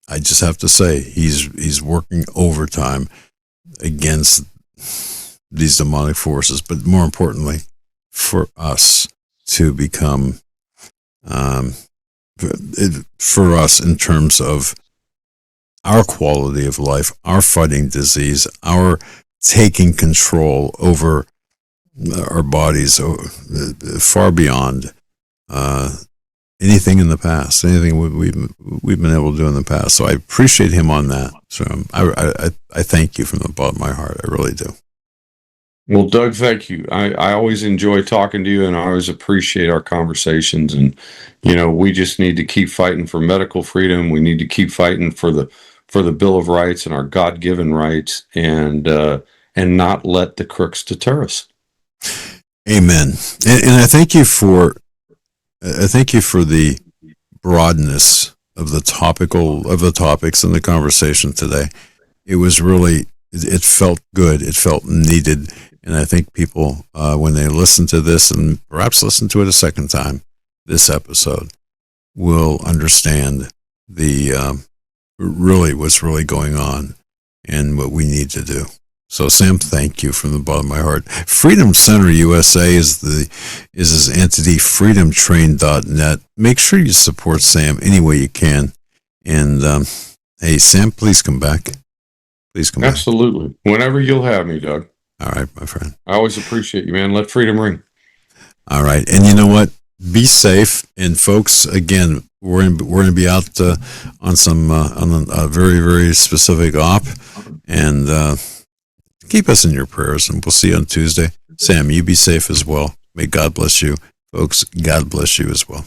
I just have to say he's working overtime against these demonic forces, but more importantly, for us to become for us in terms of our quality of life, our fighting disease, our taking control over our bodies, far beyond anything in the past, anything we've been able to do in the past. So I appreciate him on that. So I thank you from the bottom of my heart. I really do. Well, Doug, thank you. I always enjoy talking to you, and I always appreciate our conversations. And we just need to keep fighting for medical freedom. We need to keep fighting for the Bill of Rights and our God-given rights, and not let the crooks deter us. Amen. And I thank you for the broadness of the topics in the conversation today. It was really, it felt good. It felt needed. And I think people, when they listen to this and perhaps listen to it a second time, this episode, will understand what's really going on and what we need to do. So, Sam, thank you from the bottom of my heart. Freedom Center USA is his entity, freedomtrain.net. Make sure you support Sam any way you can. And, hey, Sam, please come back. Please come back. Absolutely. Whenever you'll have me, Doug. All right, my friend. I always appreciate you, man. Let freedom ring. All right. And you know what? Be safe. And folks, again, we're going to be out on some on a very, very specific op. And keep us in your prayers, and we'll see you on Tuesday. Sam, you be safe as well. May God bless you. Folks, God bless you as well.